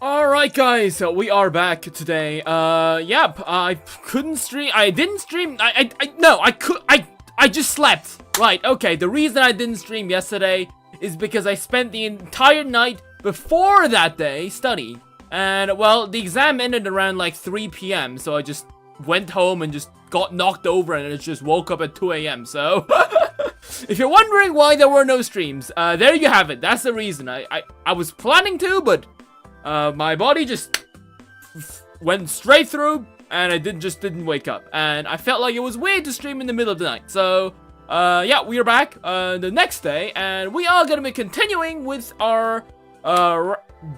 Alright guys, so we are back today. Yep, I couldn't stream, I didn't stream, I just slept. Right, okay, the reason I didn't stream yesterday is because I spent the entire night before that day studying. And, well, the exam ended around like 3 p.m, so I just went home and just got knocked over and it just woke up at 2 a.m, so... If you're wondering why there were no streams, there you have it, that's the reason. I was planning to, but... my body just went straight through, and I just didn't wake up. And I felt like it was weird to stream in the middle of the night. So, yeah, we are back the next day, and we are gonna be continuing with our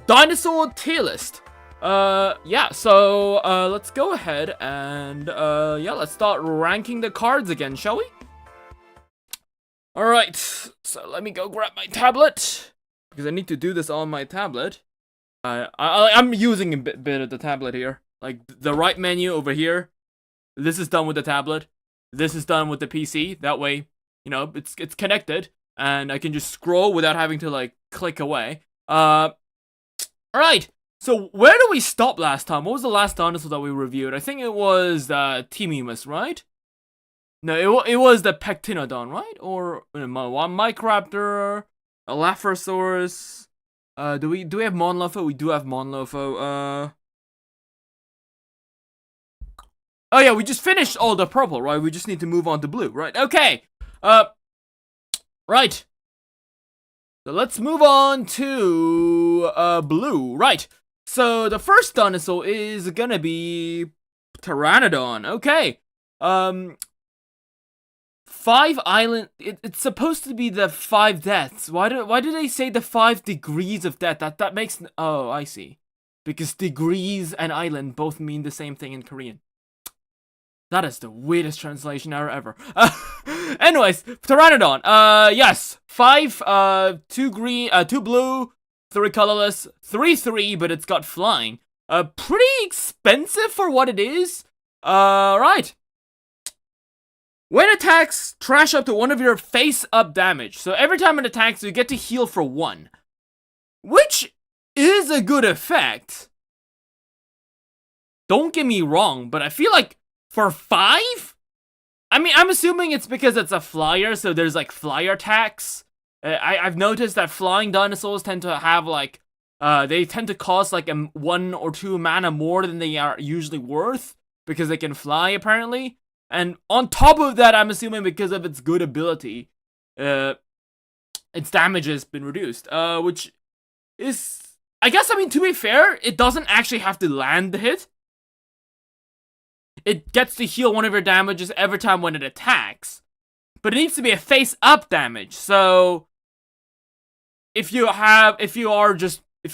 dinosaur tier list. Yeah, so let's go ahead and yeah, let's start ranking the cards again, shall we? All right, so let me go grab my tablet because I need to do this on my tablet. I'm using a bit of the tablet here. Like, the right menu over here. This is done with the tablet. This is done with the PC. That way, you know, it's connected. And I can just scroll without having to, like, click away. Alright. So, where did we stop last time? What was the last dinosaur that we reviewed? I think it was, Timimus, right? No, it was the Pectinodon, right? Or, Microraptor, a Laphosaurus... do we have Lopho? We do have Lopho. Oh yeah, we just finished all the purple, right? We just need to move on to blue, right? Okay. Right. So let's move on to blue, right? So the first dinosaur is gonna be Pteranodon. Okay. 5 island. It's supposed to be the 5 deaths. Why do they say the 5 degrees of death? That makes. Oh, I see. Because degrees and island both mean the same thing in Korean. That is the weirdest translation error ever. Anyways, Pteranodon. Yes, 5. 2 green. 2 blue. 3 colorless. 3/3, but it's got flying. Pretty expensive for what it is. Right. When attacks, trash up to 1 of your face-up damage. So every time it attacks, you get to heal for 1. Which is a good effect. Don't get me wrong, but I feel like for 5? I mean, I'm assuming it's because it's a flyer, so there's like flyer attacks. I've noticed that flying dinosaurs tend to have like, they tend to cost like 1 or 2 mana more than they are usually worth. Because they can fly, apparently. And on top of that, I'm assuming because of its good ability, its damage has been reduced. Which is, I guess, I mean, to be fair, it doesn't actually have to land the hit. It gets to heal 1 of your damages every time when it attacks. But it needs to be a face-up damage. So, if you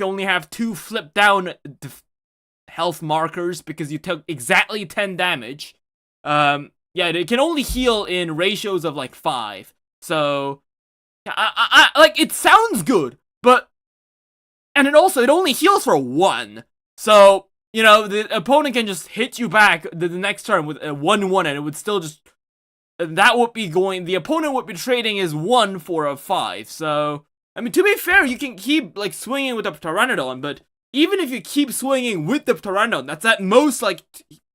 only have 2 flip down health markers because you took exactly 10 damage... yeah, it can only heal in ratios of like 5. So, I like, it sounds good, but, and it only heals for 1. So, you know, the opponent can just hit you back the next turn with a 1/1, and it would still just, that would be going, the opponent would be trading his 1 for a 5. So, I mean, to be fair, you can keep, like, swinging with the Pteranodon, but even if you keep swinging with the Pteranodon, that's at most, like,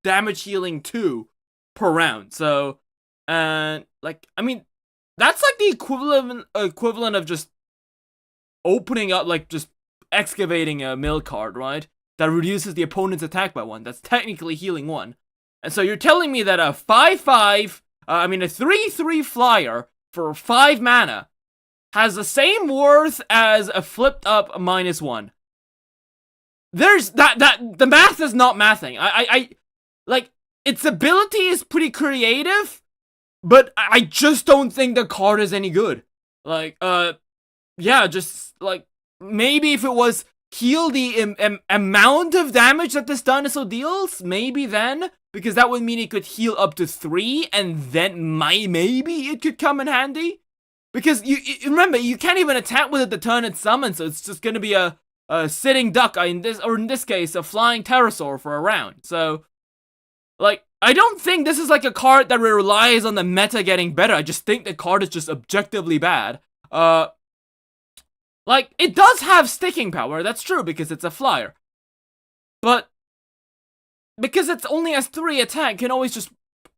damage healing 2 per round. So, like, I mean, that's like the equivalent of just opening up, like, just excavating a mecard, right? That reduces the opponent's attack by 1. That's technically healing 1. And so you're telling me that a 5/5, a 3/3 flyer for 5 mana has the same worth as a flipped up -1. There's the math is not mathing. I like, its ability is pretty creative, but I just don't think the card is any good. Like, yeah, just, like, maybe if it was heal the amount of damage that this dinosaur deals, maybe then, because that would mean it could heal up to 3, and then maybe it could come in handy. Because, you remember, you can't even attack with it the turn it's summoned, so it's just gonna be a sitting duck, in this case, a flying pterosaur for a round. So... like, I don't think this is like a card that relies on the meta getting better. I just think the card is just objectively bad. Like, it does have sticking power, that's true, because it's a flyer. but because it only has 3 attack, it can always just...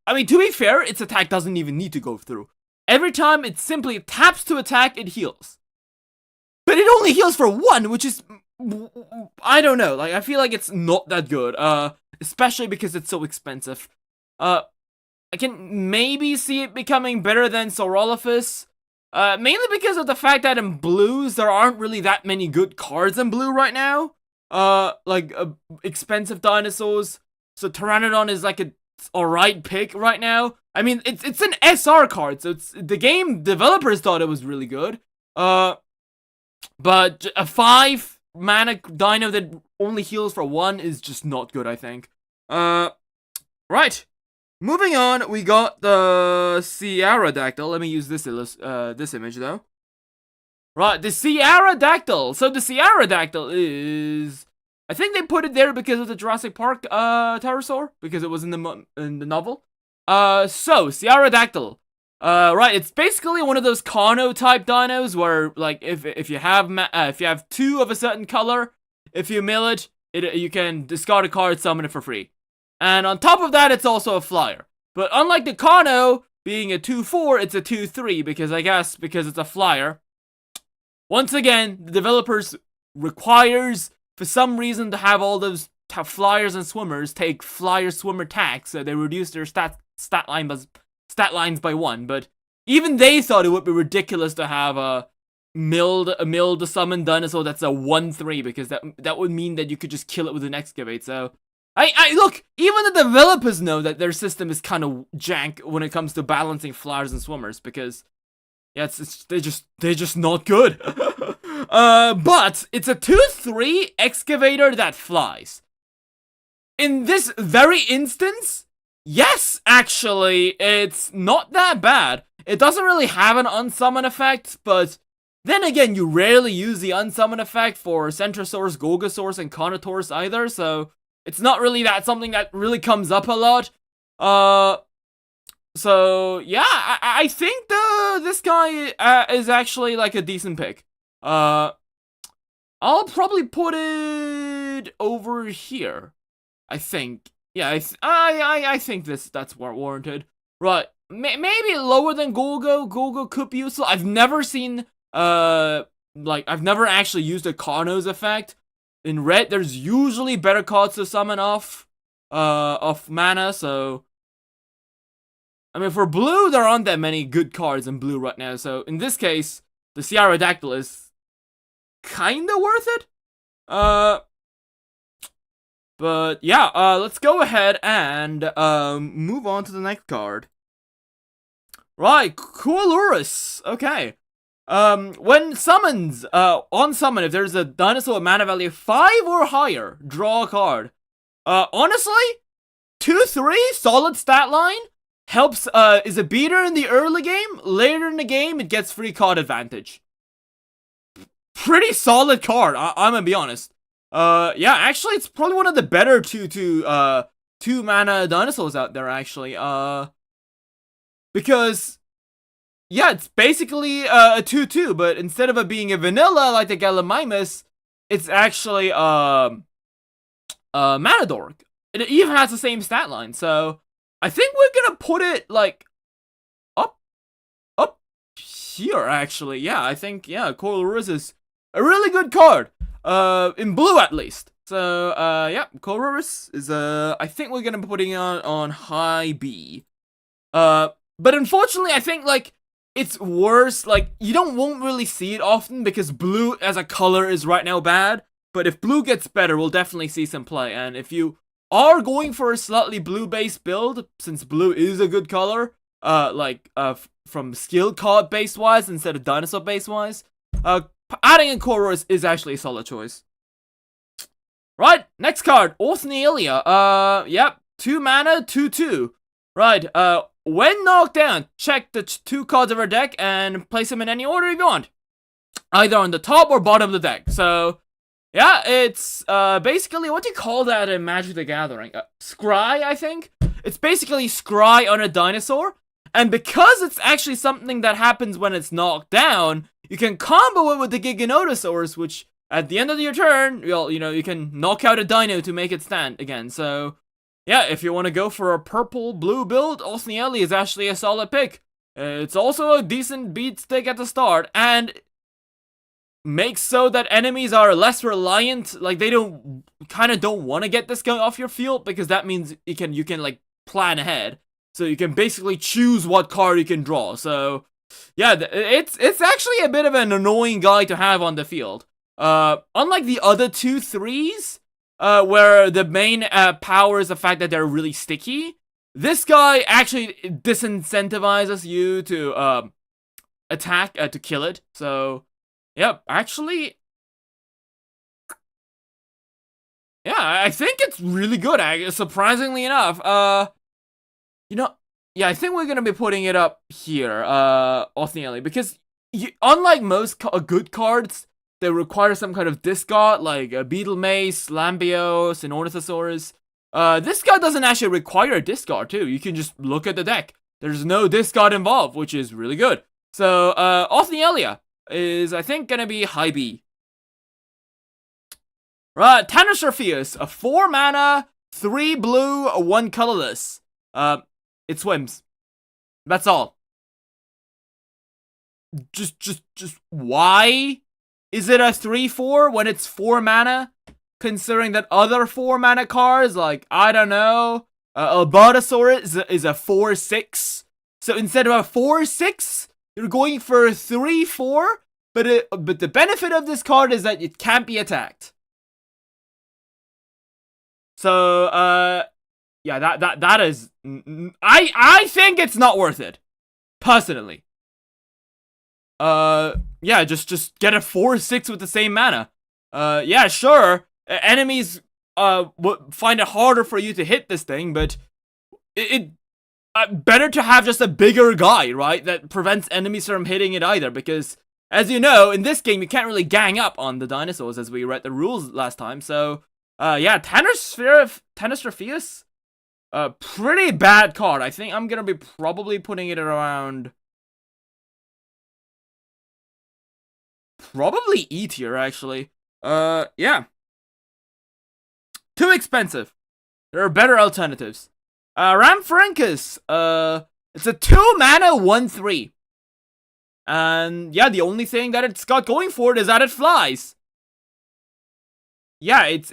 I mean, to be fair, its attack doesn't even need to go through. Every time it simply taps to attack, it heals. But it only heals for 1, which is... I don't know, like, I feel like it's not that good, especially because it's so expensive. I can maybe see it becoming better than Saurolophus, mainly because of the fact that in blues, there aren't really that many good cards in blue right now. Expensive dinosaurs. So Pteranodon is like a alright pick right now. I mean, it's an SR card, so the game developers thought it was really good. But a 5 mana dino that only heals for 1 is just not good, I think. Right. Moving on, we got the Sierradactyl. Let me use this image though. Right, the Sierradactyl. So the Sierradactyl is... I think they put it there because of the Jurassic Park pterosaur, because it was in the novel. So Sierradactyl. Right, it's basically one of those Carno type dinos where, like, if you have 2 of a certain color, if you mill it, you can discard a card, summon it for free. And on top of that, it's also a flyer. But unlike the Carno being a 2/4, it's a 2/3 because it's a flyer. Once again, the developers requires for some reason to have all those flyers and swimmers take flyer swimmer tax, so they reduce their stat lines by 1. But even they thought it would be ridiculous to have a milled summon dinosaur that's a 1/3 because that would mean that you could just kill it with an excavate. So I look, even the developers know that their system is kind of jank when it comes to balancing flyers and swimmers because yeah, they're just not good. But it's a 2/3 excavator that flies. In this very instance, yes, actually, it's not that bad. It doesn't really have an unsummon effect, but then again, you rarely use the unsummon effect for Centrosaurus, Gorgosaurus, and Carnivores either, so it's not really something that really comes up a lot. So yeah, I think this guy is actually like a decent pick. I'll probably put it over here. I think. Yeah, I think that's warranted. Right, maybe lower than Golgo. Golgo could be useful. I've never seen I've never actually used a Carno's effect. In red, there's usually better cards to summon off mana, so I mean, for blue, there aren't that many good cards in blue right now, so in this case, the Sierradactyl is kinda worth it. But yeah, let's go ahead and move on to the next card. Right, Coolurus. Okay. When summons, on summon, if there's a dinosaur with mana value 5 or higher, draw a card. Honestly, 2/3 solid stat line. Helps, is a beater in the early game. Later in the game, it gets free card advantage. Pretty solid card, I'm gonna be honest. Yeah, actually, it's probably one of the better 2 mana dinosaurs out there, actually. Because, yeah, it's basically a 2/2, but instead of it being a vanilla like the Gallimimus, it's actually Matador. It even has the same stat line, so I think we're gonna put it like up here. Actually, yeah, I think Coolurus is a really good card. In blue at least. So yeah, Coolurus is I think we're gonna be putting it on high B. But unfortunately, I think like it's worse. Like you won't really see it often because blue as a color is right now bad. But if blue gets better, we'll definitely see some play. And if you are going for a slightly blue-based build, since blue is a good color, from skill card base-wise instead of dinosaur base-wise, adding in Coolurus is actually a solid choice. Right, next card, Orthnelia. Yep, 2 mana, 2/2. Right, when knocked down, check the 2 cards of our deck and place them in any order you want. Either on the top or bottom of the deck. So, yeah, it's basically, what do you call that in Magic the Gathering? Scry, I think? It's basically Scry on a dinosaur. And because it's actually something that happens when it's knocked down, you can combo it with the Giganotosaurus, which at the end of your turn, you can knock out a dino to make it stand again. So, yeah, if you want to go for a purple-blue build, Othnieli is actually a solid pick. It's also a decent beat stick at the start, and makes so that enemies are less reliant, like they don't want to get this guy off your field, because that means you can like plan ahead, so you can basically choose what card you can draw. So yeah, it's actually a bit of an annoying guy to have on the field. Unlike the other 2/3s, where the main power is the fact that they're really sticky, this guy actually disincentivizes you to attack to kill it. So yep, actually, yeah, I think it's really good, surprisingly enough. Yeah, I think we're gonna be putting it up here, Othnieli, because unlike most good cards, they require some kind of discard, like Beetle Mace, Lambios, and Ornithosaurus. This guy doesn't actually require a discard, too. You can just look at the deck. There's no discard involved, which is really good. So, Othnielia is, I think, gonna be high B. Right, Tanosurpheus, a 4 mana, 3 blue, 1 colorless. It swims. That's all. Just why is it a 3/4 when it's 4 mana? Considering that other 4 mana cards, like, I don't know, Albertosaur is a 4/6. So instead of a 4/6, you're going for a 3/4, but the benefit of this card is that it can't be attacked. So, yeah, that is, I think it's not worth it, personally. Yeah, just get a 4/6 with the same mana. Yeah, sure, enemies would find it harder for you to hit this thing, but it better to have just a bigger guy, right? That prevents enemies from hitting it either, because, as you know, in this game, you can't really gang up on the dinosaurs, as we read the rules last time. So, yeah, Tanosurpheus, pretty bad card. I think I'm gonna be probably putting it around, probably E tier, actually. Yeah. Too expensive. There are better alternatives. Ramphorhynchus, it's a 2 mana 1/3. And yeah, the only thing that it's got going for it is that it flies. Yeah, it's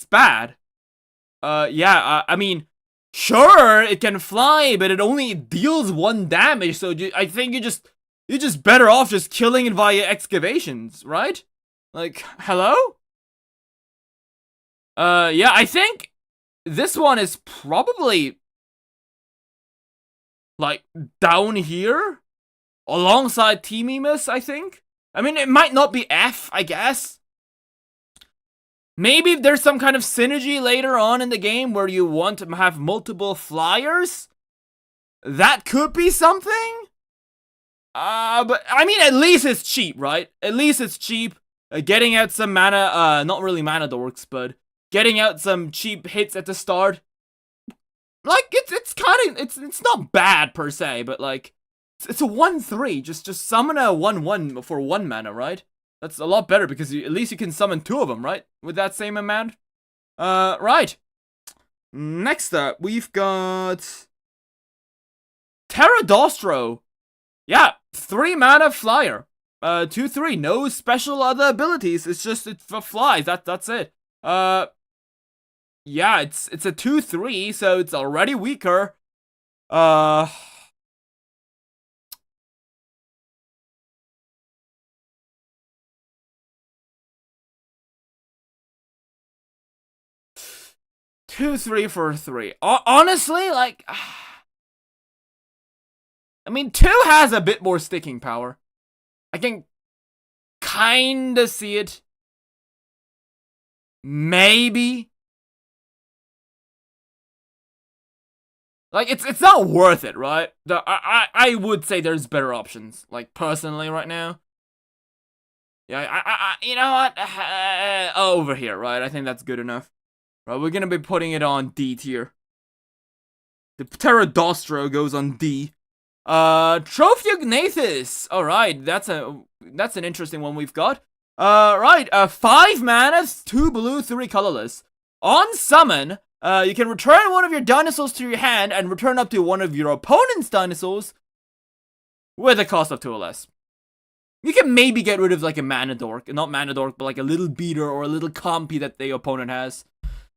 bad. Yeah, I mean, sure, it can fly, but it only deals 1 damage, so I think you're just better off just killing it via excavations, right? Like, hello? Yeah, I think this one is probably, like, down here, alongside Teamimus, I think. I mean, it might not be F, I guess. Maybe if there's some kind of synergy later on in the game where you want to have multiple flyers, that could be something. But, I mean, at least it's cheap, right? At least it's cheap. Getting out some mana, not really mana dorks, but getting out some cheap hits at the start. Like, it's not bad per se, but like, it's a 1/3. Just summon a 1/1 for 1 mana, right? That's a lot better, because at least you can summon 2 of them, right? With that same amount. Right. Next up, we've got Pterodostro. Yeah, 3 mana flyer. 2/3. No special other abilities. It's just it flies. That's it. Yeah, it's a 2/3, so it's already weaker. 2/3 for 3. Honestly, like, I mean, 2 has a bit more sticking power. I can kinda see it. Maybe. Like, it's not worth it, right? I would say there's better options, like, personally, right now. Yeah, you know what? Over here, right? I think that's good enough. Right, we're gonna be putting it on D tier. The Pterodostro goes on D. Trophognathus. Alright, that's an interesting one we've got. Right, 5 mana, 2 blue, 3 colorless. On summon, you can return one of your dinosaurs to your hand and return up to one of your opponent's dinosaurs with a cost of 2 or less. You can maybe get rid of like a mana dork, not mana dork, but like a little beater or a little compy that the opponent has.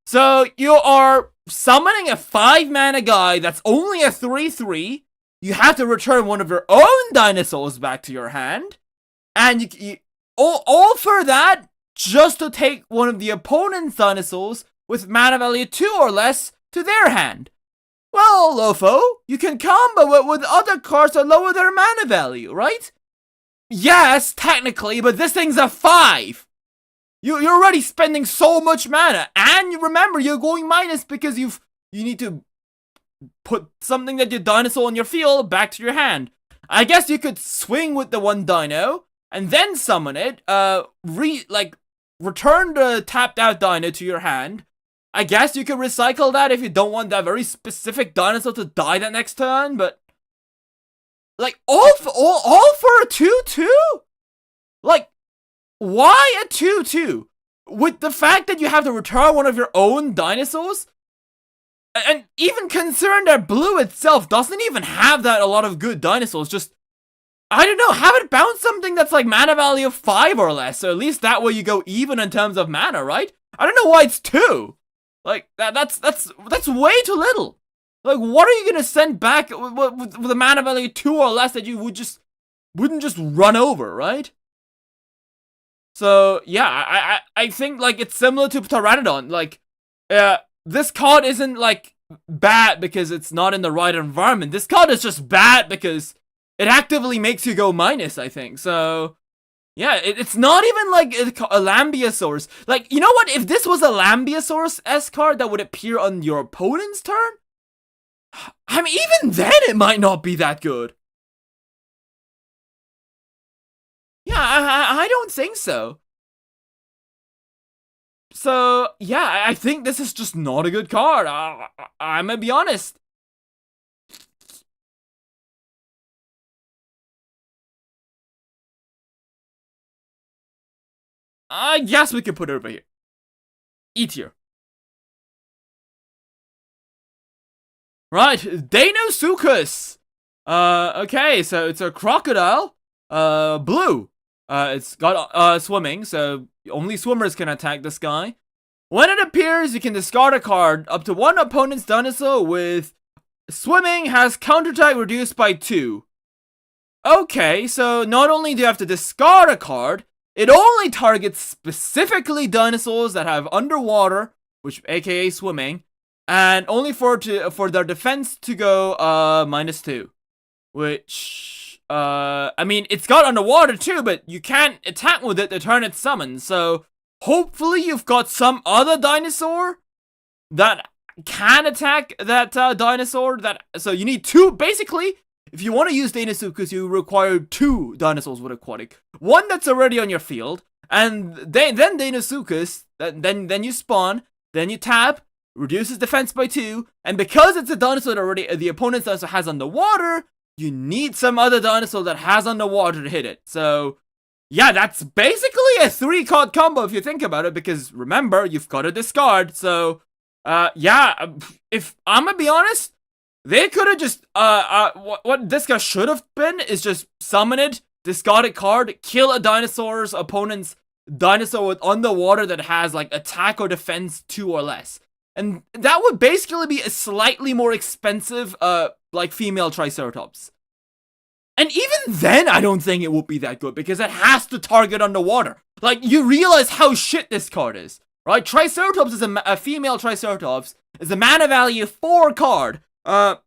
So you are summoning a 5 mana guy that's only a 3/3. You have to return one of your own dinosaurs back to your hand, and you all for that just to take one of the opponent's dinosaurs with mana value 2 or less to their hand. Well, Lopho, you can combo it with other cards that lower their mana value, right? Yes, technically, but this thing's a 5. You're already spending so much mana, and you remember you're going minus because you need to put something that your dinosaur on your field back to your hand. I guess you could swing with the one dino and then summon it. Return the tapped out dino to your hand. I guess you could recycle that if you don't want that very specific dinosaur to die that next turn, but like all for a 2/2? Like, why a 2/2? With the fact that you have to return one of your own dinosaurs? And even considering that blue itself doesn't even have that a lot of good dinosaurs, just, I don't know, have it bounce something that's like mana value of 5 or less, so at least that way you go even in terms of mana, right? I don't know why it's 2. Like, that's way too little. Like, what are you gonna send back with a mana value 2 or less that you wouldn't just run over, right? So, yeah, I think, like, it's similar to Pteranodon. Like, this card isn't, like, bad because it's not in the right environment. This card is just bad because it actively makes you go minus, I think. So, yeah, it's not even, like, a Lambeosaurus. Like, you know what? If this was a Lambeosaurus-esque card that would appear on your opponent's turn, I mean, even then it might not be that good. Yeah, I don't think so. So, yeah, I think this is just not a good card. I'm gonna be honest. I guess we can put it over here. E tier. Right, Dinosaurus. Okay, so it's a crocodile. Blue. It's got swimming, so only swimmers can attack this guy. When it appears, you can discard a card. Up to one opponent's dinosaur with swimming has counterattack reduced by 2. Okay, so not only do you have to discard a card, it only targets specifically dinosaurs that have underwater, which aka swimming, and only for their defense to go -2, which I mean, it's got underwater too, but you can't attack with it to turn it summoned. So hopefully you've got some other dinosaur that can attack that dinosaur. So you need 2. Basically, if you want to use Dinosaurus, you require 2 dinosaurs with aquatic. One that's already on your field, and then Dinosaurus. Then you spawn. Then you tap. Reduces defense by 2, and because it's a dinosaur that already the opponent's dinosaur has underwater, you need some other dinosaur that has underwater to hit it. So, yeah, that's basically a 3-card combo if you think about it, because remember, you've got to discard. So, yeah, if I'm gonna be honest, they could have just, what this guy should have been is just summon it, discard a card, kill a dinosaur's opponent's dinosaur with underwater that has, like, attack or defense 2 or less. And that would basically be a slightly more expensive, like, female Triceratops. And even then, I don't think it would be that good, because it has to target underwater. Like, you realize how shit this card is, right? Triceratops is a female Triceratops, is a mana value 4 card, that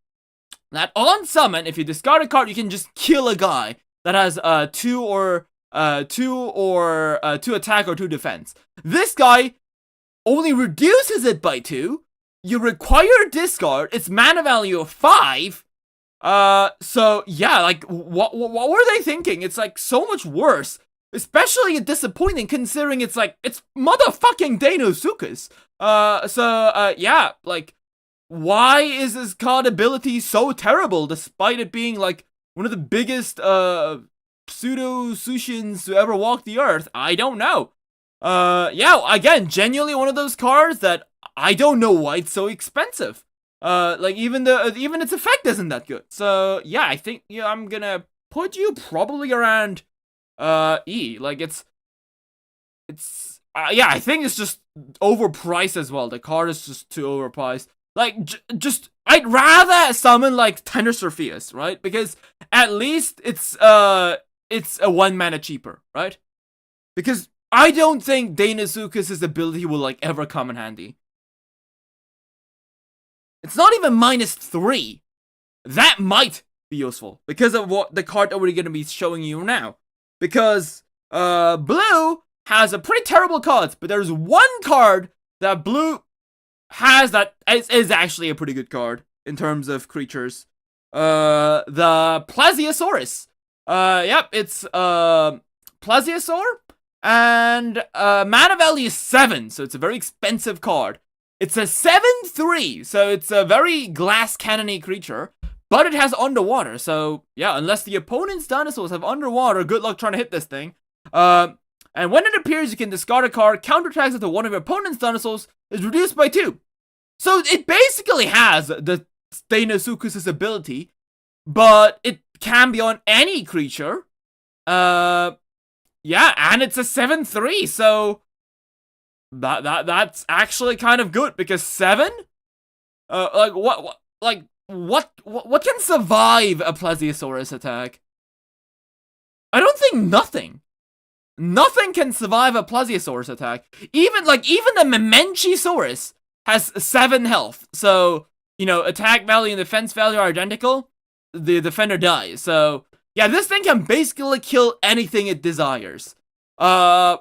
on summon, if you discard a card, you can just kill a guy that has, 2 attack or 2 defense. This guy only reduces it by 2. You require discard. It's mana value of 5. So yeah, like what were they thinking? It's like so much worse. Especially disappointing considering it's motherfucking Dinosaurus. Yeah, like why is this card ability so terrible despite it being like one of the biggest pseudo-Sushians to ever walk the earth. I don't know. Yeah, again, genuinely one of those cards that I don't know why it's so expensive. Like, even its effect isn't that good. So, yeah, I think, yeah, I'm gonna put you probably around, E. Like, yeah, I think it's just overpriced as well. The card is just too overpriced. Like, I'd rather summon, like, Tensorpheus, right? Because at least it's a 1 mana cheaper, right? Because I don't think Deinosuchus' ability will, like, ever come in handy. It's not even -3. That might be useful because of what the card that we're going to be showing you now. Because, blue has a pretty terrible cards, but there's one card that blue has that is actually a pretty good card in terms of creatures. The Plesiosaurus. Yep, it's Plesiosaur, and mana value is 7, so it's a very expensive card. It's a 7/3, so it's a very glass cannon-y creature, but it has underwater, so yeah, unless the opponent's dinosaurs have underwater, good luck trying to hit this thing. And when it appears, you can discard a card, counterattacks until one of your opponent's dinosaurs is reduced by 2. So it basically has the Deinosuchus' ability, but it can be on any creature. Yeah, and it's a 7/3, so that's actually kind of good because 7? Like what can survive a Plesiosaurus attack? I don't think nothing. Nothing can survive a Plesiosaurus attack. Even the Memenchisaurus has 7 health. So, you know, attack value and defense value are identical. The defender dies. So, yeah, this thing can basically kill anything it desires. Yeah,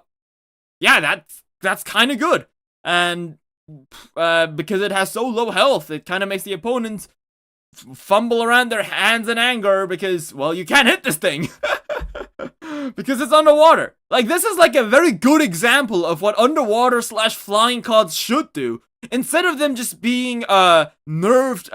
that's kind of good. And because it has so low health, it kind of makes the opponents fumble around their hands in anger because, well, you can't hit this thing. Because it's underwater. Like, this is like a very good example of what underwater / flying cards should do. Instead of them just being nerfed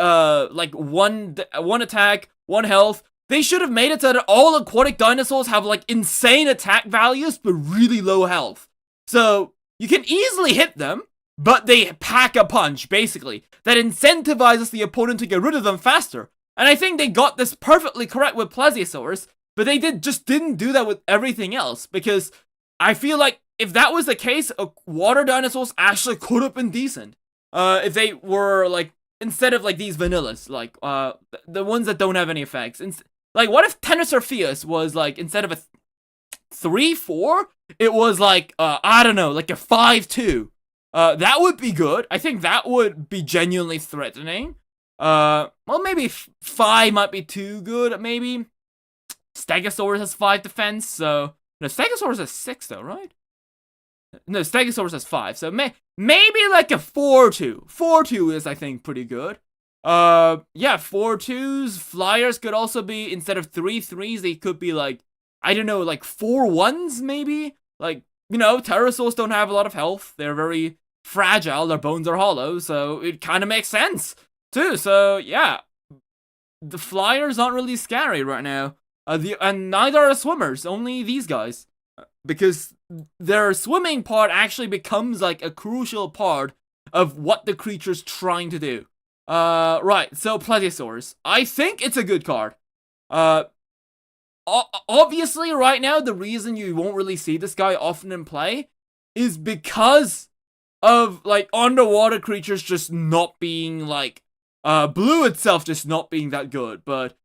like one attack, 1 health, they should have made it so that all aquatic dinosaurs have like insane attack values but really low health. So you can easily hit them, but they pack a punch, basically, that incentivizes the opponent to get rid of them faster. And I think they got this perfectly correct with Plesiosaurus, but they just didn't do that with everything else, because I feel like if that was the case, water dinosaurs actually could have been decent. If they were, like, instead of, like, these vanillas, like, the ones that don't have any effects. Like, what if Tensorpheus was, like, instead of a 3/4, it was, like, I don't know, like a 5/2. That would be good. I think that would be genuinely threatening. Well, maybe 5 might be too good, maybe. Stegosaurus has 5 defense, so... No, Stegosaurus has 6, though, right? No, Stegosaurus has 5, so maybe like a 4/2. 4/2 is, I think, pretty good. Yeah, 4/2s. Flyers could also be, instead of 3/3s, they could be like, I don't know, like 4/1s, maybe? Like, you know, pterosaurs don't have a lot of health. They're very fragile. Their bones are hollow, so it kind of makes sense, too. So, yeah. The flyers aren't really scary right now. And neither are swimmers, only these guys. Because their swimming part actually becomes like a crucial part of what the creature's trying to do. Right, so Plesiosaurus. I think it's a good card. Obviously, right now, the reason you won't really see this guy often in play is because of, like, underwater creatures just not being, like, blue itself just not being that good, but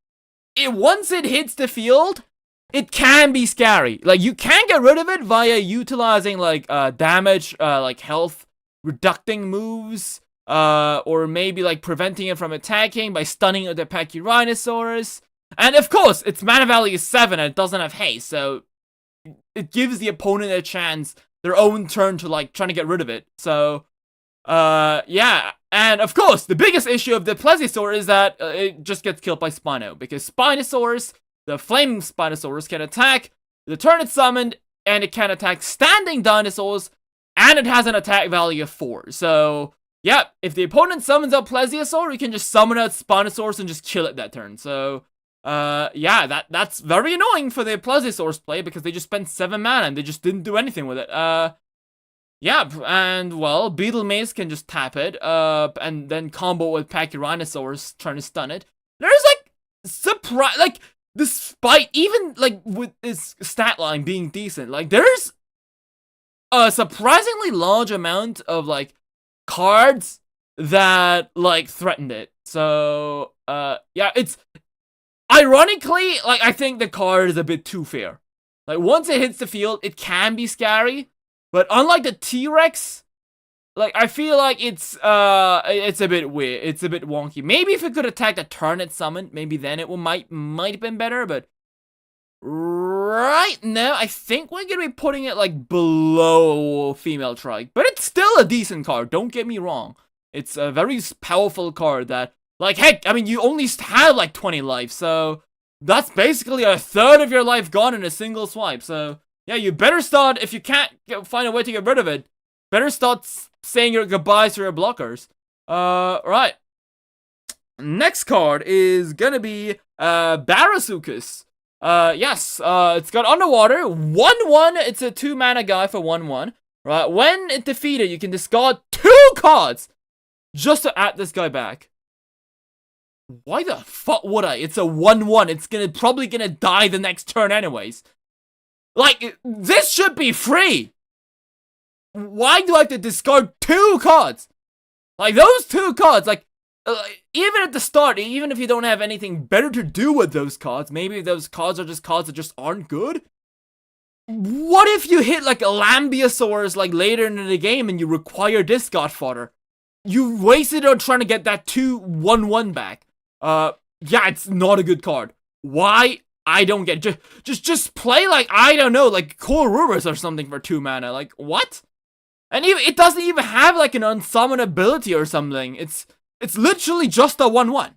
once it hits the field, it can be scary. Like, you can get rid of it via utilizing, like, damage, like, health reducting moves, or maybe, like, preventing it from attacking by stunning the Pachyrhinosaurus. And, of course, its mana value is 7 and it doesn't have haste, so it gives the opponent a chance, their own turn to, like, trying to get rid of it. So, yeah. And, of course, the biggest issue of the Plesiosaur is that it just gets killed by Spino, because Spinosaurus, the Flaming Spinosaurus, can attack the turn it's summoned, and it can attack standing dinosaurs, and it has an attack value of 4. So, yeah, if the opponent summons out Plesiosaur, you can just summon out Spinosaurus and just kill it that turn. So, Yeah, that's very annoying for the Plesiosaurus play because they just spent 7 mana and they just didn't do anything with it. Yeah, and well, Beetle Mace can just tap it, and then combo with Pachyrhinosaurus trying to stun it. There's like despite even like with this stat line being decent, like there's a surprisingly large amount of like cards that like threatened it. So yeah, it's ironically like I think the card is a bit too fair. Like once it hits the field, it can be scary. But unlike the T-Rex, like, I feel like it's a bit weird. It's a bit wonky. Maybe if it could attack the turn it summoned, maybe then it might have been better, but right now, I think we're gonna be putting it, like, below Female Trike. But it's still a decent card, don't get me wrong. It's a very powerful card that, like, heck, I mean, you only have, like, 20 life, so that's basically a third of your life gone in a single swipe, so yeah, you better start, if you can't find a way to get rid of it, better start saying your goodbyes to your blockers. Right. Next card is gonna be, Barasuchus. Yes, it's got Underwater, 1/1, it's a 2 mana guy for 1/1. Right, when it defeated, you can discard 2 cards just to add this guy back. Why the fuck would I? It's a 1/1, it's probably gonna die the next turn anyways. Like, this should be free! Why do I have to discard 2 cards? Like, those 2 cards, like, even at the start, even if you don't have anything better to do with those cards, maybe those cards are just cards that just aren't good? What if you hit, like, a Lambeosaurus, like, later in the game and you require discard fodder? You wasted on trying to get that 2/1/1 back. Yeah, it's not a good card. Why? I don't get just play like, I don't know, like Corurus or something for 2 mana. Like, what? And even it doesn't even have like an unsummon ability or something. It's literally just a 1/1.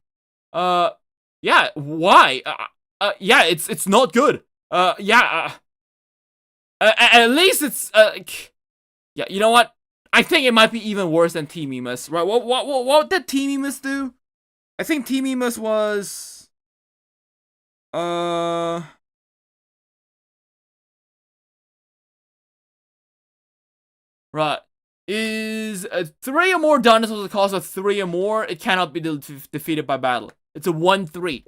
Yeah, why? Yeah, it's not good. Yeah, at least it's yeah, you know what? I think it might be even worse than T-Mimus. Right? What did T-Mimus do? I think T-Mimus was right. Is 3 or more dinosaurs the cost of 3 or more, it cannot be defeated by battle. It's a 1/3.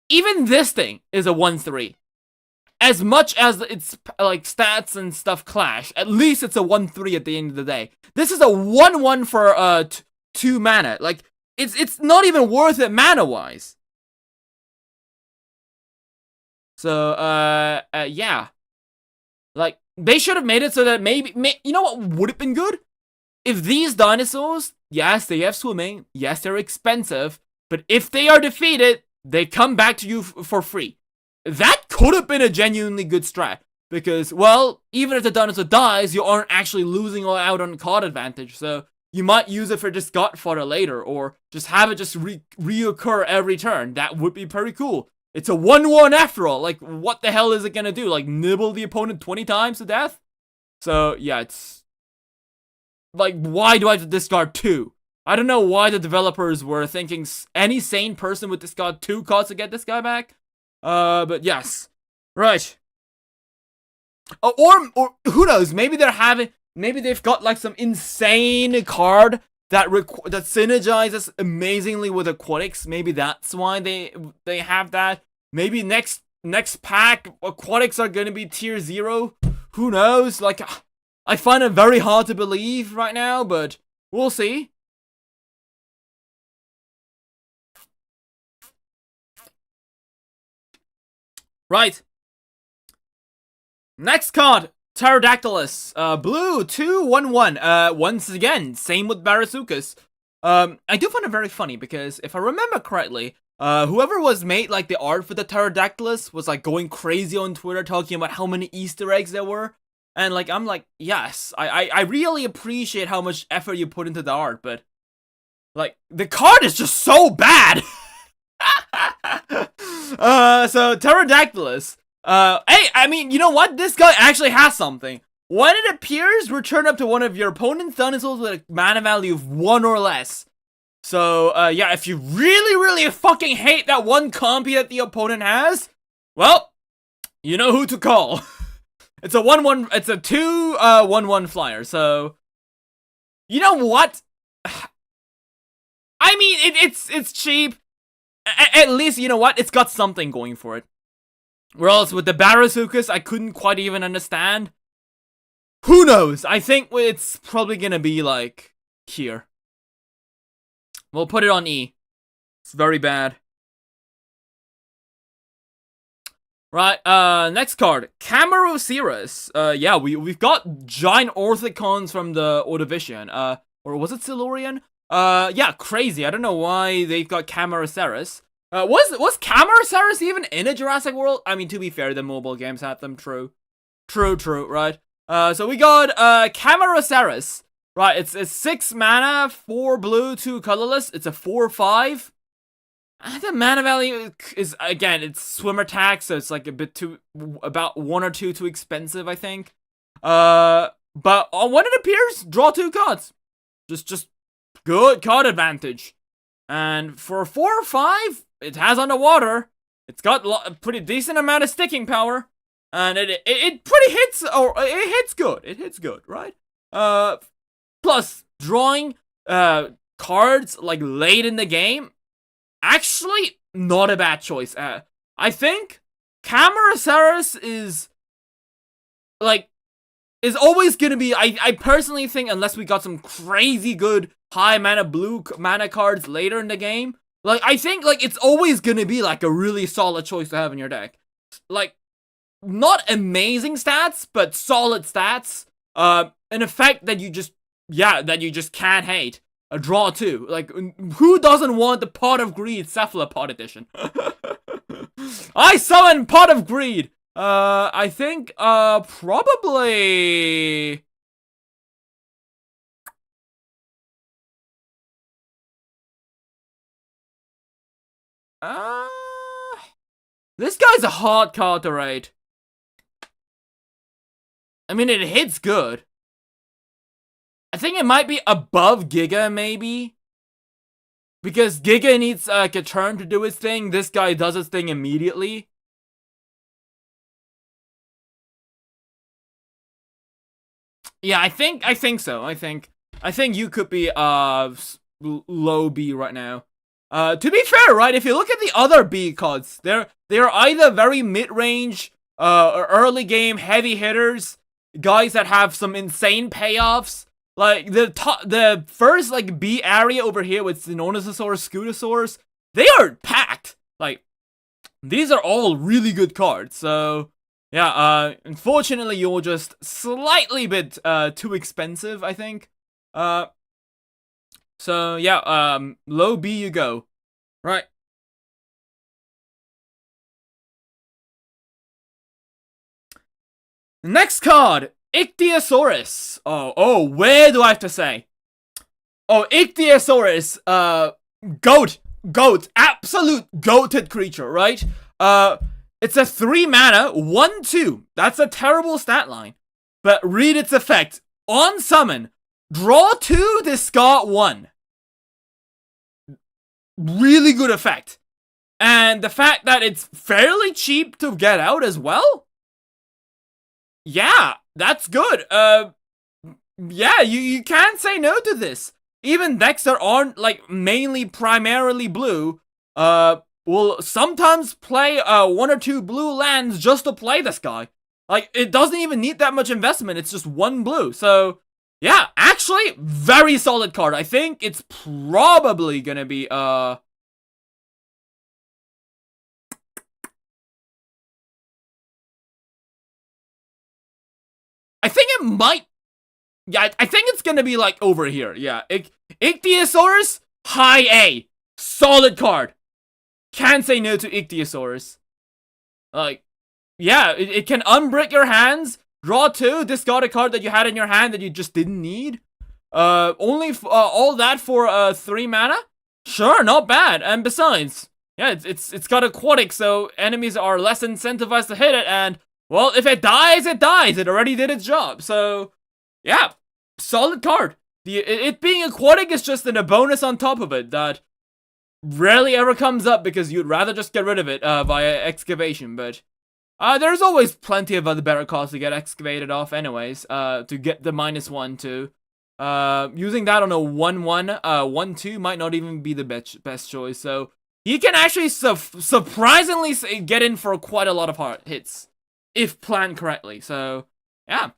Even this thing is a 1/3. As much as its like stats and stuff clash, at least it's a 1/3 at the end of the day. This is a 1/1 for 2 mana. Like, it's not even worth it mana-wise. So, yeah. Like, they should have made it so that maybe, you know what would have been good? If these dinosaurs, yes, they have swimming, yes, they're expensive, but if they are defeated, they come back to you for free. That could have been a genuinely good strat, because, well, even if the dinosaur dies, you aren't actually losing out on card advantage, so you might use it for discard fodder later, or just have it just reoccur every turn. That would be pretty cool. It's a 1/1 after all. Like, what the hell is it gonna do? Like, nibble the opponent 20 times to death? So, yeah, it's like, why do I have to discard 2? I don't know why the developers were thinking any sane person would discard 2 cards to get this guy back. But yes. Right. Or who knows? Maybe they've got like some insane card that synergizes amazingly with aquatics. Maybe that's why they have that. Maybe next pack aquatics are gonna be tier 0. Who knows? Like, I find it very hard to believe right now, but we'll see. Right. Next card, Pterodactylus. Blue, 2/1/1. Once again, same with Barasuchus. I do find it very funny because if I remember correctly, whoever was made like the art for the Pterodactylus was like going crazy on Twitter talking about how many Easter eggs there were. And like, I'm like, yes, I really appreciate how much effort you put into the art, but like, the card is just so bad. So Pterodactylus. Hey, I mean, you know what? This guy actually has something. When it appears, return up to one of your opponent's dinosaurs with a mana value of 1 or less. So, yeah, if you really fucking hate that one compy that the opponent has, well, you know who to call. It's a 1-1, it's a 2-1-1 flyer, so, you know what? I mean, it's cheap. At least, you know what? It's got something going for it. Whereas with the Barasukas, I couldn't quite even understand. Who knows? I think it's probably gonna be, like, here. We'll put it on E. It's very bad. Right, next card. Camarasaurus. Yeah, we've got giant orthicons from the Ordovician. Or was it Silurian? Yeah, crazy. I don't know why they've got Camarasaurus. Was Camarasaurus even in a Jurassic World? I mean, to be fair, the mobile games had them, true, right? So we got, Camarasaurus. Right, it's 6 mana, 4 blue, 2 colorless. It's a 4/5. The mana value is, again, it's swimmer tax, so it's like a bit too, about 1 or 2 too expensive, I think. But when it appears, draw 2 cards. Just good card advantage. And for a 4/5, it has underwater. It's got a pretty decent amount of sticking power. And it pretty hits, or it hits good. It hits good, right? Plus, drawing cards like late in the game, actually not a bad choice. I think Camarasaurus is always gonna be. I personally think, unless we got some crazy good high mana blue mana cards later in the game, like I think like it's always gonna be like a really solid choice to have in your deck. Like, not amazing stats, but solid stats. An effect that you just can't hate. A draw 2. Like, who doesn't want the Pot of Greed Cephalopod edition? I summon Pot of Greed! I think, probably... This guy's a hard card to rate. I mean, it hits good. I think it might be above Giga, maybe. Because Giga needs, like, a turn to do his thing. This guy does his thing immediately. Yeah, I think so. I think you could be, low B right now. To be fair, right, if you look at the other B cards, they're either very mid-range, or early game heavy hitters, guys that have some insane payoffs. Like, the first, like, B area over here with Dinosaurs, Scutosaurs, they are packed. Like, these are all really good cards. So, yeah, unfortunately, you're just slightly bit, too expensive, I think. So, yeah, low B you go. Right. Next card, Ichthyosaurus. Oh, where do I have to say? Oh, Ichthyosaurus, goat, absolute goated creature, right? It's a 3 mana, 1/2. That's a terrible stat line. But read its effect. On summon, draw 2, discard 1. Really good effect. And the fact that it's fairly cheap to get out as well? Yeah, that's good. Yeah, you can't say no to this. Even decks that aren't, like, primarily blue, will sometimes play, 1 or 2 blue lands just to play this guy. Like, it doesn't even need that much investment, it's just 1 blue. So, yeah, actually, very solid card. I think it's probably gonna be, I think it might... Yeah, I think it's gonna be, like, over here. Yeah, Ichthyosaurus, high A. Solid card. Can't say no to Ichthyosaurus. Like, yeah, it can unbrick your hands, draw 2, discard a card that you had in your hand that you just didn't need. Only all that for 3 mana? Sure, not bad. And besides, yeah, it's got aquatic, so enemies are less incentivized to hit it, and, well, if it dies, it dies. It already did its job. So, yeah, solid card. it being aquatic is just a bonus on top of it that rarely ever comes up because you'd rather just get rid of it via excavation, but there's always plenty of other better cards to get excavated off anyways, to get the -1 too. Using that on a 1/1, 1/2 might not even be the best choice, so you can actually surprisingly get in for quite a lot of hard hits, if planned correctly, so yeah.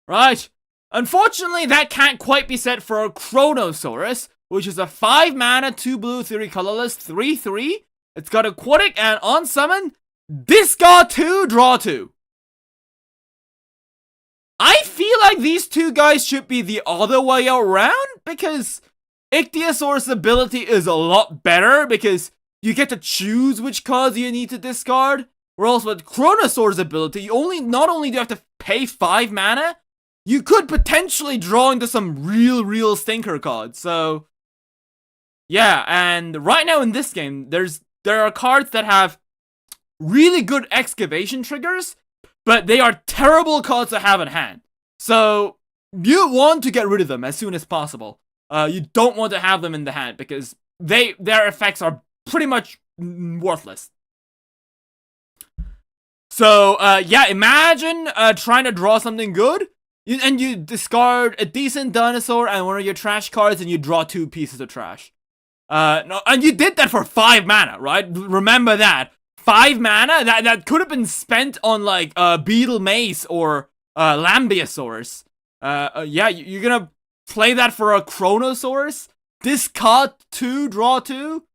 Right. Unfortunately, that can't quite be said for a Chronosaurus, which is a 5 mana, 2 blue, 3 colorless, 3/3. It's got aquatic and on summon, discard 2, draw 2. I feel like these two guys should be the other way around, because Ichthyosaurus' ability is a lot better, because you get to choose which cards you need to discard, whereas with Chronosaur's ability, not only do you have to pay 5 mana, you could potentially draw into some real stinker cards, so yeah, and right now in this game, there are cards that have really good excavation triggers, but they are terrible cards to have in hand. So you want to get rid of them as soon as possible. You don't want to have them in the hand because their effects are pretty much worthless. So yeah, imagine trying to draw something good, and you discard a decent dinosaur and one of your trash cards, and you draw 2 pieces of trash. No, and you did that for 5 mana, right? Remember that. 5 mana? That could have been spent on, like, Beetle Mace or Lambeosaurus. Yeah, you're gonna play that for a Chronosaurus? Discard 2, draw 2?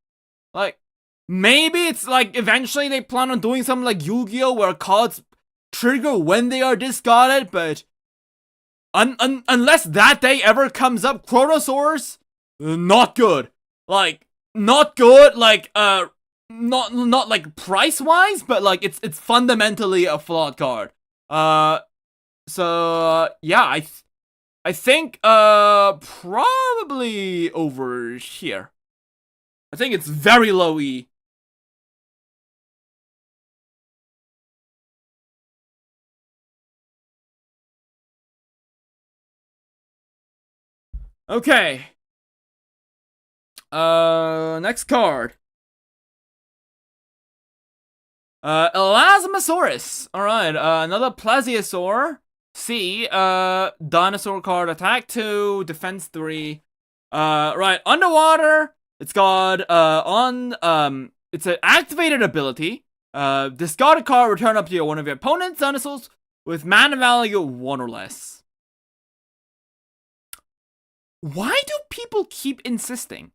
Like, maybe it's like, eventually they plan on doing something like Yu-Gi-Oh! Where cards trigger when they are discarded, but unless that day ever comes up, Chronosaurus, not good. Like, not good, like, not like price-wise, but like, it's fundamentally a flawed card. So, yeah, I think, probably over here. I think it's very low E. Okay. Next card. Elasmosaurus. Alright, another plesiosaur. C, dinosaur card, attack 2, defense 3. Right, underwater. It's got, it's an activated ability. Discard a card, return up to one of your opponent's dinosaurs with mana value 1 or less. Why do people keep insisting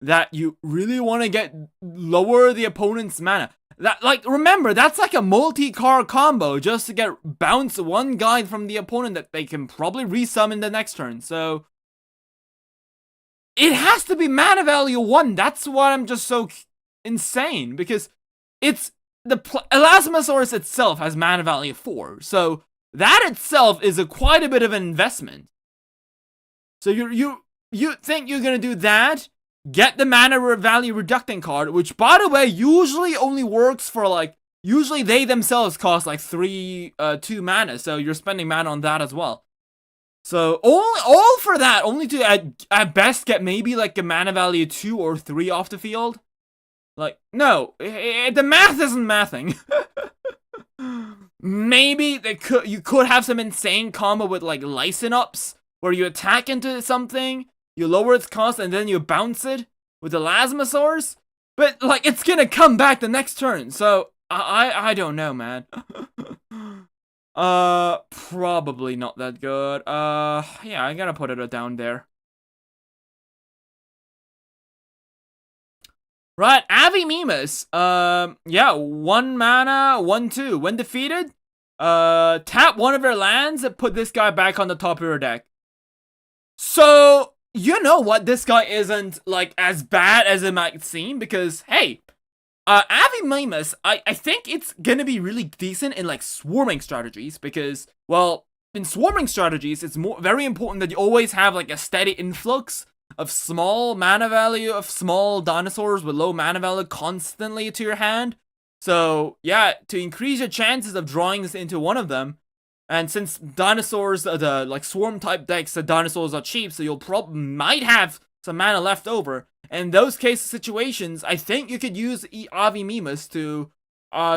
that you really want to lower the opponent's mana? That, like, remember, that's like a multi-card combo just to bounce one guy from the opponent that they can probably resummon the next turn, so it has to be mana value 1. That's why I'm just so insane, because it's Elasmosaurus itself has mana value 4, so that itself is quite a bit of an investment. So you think you're gonna do that? Get the mana value reducting card, which, by the way, usually only works for, like, usually they themselves cost, like, 2 mana, so you're spending mana on that as well. So, all for that, only to, at best, get maybe, like, a mana value 2 or 3 off the field? Like, no, the math isn't mathing. Maybe you could have some insane combo with, like, Lysin-Ups, where you attack into something, you lower its cost, and then you bounce it with the Elasmosaurs. But, like, it's gonna come back the next turn, so I don't know, man. Probably not that good. Yeah, I'm gonna put it down there. Right, Avimemus. Yeah, 1 mana, 1/2. When defeated, tap one of your lands and put this guy back on the top of your deck. So, you know what? This guy isn't, like, as bad as it might seem, because, hey, Avimemus, I think it's gonna be really decent in, like, swarming strategies, because, well, in swarming strategies, it's very important that you always have, like, a steady influx of small mana value, of small dinosaurs with low mana value constantly to your hand. So, yeah, to increase your chances of drawing this into one of them, And since dinosaurs, the like swarm type decks, the dinosaurs are cheap, so you'll might have some mana left over. In those case situations, I think you could use Avimimus to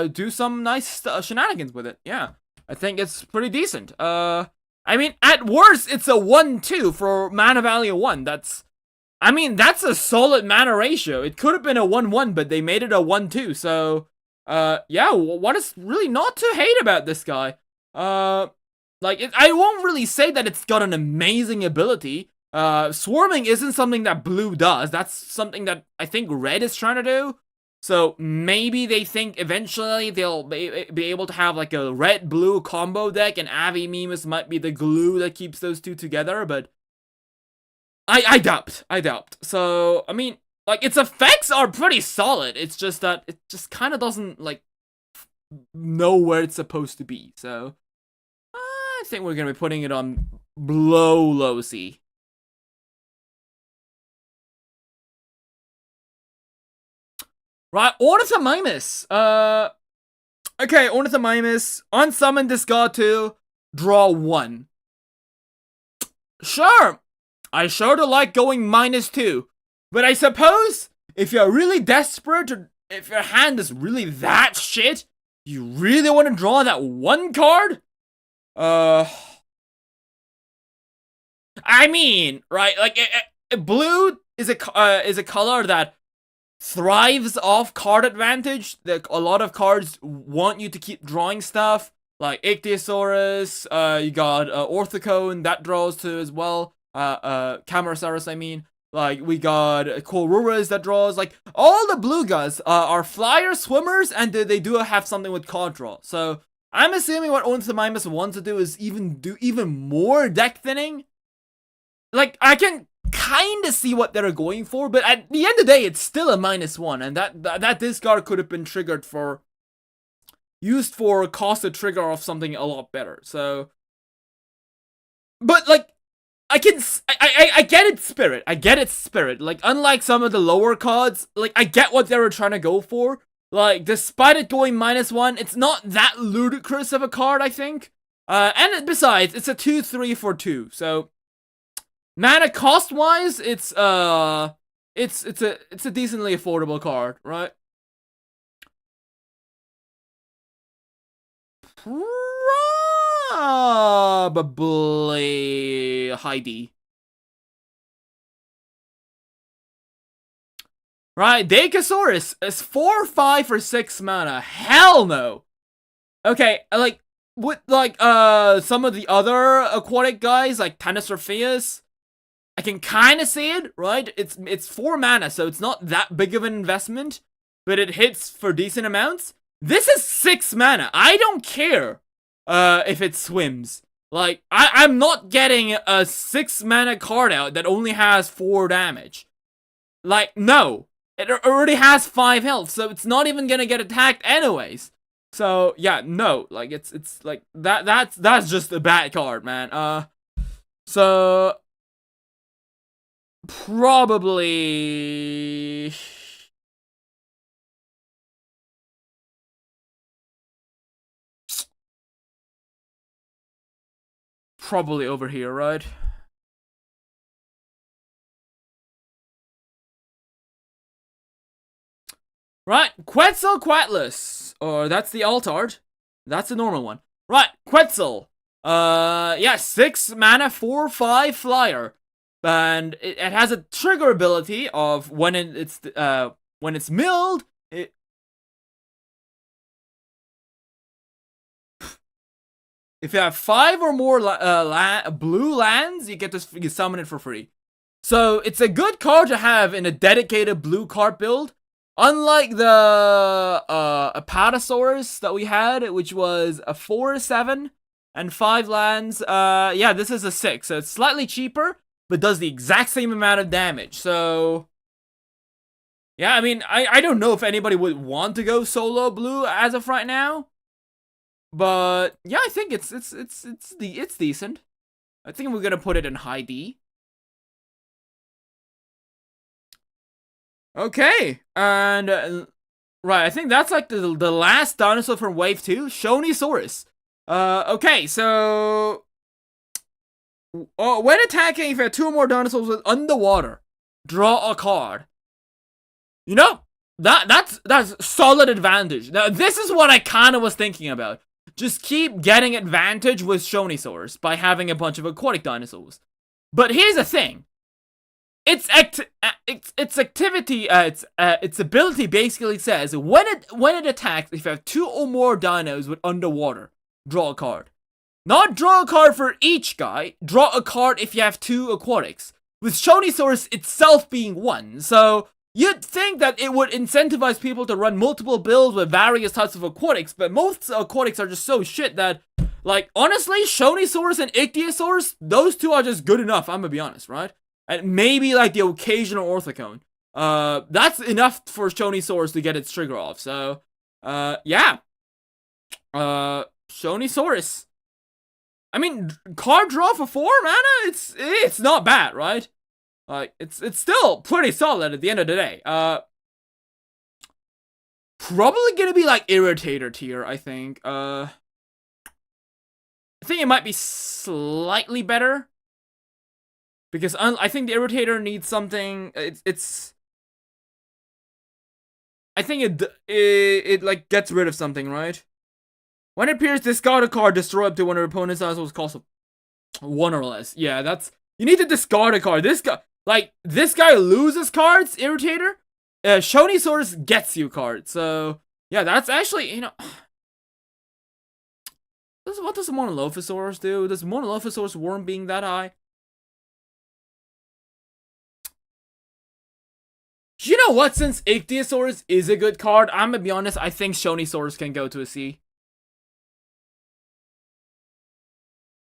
do some nice shenanigans with it. Yeah, I think it's pretty decent. I mean, at worst, it's a 1-2 for mana value 1. That's a solid mana ratio. It could have been a 1-1, but they made it a 1-2. So, yeah, what is really not to hate about this guy? I won't really say that it's got an amazing ability. Swarming isn't something that blue does. That's something that I think red is trying to do. So maybe they think eventually they'll be able to have like a red-blue combo deck, and Avimimus might be the glue that keeps those two together, but I doubt. So, I mean, like, its effects are pretty solid. It's just that it just kind of doesn't, like, know where it's supposed to be. So, I think we're going to be putting it on low C. Right, Ornithomimus. Okay, Ornithomimus. Unsummon, discard 2, draw 1. Sure, I sure do like going -2. But I suppose, if you're really desperate, or if your hand is really that shit, you really want to draw that 1 card? I mean, right, like, blue is a color that thrives off card advantage. A lot of cards want you to keep drawing stuff, like Ichthyosaurus, you got Orthocone, that draws too as well, Camarasaurus, I mean. Like, we got Koruras that draws. Like, all the blue guys are flyers, swimmers, and they do have something with card draw. So, I'm assuming what Ornithomimus wants to do is do even more deck thinning. Like, I can kind of see what they're going for, but at the end of the day, it's still a -1, and that discard could have been used for cost a trigger off something a lot better. So, but like, I get its spirit. I get its spirit. Like, unlike some of the lower cards, like, I get what they were trying to go for. Like, despite it going -1, it's not that ludicrous of a card, I think. And besides, it's a 2/3 for 2, so mana cost wise, it's a decently affordable card, right? Probably high D. Right, Daikosaurus is 4/5 for 6 mana. Hell no. Okay, like, with like some of the other aquatic guys, like Tanosaurus, I can kind of see it, right? It's 4 mana, so it's not that big of an investment, but it hits for decent amounts. This is 6 mana. I don't care if it swims. Like, I'm not getting a 6 mana card out that only has 4 damage. Like, no. It already has 5 health, so it's not even gonna get attacked anyways. So, yeah, no. Like, it's like, that's just a bad card, man. So probably over here, right? Right, Quetzalcoatlus, or that's the Altard. That's the normal one. Right, Quetzal. Yeah, 6 mana, 4/5 flyer. And it has a trigger ability of when it's milled. If you have 5 or more blue lands, you summon it for free. So it's a good card to have in a dedicated blue card build. Unlike the Apatosaurus that we had, which was a 4/7 and 5 lands. Yeah, this is a 6, so it's slightly cheaper, but does the exact same amount of damage. So, yeah, I mean, I don't know if anybody would want to go solo blue as of right now, but yeah, I think it's decent. I think we're gonna put it in high D. Okay, and right, I think that's like the last dinosaur from Wave 2, Shonisaurus. Okay, so when attacking, if you have 2 or more dinosaurs with underwater, draw a card. You know, that's solid advantage. Now, this is what I kind of was thinking about. Just keep getting advantage with Shonisaurs by having a bunch of aquatic dinosaurs. But here's the thing. Its ability basically says when it attacks, if you have 2 or more dinos with underwater, draw a card. Not draw a card for each guy, draw a card if you have 2 aquatics. With Shonisaurs itself being 1, so you'd think that it would incentivize people to run multiple builds with various types of aquatics, but most aquatics are just so shit that, like, honestly, Shonisaurs and Ichthyosaurs, those 2 are just good enough, I'm gonna be honest, right? And maybe, like, the occasional Orthocone. That's enough for Shonisaurs to get its trigger off, so, yeah. Shonisaurus. I mean, card draw for 4 mana? It's not bad, right? Like, it's still pretty solid at the end of the day. Probably gonna be, like, Irritator tier, I think. I think it might be slightly better. Because I think the Irritator needs something. I think it like gets rid of something, right? When it appears, discard a card, destroy up to one of your opponent's dinosaurs, cost 1 or less. Yeah, you need to discard a card. This guy loses cards. Irritator. Shonisaurus gets you cards. So yeah, that's actually, you know. What does Monolophosaurus do? Does Monolophosaurus warrant being that high? You know what? Since Ichthyosaurus is a good card, I'm gonna be honest, I think Shonisaurus can go to a C.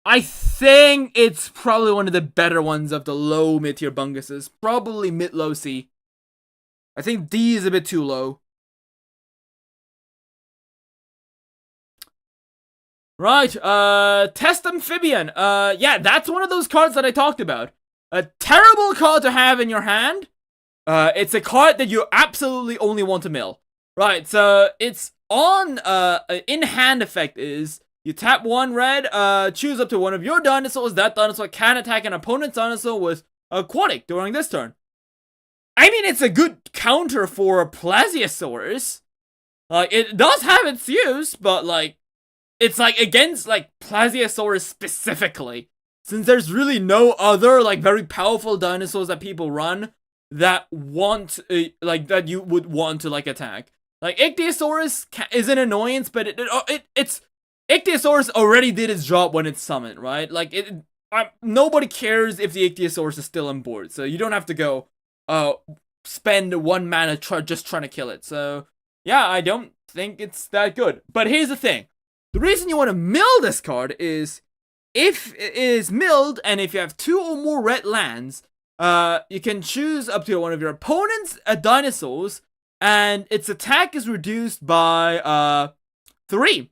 I think it's probably one of the better ones of the low mid-tier bunguses. Probably mid-low C. I think D is a bit too low. Right, Test Amphibian. Yeah, that's one of those cards that I talked about. A terrible card to have in your hand. It's a card that you absolutely only want to mill. Right, so it's on, in-hand effect is, you tap 1 red, choose up to one of your dinosaurs. That dinosaur can attack an opponent's dinosaur with aquatic during this turn. I mean, it's a good counter for a Plesiosaurus. Like, it does have its use, but, like, it's, like, against, like, Plesiosaurus specifically. Since there's really no other, like, very powerful dinosaurs that people run that want, like, that you would want to, like, attack. Like, Ichthyosaurus is an annoyance, but it's Ichthyosaurus already did its job when it's summoned, right? Like, nobody cares if the Ichthyosaurus is still on board, so you don't have to go, spend 1 mana just trying to kill it. So, yeah, I don't think it's that good. But here's the thing. The reason you want to mill this card is, if it is milled, and if you have 2 or more red lands, you can choose up to one of your opponent's dinosaurs, and its attack is reduced by, 3.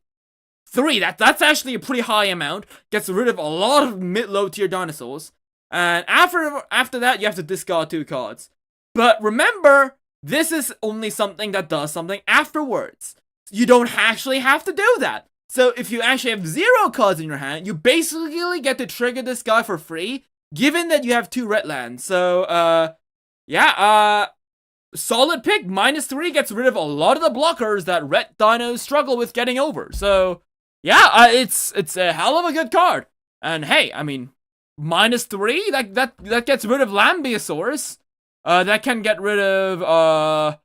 3, that's actually a pretty high amount. Gets rid of a lot of mid-low tier dinosaurs. And after that, you have to discard 2 cards. But remember, this is only something that does something afterwards. You don't actually have to do that. So if you actually have 0 cards in your hand, you basically get to trigger this guy for free, given that you have 2 red lands. So, yeah, solid pick. -3 gets rid of a lot of the blockers that red dinos struggle with getting over. So, yeah, it's a hell of a good card. And hey, I mean, -3, that gets rid of Lambeosaurus. That can get rid of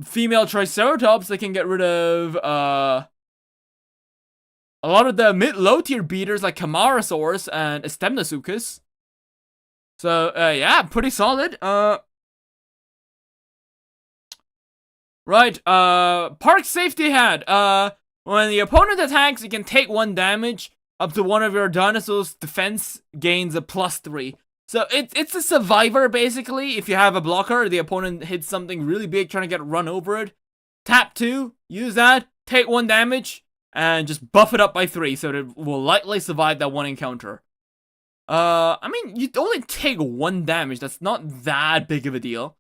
female Triceratops. That can get rid of a lot of the mid-low tier beaters like Camarasaurus and Estemnasuchus. So, yeah, pretty solid. Right, Park Safety Hat. When the opponent attacks, you can take 1 damage up to one of your dinosaurs' defense gains a +3. So it's a survivor, basically. If you have a blocker, the opponent hits something really big trying to get run over it. Tap 2, use that, take 1 damage, and just buff it up by 3 so that it will likely survive that 1 encounter. I mean, you only take 1 damage. That's not that big of a deal.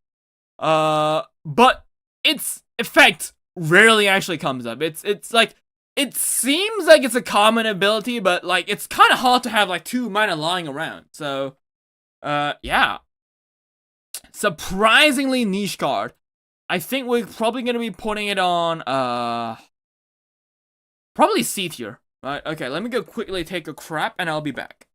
But its effect rarely actually comes up. It's like, It seems like it's a common ability, but like it's kind of hard to have like 2 mana lying around. So, yeah. Surprisingly niche card. I think we're probably gonna be putting it on probably C tier. Right? Okay, let me go quickly take a crap and I'll be back.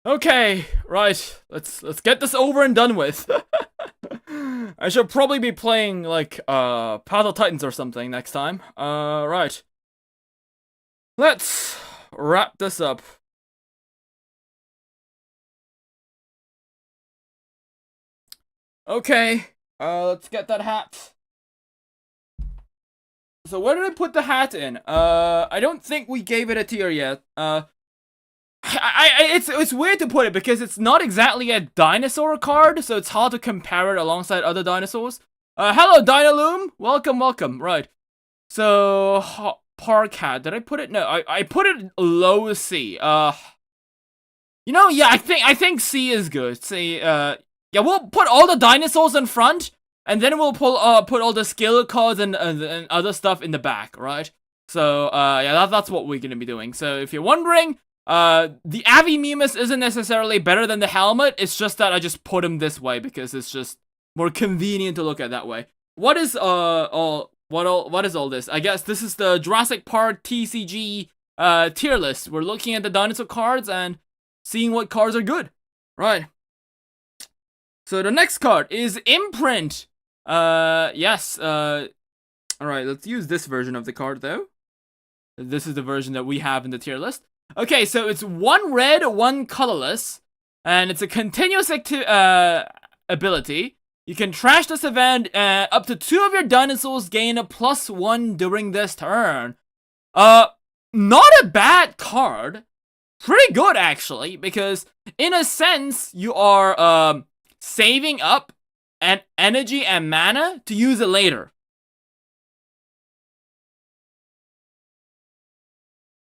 Okay, right. Let's get this over and done with. I should probably be playing like Path of Titans or something next time. Right. Let's wrap this up. Okay. Let's get that hat. So where did I put the hat in? I don't think we gave it a tier yet. It's weird to put it because it's not exactly a dinosaur card, so it's hard to compare it alongside other dinosaurs. Hello, Dinaloom! Welcome. Right. So, Park Hat. Did I put it? No, I put it low C. You know, yeah, I think C is good. C, yeah, we'll put all the dinosaurs in front, and then we'll put all the skill cards and other stuff in the back, right? So, yeah, that's what we're gonna be doing. So, if you're wondering, the Avimemus isn't necessarily better than the helmet, it's just that I just put him this way because it's just more convenient to look at that way. What is, what is all this? I guess this is the Jurassic Park TCG, tier list. We're looking at the dinosaur cards and seeing what cards are good. Right. So the next card is Imprint. Yes, alright, let's use this version of the card though. This is the version that we have in the tier list. Okay, so it's 1 red, 1 colorless, and it's a continuous ability. You can trash this event, up to 2 of your dinosaurs gain a +1 during this turn. Not a bad card. Pretty good, actually, because in a sense, you are, saving up an energy and mana to use it later.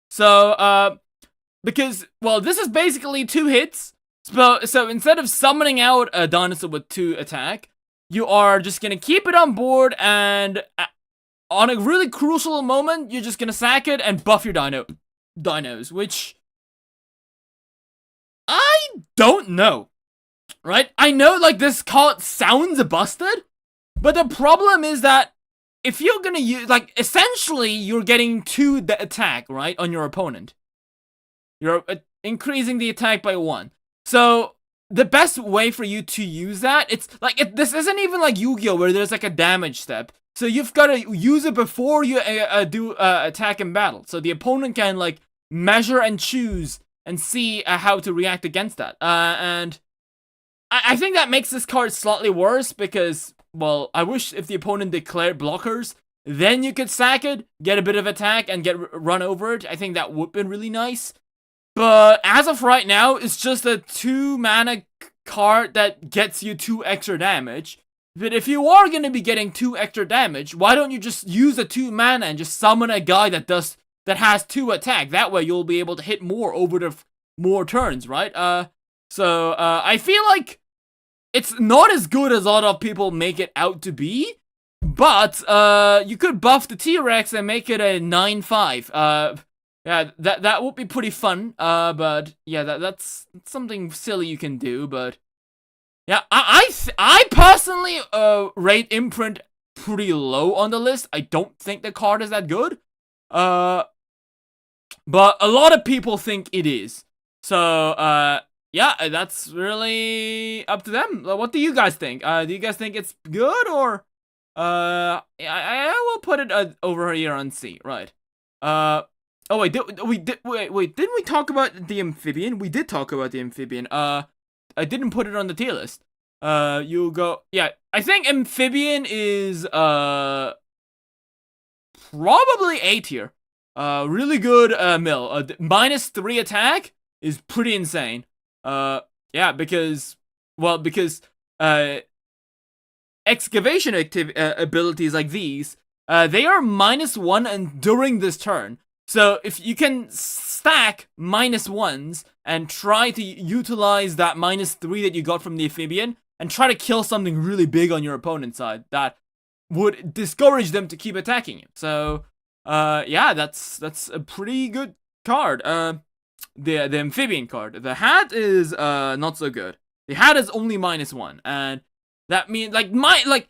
So, because, well, this is basically 2 hits. So instead of summoning out a dinosaur with 2 attack, you are just gonna keep it on board, and on a really crucial moment, you're just gonna sack it and buff your dinos, which I don't know, right? I know, like, this card sounds busted, but the problem is that if you're gonna use, like, essentially, you're getting 2 the attack, right, on your opponent. You're increasing the attack by 1. So, the best way for you to use that, it's, like, this isn't even like Yu-Gi-Oh! Where there's, like, a damage step. So, you've gotta use it before you do attack in battle. So, the opponent can, like, measure and choose and see how to react against that. And I think that makes this card slightly worse because, well, I wish if the opponent declared blockers, then you could sack it, get a bit of attack, and run over it. I think that would be really nice. But as of right now, it's just a 2 mana card that gets you 2 extra damage. But if you are going to be getting 2 extra damage, why don't you just use the 2 mana and just summon a guy that has 2 attack? That way you'll be able to hit more over the more turns, right? So I feel like it's not as good as a lot of people make it out to be. But you could buff the T-Rex and make it a 9/5. Yeah, that would be pretty fun. But yeah, that's something silly you can do. But yeah, I personally rate Imprint pretty low on the list. I don't think the card is that good. But a lot of people think it is. So yeah, that's really up to them. What do you guys think? Do you guys think it's good, or I will put it over here on C, right? Oh wait, didn't we talk about the amphibian? We did talk about the amphibian. I didn't put it on the tier list. You go, yeah, I think amphibian is probably A tier. Really good mill. -3 attack is pretty insane. Yeah, because excavation abilities like these, they are -1 and during this turn. So if you can stack -1s and try to utilize that -3 that you got from the amphibian and try to kill something really big on your opponent's side, that would discourage them to keep attacking you. So yeah, that's a pretty good card. The amphibian card. The hat is not so good. The hat is only -1, and that means like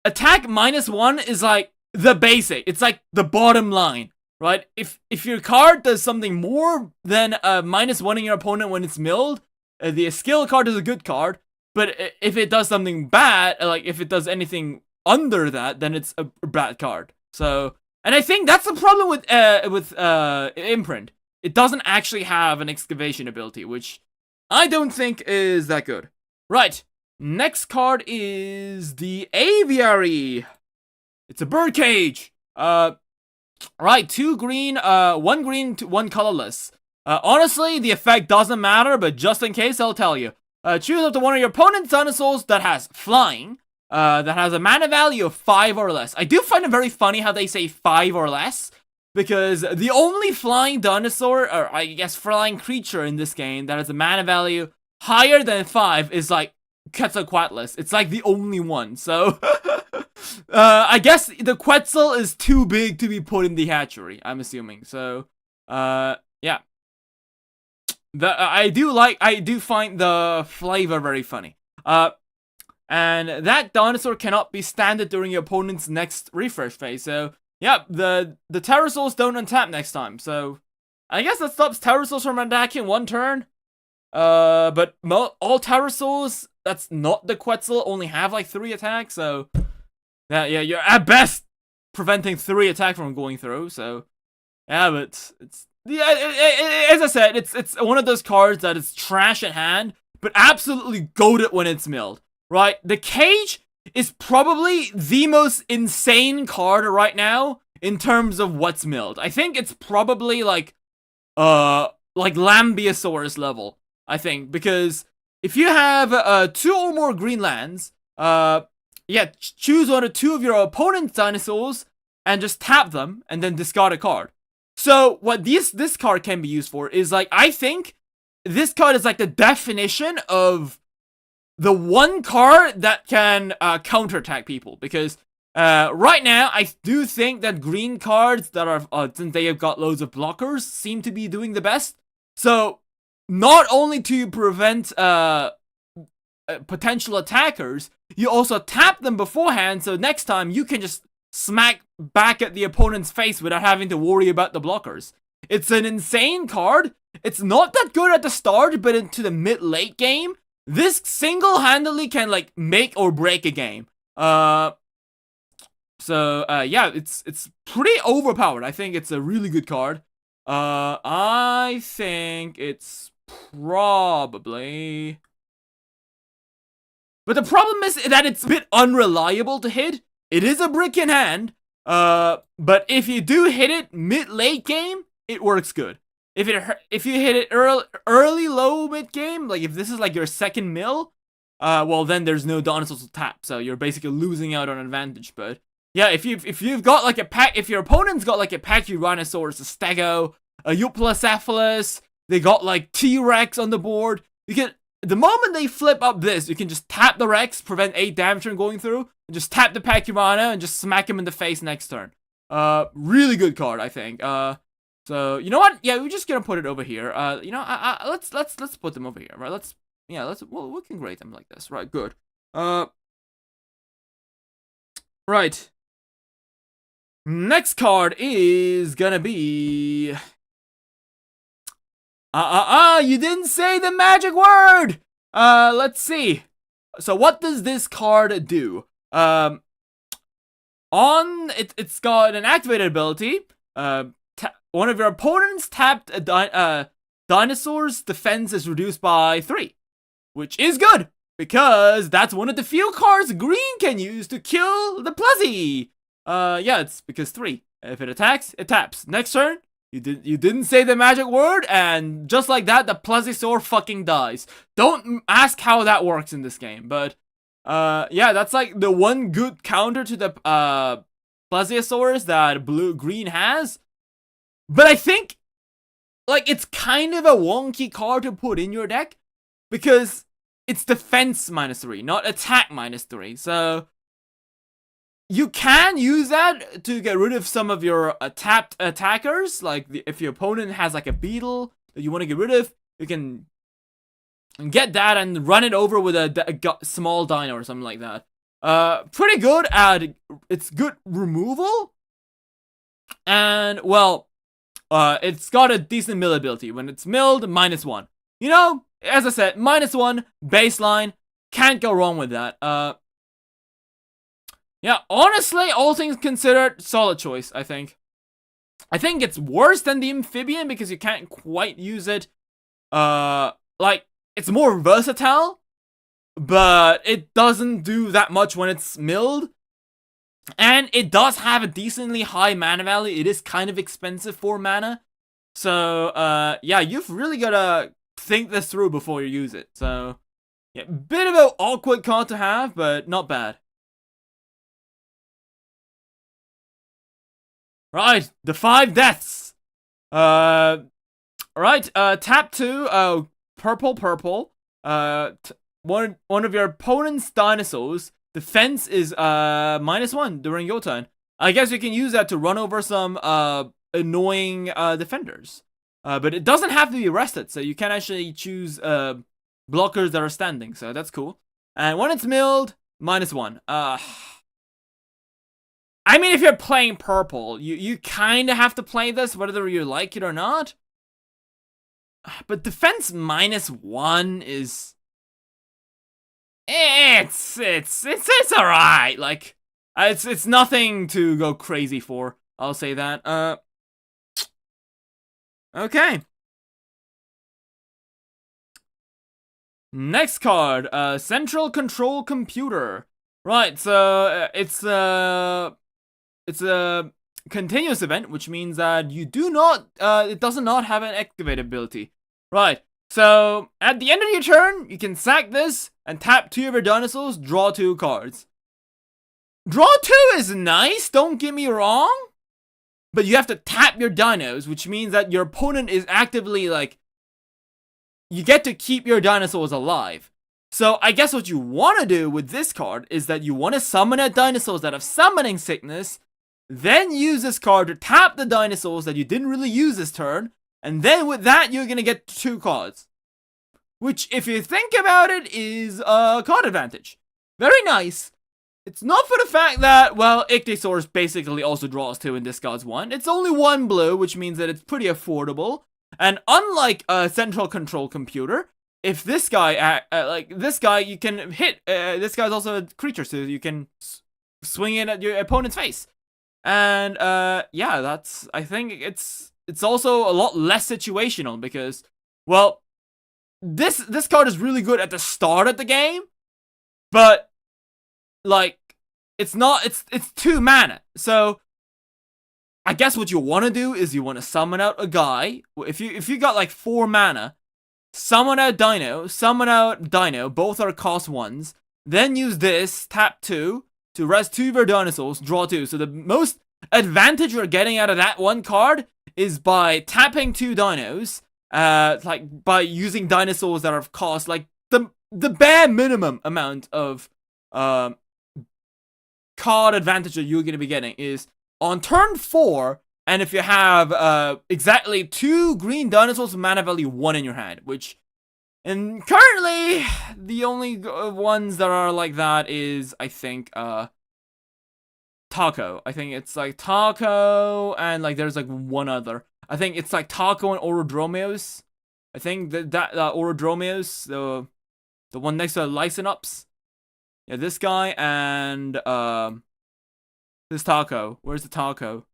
attack -1 is like the basic. It's like the bottom line. right? If your card does something more than -1 in your opponent when it's milled, the skill card is a good card. But if it does something bad, like if it does anything under that, then it's a bad card. So, and I think that's the problem with Imprint. It doesn't actually have an excavation ability, which I don't think is that good. Right, next card is the Aviary. It's a birdcage. Right, 2 green, 1 green, 1 colorless. Honestly, the effect doesn't matter, but just in case, I'll tell you. Choose up to one of your opponent's dinosaurs that has flying, that has a mana value of 5 or less. I do find it very funny how they say 5 or less, because the only flying dinosaur, or I guess flying creature in this game that has a mana value higher than 5 is like Quetzalcoatlus. It's like the only one, so I guess the Quetzal is too big to be put in the hatchery, I'm assuming. So, yeah. I do find the flavor very funny. And that dinosaur cannot be standard during your opponent's next refresh phase. So, yeah, the pterosaurs don't untap next time. So, I guess that stops pterosaurs from attacking 1 turn. But all pterosaurs that's not the Quetzal only have like 3 attacks. So, yeah, you're at best preventing 3 attacks from going through. So, yeah, but it's. Yeah, as I said, it's one of those cards that is trash at hand, but absolutely goated when it's milled, right? The cage is probably the most insane card right now in terms of what's milled. I think it's probably like Lambeosaurus level, I think, because if you have 2 or more green lands, yeah, choose one or 2 of your opponent's dinosaurs and just tap them and then discard a card. So, what this card can be used for is, like, I think this card is, like, the definition of the one card that can counterattack people. Because, right now, I do think that green cards that are, since they have got loads of blockers, seem to be doing the best. So, not only to prevent potential attackers, you also tap them beforehand, so next time you can just smack back at the opponent's face without having to worry about the blockers. It's an insane card. It's not that good at the start, but into the mid-late game, this single-handedly can, like, make or break a game. Yeah, it's pretty overpowered. I think it's a really good card. I think it's probably... But the problem is that it's a bit unreliable to hit. It is a brick in hand, but if you do hit it mid-late game, it works good. If you hit it early, low, mid game, like if this is like your second mill, well then there's no dinosaurs to tap, so you're basically losing out on advantage. But yeah, if you've got like a pack, if your opponent's got like a Pachyrhinosaurus, a Stego, a Euplocephalus, they got like T-Rex on the board, you can. The moment they flip up this, you can just tap the Rex, prevent 8 damage from going through, and just tap the Pachyrhino and just smack him in the face next turn. Really good card, I think. So you know what? Yeah, we're just gonna put it over here. You know, let's put them over here, right? We can grade them like this, right? Good. Right. Next card is gonna be. You didn't say the magic word! Let's see. So what does this card do? It's got an activated ability. One of your opponent's tapped dinosaur's defense is reduced by 3. Which is good, because that's one of the few cards green can use to kill the Pluzzy. Yeah, it's because 3. If it attacks, it taps. Next turn, you didn't say the magic word, and just like that, the Plesiosaur fucking dies. Don't ask how that works in this game, but yeah, that's like the one good counter to the Plesiosaurus that green has. But I think, like, it's kind of a wonky card to put in your deck, because it's defense -3, not attack -3. So you can use that to get rid of some of your tapped attackers. Like, if your opponent has like a beetle that you want to get rid of, you can get that and run it over with a small dino or something like that. Pretty good at, it's good removal. And, well, it's got a decent mill ability. When it's milled, -1. You know, as I said, -1, baseline, can't go wrong with that. Yeah, honestly, all things considered, solid choice, I think. I think it's worse than the amphibian because you can't quite use it. Like, it's more versatile, but it doesn't do that much when it's milled. And it does have a decently high mana value. It is kind of expensive for mana. So, yeah, you've really gotta think this through before you use it. So, yeah, bit of an awkward card to have, but not bad. Right, the 5 deaths. Right, tap 2, purple. One of your opponent's dinosaurs. Defense is -1 during your turn. I guess you can use that to run over some annoying defenders. But it doesn't have to be arrested, so you can actually choose blockers that are standing, so that's cool. And when it's milled, -1. I mean, if you're playing purple, you kind of have to play this, whether you like it or not. But defense -1 is... It's alright. Like, it's nothing to go crazy for. I'll say that. Okay. Next card, Central Control Computer. Right, so it's a continuous event, which means that you do not, it does not have an activate ability. Right, so at the end of your turn, you can sack this and tap 2 of your dinosaurs, draw 2 cards. Draw 2 is nice, don't get me wrong, but you have to tap your dinos, which means that your opponent is actively, like, you get to keep your dinosaurs alive. So I guess what you want to do with this card is that you want to summon out dinosaurs that have summoning sickness, then use this card to tap the dinosaurs that you didn't really use this turn, and then with that you're gonna get 2 cards. Which, if you think about it, is a card advantage. Very nice. It's not for the fact that, well, Ichthyosaurus basically also draws 2 and discards 1. It's only 1 blue, which means that it's pretty affordable. And unlike a Central Control Computer, if this guy, this guy, you can hit, this guy's also a creature, so you can swing it at your opponent's face. And, yeah, that's, I think it's also a lot less situational because, well, this card is really good at the start of the game, but, like, it's 2 mana, so I guess what you want to do is you want to summon out a guy. If you got like 4 mana, summon out Dino, both are cost 1s, then use this, tap 2, to rest 2 of your dinosaurs, draw 2. So the most advantage you're getting out of that one card is by tapping 2 dinos, like by using dinosaurs that are of cost, like the bare minimum amount of card advantage that you're going to be getting is on turn 4, and if you have exactly 2 green dinosaurs with mana value 1 in your hand, which, and currently the only ones that are like that is, I think, Taco. I think it's like Taco, and like there's like one other. I think it's like Taco and Orodromios. I think that Orodromios, the one next to the Lycinops. Yeah, this guy and this Taco. Where's the Taco?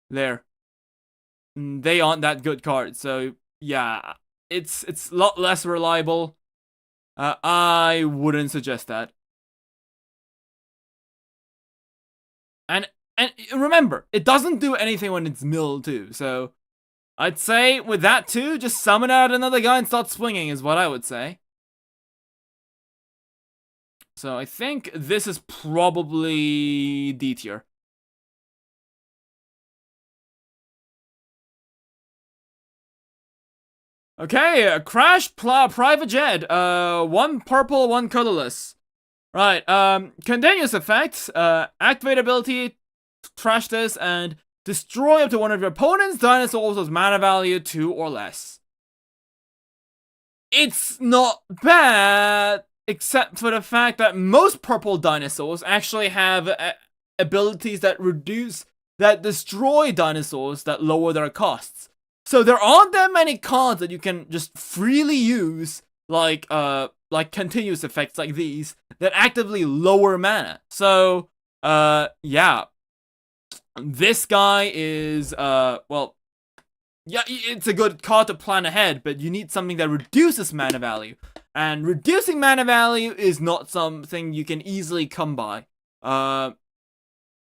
There. They aren't that good cards, so yeah, it's a lot less reliable. I wouldn't suggest that. And remember, it doesn't do anything when it's milled too, so I'd say with that too, just summon out another guy and start swinging is what I would say. So I think this is probably D tier. Okay, Crash Private Jet. 1 purple, 1 colorless. Right, continuous effect. Activate ability, trash this, and destroy up to one of your opponent's dinosaurs with mana value 2 or less. It's not bad, except for the fact that most purple dinosaurs actually have abilities that reduce that destroy dinosaurs that lower their costs. So there aren't that many cards that you can just freely use, like continuous effects like these, that actively lower mana. So, yeah. This guy is, well, yeah, it's a good card to plan ahead, but you need something that reduces mana value. And reducing mana value is not something you can easily come by.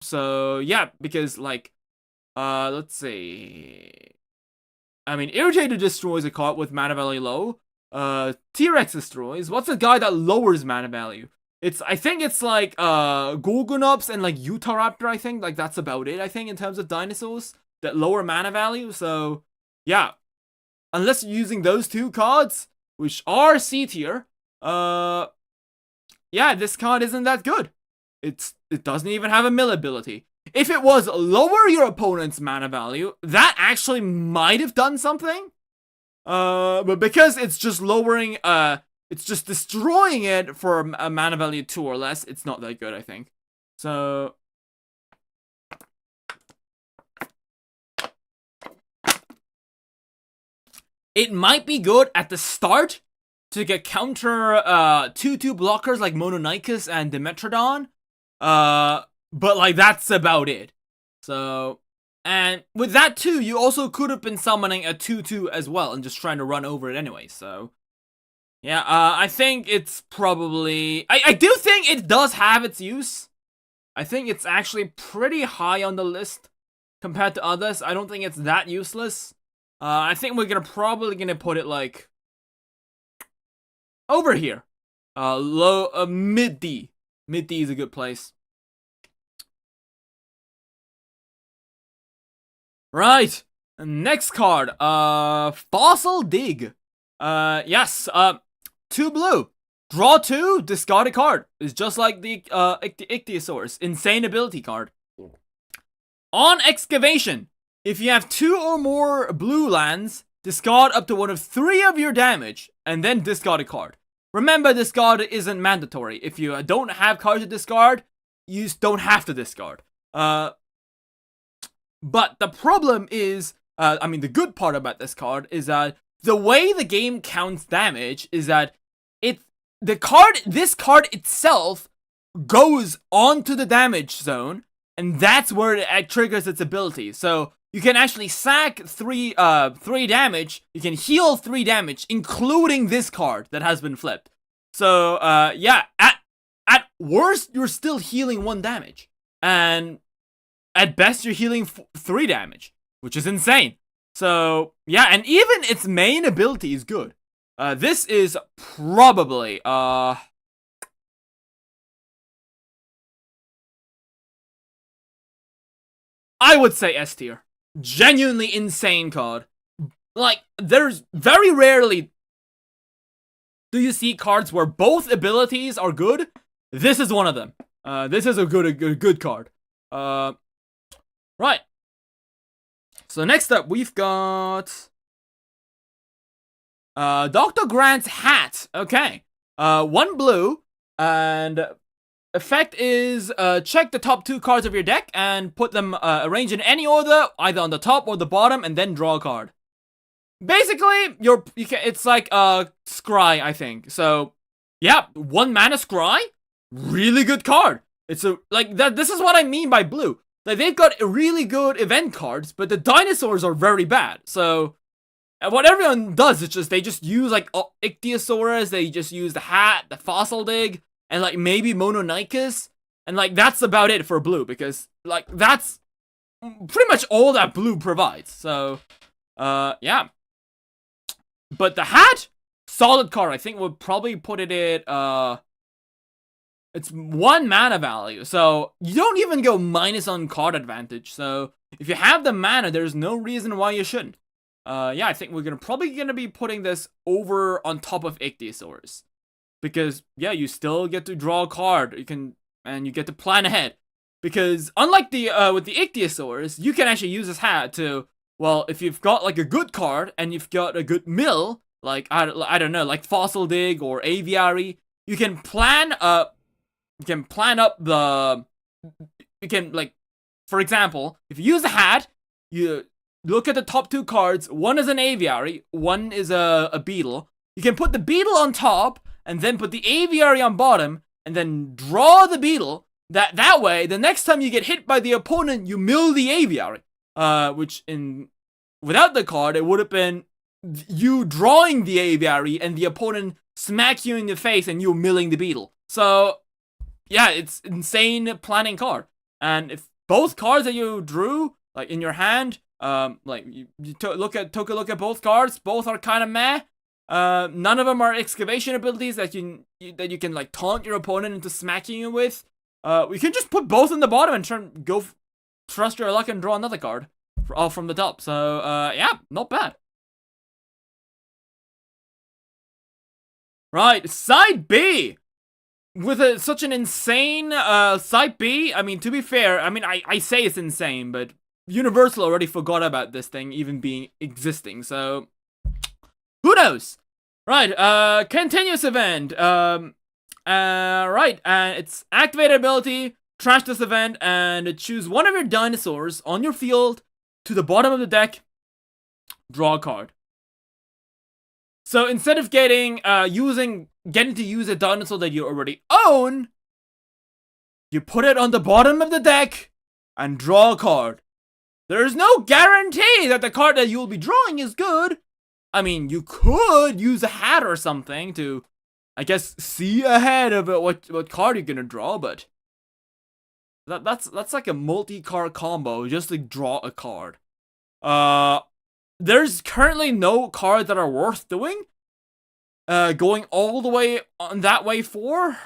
So, yeah, because, like, let's see. I mean, Irritator destroys a card with mana value low. T-Rex destroys. What's the guy that lowers mana value? I think it's like, Gorgonops and like Utahraptor, I think. Like, that's about it, I think, in terms of dinosaurs that lower mana value. So, yeah. Unless you're using those two cards, which are C tier, yeah, this card isn't that good. It doesn't even have a mill ability. If it was lower your opponent's mana value, that actually might have done something. But because it's just lowering, it's just destroying it for a mana value 2 or less, it's not that good, I think. So, it might be good at the start to get counter 2/2 blockers like Mononychus and Dimetrodon. But like that's about it. So, and with that too, you also could have been summoning a 2/2 as well and just trying to run over it anyway. So, yeah, I think it's probably I do think it does have its use. I think it's actually pretty high on the list compared to others. I don't think it's that useless. I think we're probably gonna put it like over here. Mid D. Mid D is a good place. Right. Next card. Fossil Dig. Yes. 2 blue. Draw 2, discard a card. It's just like the Ichthyosaurus. Insane ability card. On excavation, if you have 2 or more blue lands, discard up to 1 of 3 of your damage, and then discard a card. Remember, discard isn't mandatory. If you don't have cards to discard, you just don't have to discard. But the problem is, I mean, the good part about this card is that the way the game counts damage is that this card itself goes onto the damage zone, and that's where it triggers its ability. So you can actually sack 3 damage, you can heal 3 damage, including this card that has been flipped. So, yeah, at worst, you're still healing 1 damage. And at best, you're healing 3 damage, which is insane. So, yeah, and even its main ability is good. This is probably, I would say S tier. Genuinely insane card. Like, there's very rarely do you see cards where both abilities are good. This is one of them. This is a good card. Right. So next up, we've got Dr. Grant's hat. Okay. 1 blue, and effect is check the top 2 cards of your deck and put them arranged in any order, either on the top or the bottom, and then draw a card. Basically, it's like Scry, I think. So, yeah, 1 mana Scry, really good card. It's this is what I mean by blue. Like, they've got really good event cards, but the dinosaurs are very bad. So, what everyone does is they just use like Ichthyosaurus, they just use the hat, the Fossil Dig, and like maybe Mononychus, and like that's about it for blue, because like that's pretty much all that blue provides. So, yeah. But the hat, solid card. I think we'll probably put it at, it's 1 mana value, so you don't even go minus on card advantage. So if you have the mana, there's no reason why you shouldn't. Yeah, I think we're probably gonna be putting this over on top of Ichthyosaurus, because yeah, you still get to draw a card. You get to plan ahead. Because unlike with the Ichthyosaurus, you can actually use this hat to, well, if you've got like a good card and you've got a good mill, like I don't know, like Fossil Dig or Aviary, you can plan up the, you can like for example, if you use a hat, you look at the top 2 cards. One is an aviary, one is a beetle. You can put the beetle on top, and then put the aviary on bottom, and then draw the beetle. That way, the next time you get hit by the opponent, you mill the aviary. Which without the card, it would have been you drawing the aviary and the opponent smack you in the face and you milling the beetle. So, yeah, it's insane planning card. And if both cards that you drew, like in your hand, like you took a look at both cards, both are kind of meh. None of them are excavation abilities that you can like taunt your opponent into smacking you with. We can just put both in the bottom and trust your luck and draw another card from the top. So, yeah, not bad. Right, side B! With such an insane, side B, I mean, to be fair, I mean, I say it's insane, but Universal already forgot about this thing even existing, so who knows? Right, continuous event, right, it's activate ability, trash this event, and choose one of your dinosaurs on your field to the bottom of the deck, draw a card. So instead of getting to use a dinosaur that you already own, you put it on the bottom of the deck and draw a card. There's no guarantee that the card that you'll be drawing is good. I mean, you could use a hat or something to, I guess, see ahead of what card you're gonna draw, but that's like a multi-card combo just to draw a card. There's currently no cards that are worth doing. Going all the way on that way for.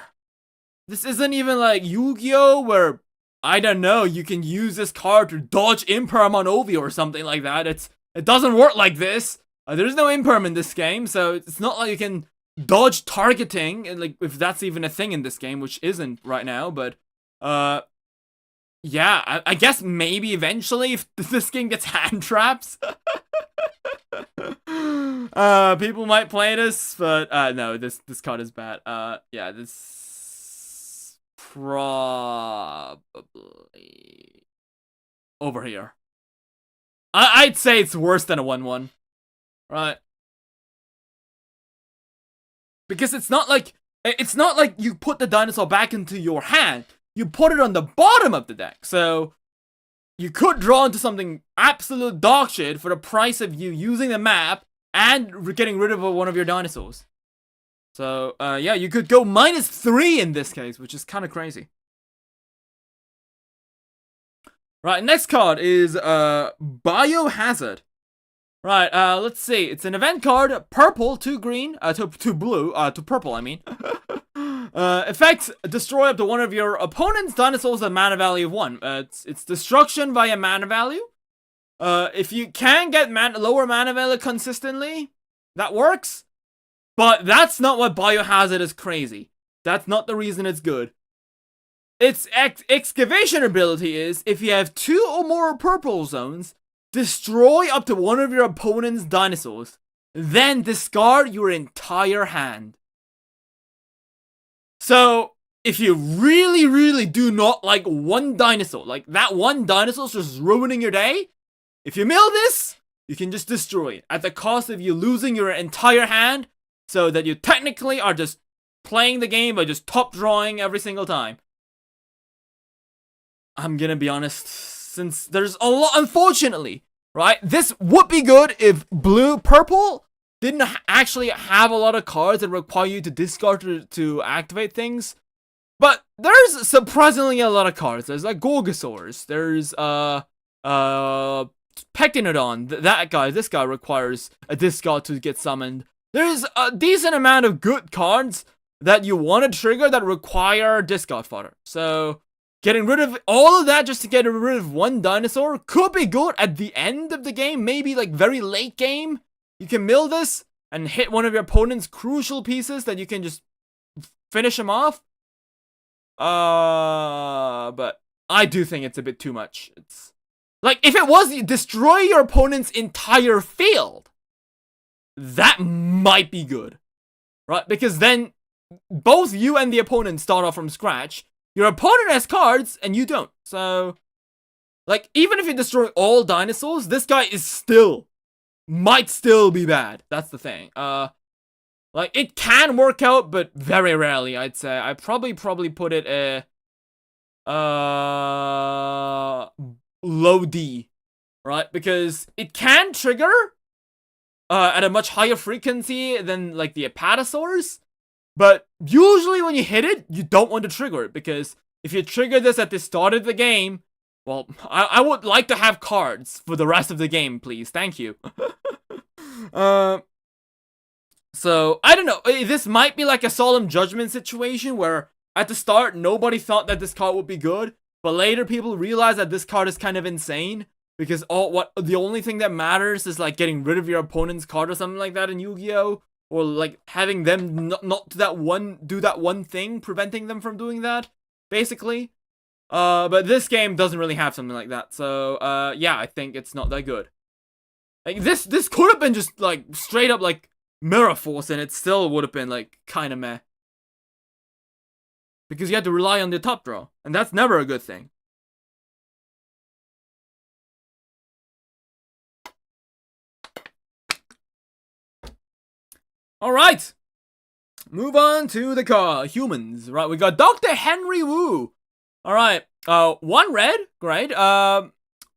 This isn't even like Yu-Gi-Oh! Where, I don't know, you can use this card to dodge Imperm on Ovi or something like that. It doesn't work like this. There's no Imperm in this game, so it's not like you can dodge targeting, and like if that's even a thing in this game, which isn't right now, but yeah, I guess maybe eventually if this game gets hand traps. People might play this, but no, this card is bad. Yeah, this probably over here. I'd say it's worse than a 1/1, right? Because it's not like you put the dinosaur back into your hand. You put it on the bottom of the deck, so you could draw into something absolute dog shit for the price of you using the map and getting rid of one of your dinosaurs. So, yeah, you could go -3 in this case, which is kind of crazy. Right, next card is Biohazard. Right, let's see. It's an event card, purple to green, to blue, to purple, I mean. Effect, destroy up to one of your opponent's dinosaurs at mana value of 1. It's destruction via mana value. If you can get lower mana value consistently, that works. But that's not what Biohazard is crazy. That's not the reason it's good. Its excavation ability is, if you have 2 or more purple zones, destroy up to one of your opponent's dinosaurs. Then discard your entire hand. So, if you really, really do not like one dinosaur, like that one dinosaur's just ruining your day, if you mill this, you can just destroy it at the cost of you losing your entire hand, so that you technically are just playing the game by just top drawing every single time. I'm gonna be honest, since there's a lot, unfortunately, right? This would be good if purple didn't actually have a lot of cards that require you to discard to activate things. But there's surprisingly a lot of cards. There's like Gorgosaurs. There's Pectinodon. This guy requires a discard to get summoned. There's a decent amount of good cards that you want to trigger that require discard fodder. So getting rid of all of that just to get rid of one dinosaur could be good at the end of the game. Maybe like very late game. You can mill this and hit one of your opponent's crucial pieces that you can just finish him off. But I do think it's a bit too much. It's like, if it was destroy your opponent's entire field, that might be good, right? Because then both you and the opponent start off from scratch. Your opponent has cards and you don't. So Like, even if you destroy all dinosaurs, this guy might still be bad. That's the thing. Like, it can work out, but very rarely, I'd say. I'd probably put it low D, right? Because it can trigger at a much higher frequency than, like, the Apatosaurs. But usually when you hit it, you don't want to trigger it, because if you trigger this at the start of the game, well, I would like to have cards for the rest of the game, please. Thank you. So, I don't know. This might be like a solemn judgment situation where at the start, nobody thought that this card would be good, but later people realize that this card is kind of insane, because the only thing that matters is like getting rid of your opponent's card or something like that in Yu-Gi-Oh! Or like having them not do that one thing, preventing them from doing that, basically. But this game doesn't really have something like that, so yeah, I think it's not that good. Like, this could have been just like straight up like Mirror Force, and it still would have been like kind of meh. Because you had to rely on the top draw, and that's never a good thing. Alright! Move on to the humans. Right, we got Dr. Henry Wu. Alright, 1 red, great.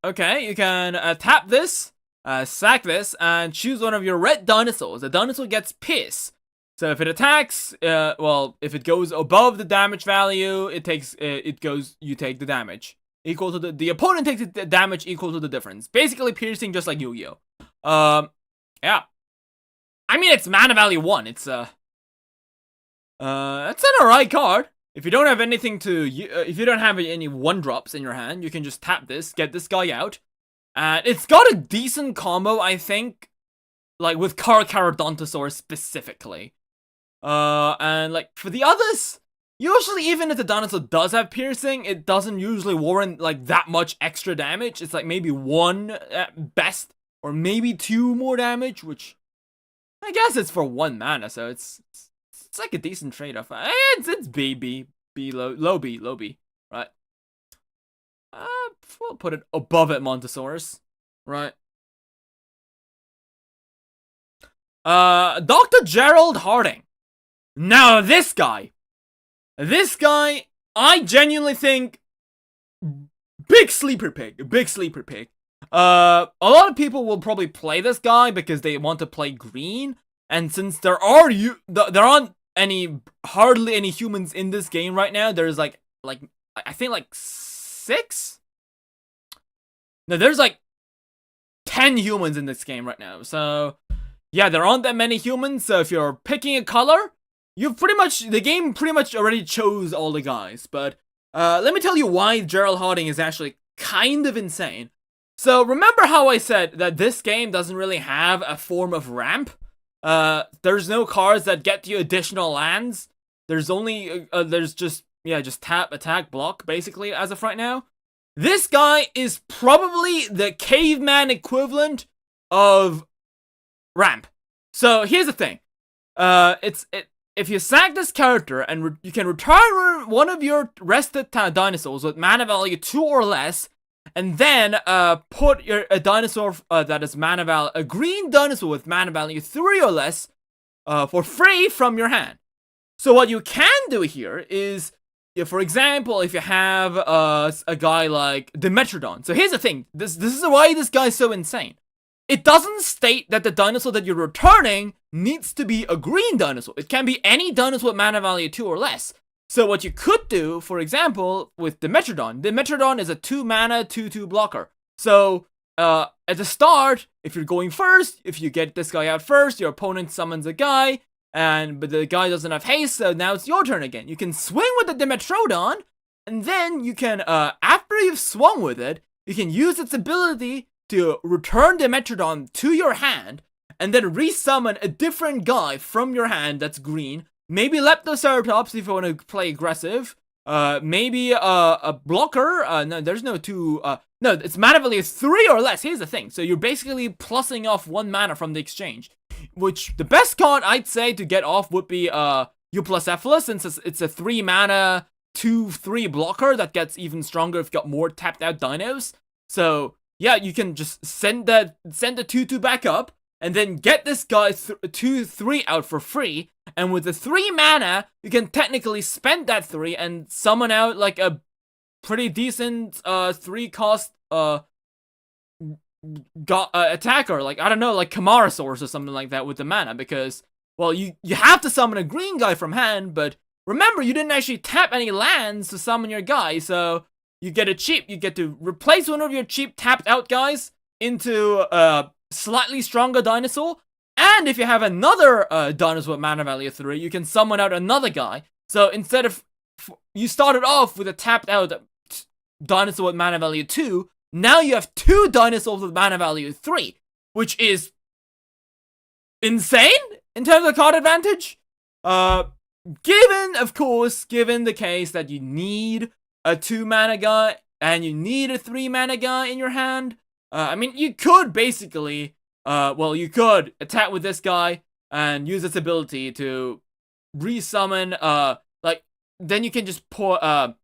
Okay, you can tap this, sack this, and choose one of your red dinosaurs. The dinosaur gets pissed. So if it attacks, well, if it goes above the damage value, you take the damage. Equal to the opponent takes the damage equal to the difference. Basically piercing, just like Yu-Gi-Oh! Yeah. I mean, it's mana value 1. It's an alright card. If you don't have anything if you don't have any 1-drops in your hand, you can just tap this, get this guy out. And it's got a decent combo, I think, like with Carnivores specifically. And like for the others, usually even if the dinosaur does have piercing, it doesn't usually warrant like that much extra damage. It's like maybe 1 at best, or maybe 2 more damage, which I guess it's for 1 mana, so it's like a decent trade-off. It's low B, right? We'll put it above it, Montosaurus, right? Dr. Gerald Harding. Now this guy, I genuinely think big sleeper pick. A lot of people will probably play this guy because they want to play green, and since there aren't hardly any humans in this game right now, there's like I think like 6. No, there's like 10 humans in this game right now. So yeah, there aren't that many humans. So if you're picking a color, the game pretty much already chose all the guys. But let me tell you why Gerald Harding is actually kind of insane. So remember how I said that this game doesn't really have a form of ramp? There's no cards that get you additional lands. There's only, just tap, attack, block, basically, as of right now. This guy is probably the caveman equivalent of ramp. So here's the thing. If you sack this character and you can retire one of your rested dinosaurs with mana value 2 or less, and then put a dinosaur that is a green dinosaur with mana value 3 or less for free from your hand. So what you can do here is, for example, if you have a guy like Dimetrodon. So here's the thing. This is why this guy's so insane. It doesn't state that the dinosaur that you're returning needs to be a green dinosaur. It can be any dinosaur with mana value 2 or less. So what you could do, for example, with Dimetrodon is a 2 mana, 2/2 blocker. So at the start, if you're going first, if you get this guy out first, your opponent summons a guy, but the guy doesn't have haste, so now it's your turn again. You can swing with the Dimetrodon, and then you can, after you've swung with it, you can use its ability to return Dimetrodon to your hand, and then resummon a different guy from your hand that's green. Maybe Leptoceratops if you want to play aggressive. Maybe a blocker. No, there's no 2. No, it's mana value 3 or less. Here's the thing. So you're basically plussing off 1 mana from the exchange. Which, the best card I'd say to get off would be Euplocephalus, since it's a 3 mana, 2/3 blocker that gets even stronger if you got more tapped out dinos. So yeah, you can just send the 2/2 back up, and then get this guy 2/3 out for free. And with the 3 mana, you can technically spend that 3 and summon out like a pretty decent 3 cost attacker, like I don't know, like Carnivores or something like that with the mana, because well, you have to summon a green guy from hand, but remember you didn't actually tap any lands to summon your guy, so you get to replace one of your cheap tapped out guys into a slightly stronger dinosaur, and if you have another dinosaur with mana value 3, you can summon out another guy. So instead of you started off with a tapped out dinosaur with mana value 2, now you have 2 dinosaurs with mana value 3, which is insane in terms of card advantage. Given the case that you need a 2 mana guy and you need a 3 mana guy in your hand, I mean, you could basically, you could attack with this guy and use its ability to resummon, then you can just put, and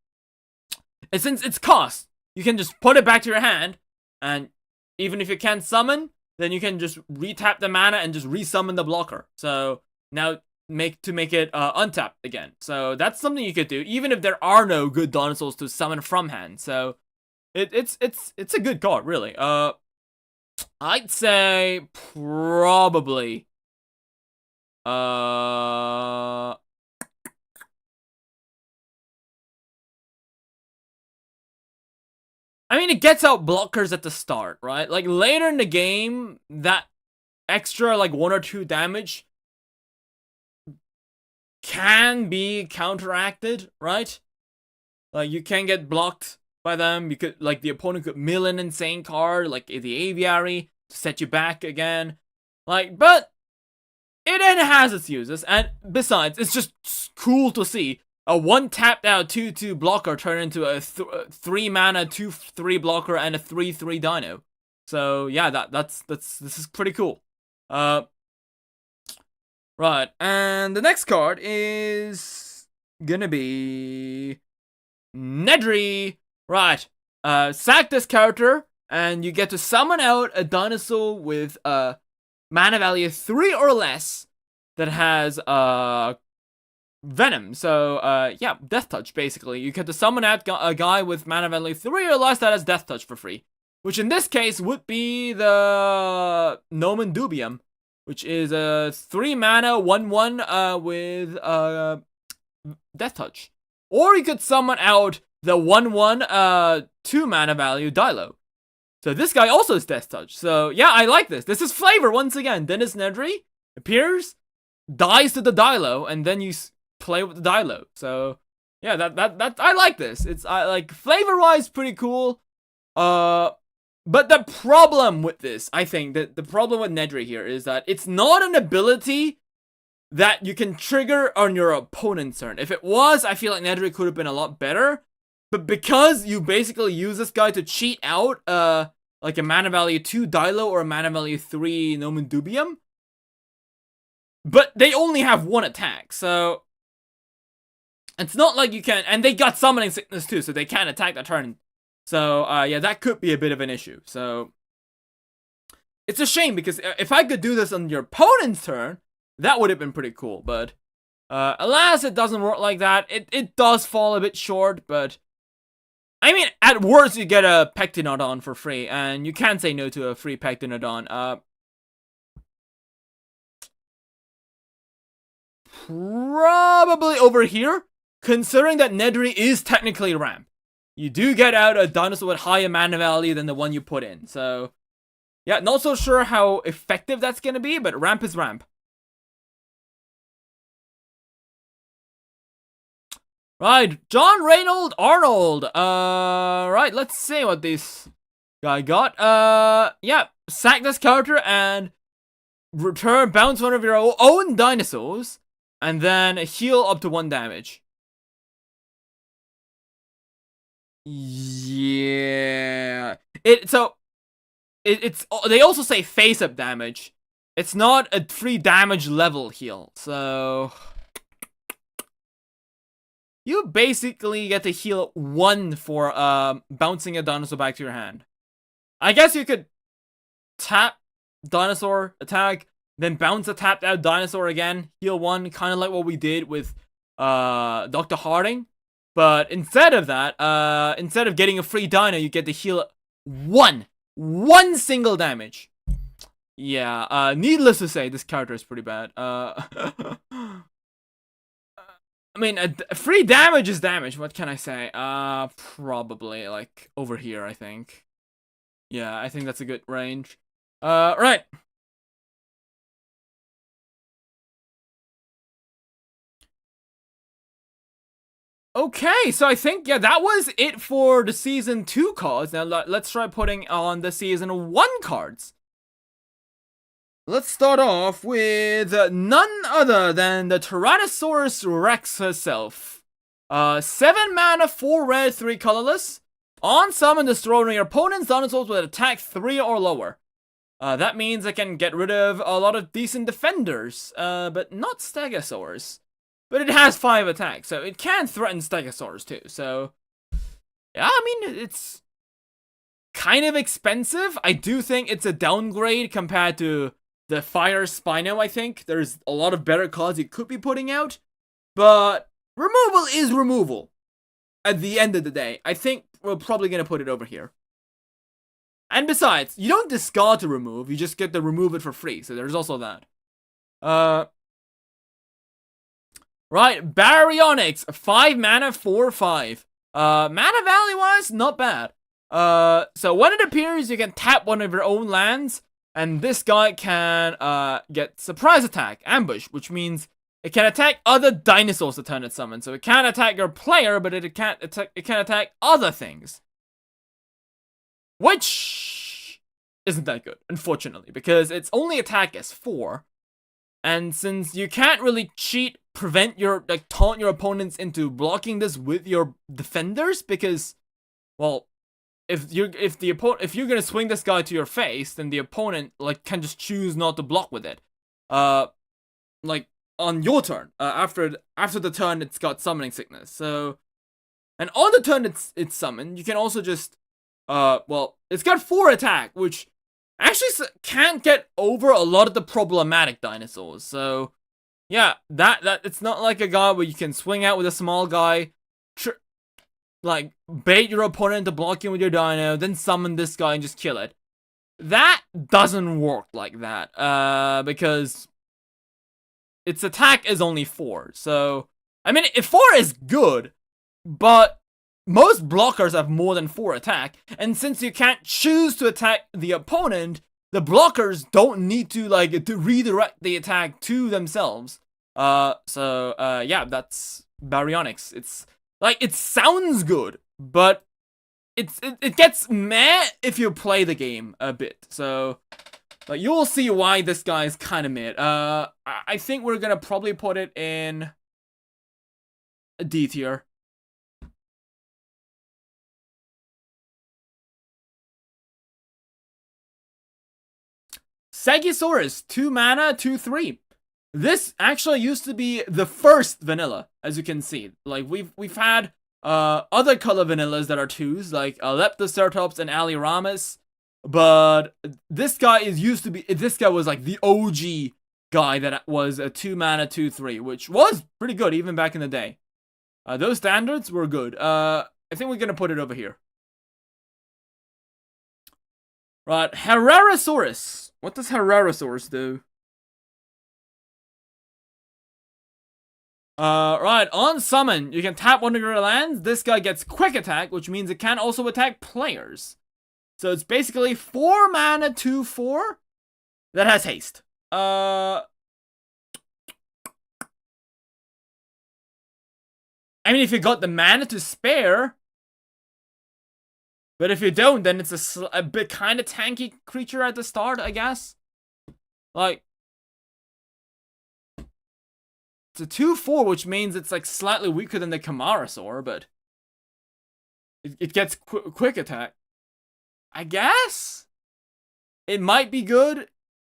since it's cost, you can just put it back to your hand, and even if you can't summon, then you can just retap the mana and just resummon the blocker. So now make it untapped again. So that's something you could do, even if there are no good dinosaurs to summon from hand. So it's a good card, really. I'd say probably I mean, it gets out blockers at the start, right? Like, later in the game, that extra, like, 1 or 2 damage can be counteracted, right? Like, you can get blocked by them. You could, like, the opponent could mill an insane card, like the Aviary, to set you back again. Like, but it has its uses, and besides, it's just cool to see a 1 tapped out 2/2 blocker turn into a 3 mana 2/3 blocker and a 3/3 dino. So yeah, this is pretty cool. Right, and the next card is gonna be Nedry. Right, sack this character, and you get to summon out a dinosaur with mana value 3 or less that has Venom. So, yeah, Death Touch, basically. You get to summon out a guy with mana value 3 or less that has Death Touch for free. Which in this case would be the Nomen Dubium, which is a 3 mana 1/1 with Death Touch. Or you could summon out the 1/1 2 mana value Dilo. So this guy also has Death Touch. So yeah, I like this. This is flavor once again. Dennis Nedry appears, dies to the Dilo, and then you play with the Dilo. So yeah, that I like this. It's like flavor-wise pretty cool. But the problem with this, I think that the problem with Nedry here is that it's not an ability that you can trigger on your opponent's turn. If it was, I feel like Nedry could have been a lot better. But because you basically use this guy to cheat out like a mana value 2 Dilo or a mana value 3 Nomen Dubium, but they only have 1 attack, so it's not like you can, and they got Summoning Sickness too, so they can't attack that turn. So, yeah, that could be a bit of an issue. So, it's a shame, because if I could do this on your opponent's turn, that would have been pretty cool. But, alas, it doesn't work like that. It does fall a bit short, but I mean, at worst, you get a Pectinodon for free, and you can't say no to a free Pectinodon. Probably over here, considering that Nedry is technically ramp. You do get out a dinosaur with higher mana value than the one you put in. So, yeah, not so sure how effective that's gonna be, but ramp is ramp. Right, John Reynold Arnold. Right, let's see what this guy got. Yeah, sack this character and bounce one of your own dinosaurs, and then heal up to 1 damage. Yeah. It's they also say face up damage. It's not a free damage level heal, so you basically get to heal 1 for bouncing a dinosaur back to your hand. I guess you could tap Dinosaur, attack, then bounce a tapped out Dinosaur again, heal 1, kind of like what we did with Dr. Harding. But instead of that, instead of getting a free Dino, you get to heal 1 single damage. Yeah, needless to say, this character is pretty bad. I mean, free damage is damage, what can I say? Probably, like, over here, I think. Yeah, I think that's a good range. Right. Okay, so I think, yeah, that was it for the Season 2 cards. Now, let's try putting on the Season 1 cards. Let's start off with none other than the Tyrannosaurus Rex herself. 7 mana, 4 red, 3 colorless. On summon, destroy your opponent's dinosaurs with attack 3 or lower. That means I can get rid of a lot of decent defenders, but not Stegosaurs. But it has 5 attacks, so it can threaten Stegosaurs too. So, yeah, I mean, it's kind of expensive. I do think it's a downgrade compared to the Fire Spino, I think. There's a lot of better cards you could be putting out. But removal is removal. At the end of the day, I think we're probably going to put it over here. And besides, you don't discard to remove, you just get to remove it for free. So there's also that. Right, Baryonyx, 5 mana, 4/5. Mana value wise, not bad. So when it appears, you can tap one of your own lands, and this guy can get surprise attack, ambush, which means it can attack other dinosaurs the turn it summons. So it can't attack your player, but it can attack other things. Which isn't that good, unfortunately, because its only attack is 4. And since you can't really cheat, prevent your, like, taunt your opponents into blocking this with your defenders, because, well, if you're gonna swing this guy to your face, then the opponent, like, can just choose not to block with it. Like, on your turn, after the turn it's got summoning sickness. So, and on the turn it's summoned, you can also just, well, it's got 4 attack, which actually can't get over a lot of the problematic dinosaurs. So, yeah, that it's not like a guy where you can swing out with a small guy, like, bait your opponent to block you with your dino, then summon this guy and just kill it. That doesn't work like that, because its attack is only 4. So, I mean, 4 is good, but most blockers have more than 4 attack, and since you can't choose to attack the opponent, the blockers don't need to, like, to redirect the attack to themselves. Yeah, that's Baryonyx. It's, like, it sounds good, but it gets meh if you play the game a bit. So, like, you'll see why this guy's kind of mid. I think we're gonna probably put it in a D tier. Stegosaurus, 2 mana, 2/3. This actually used to be the first vanilla, as you can see. Like, we've had other color vanillas that are 2s, like Leptoceratops and Aliramis, but this guy was like the OG guy that was a 2 mana, 2/3, which was pretty good even back in the day. Those standards were good. I think we're gonna put it over here. Right, Herrerasaurus. What does Herrerasaurus do? Right, on summon, you can tap one of your lands. This guy gets quick attack, which means it can also attack players. So it's basically 4 mana, 2/4 that has haste. I mean, if you got the mana to spare, but if you don't, then it's a bit kind of tanky creature at the start, I guess. Like, it's a 2/4, which means it's, like, slightly weaker than the Camarasaur, but it gets quick attack. I guess it might be good,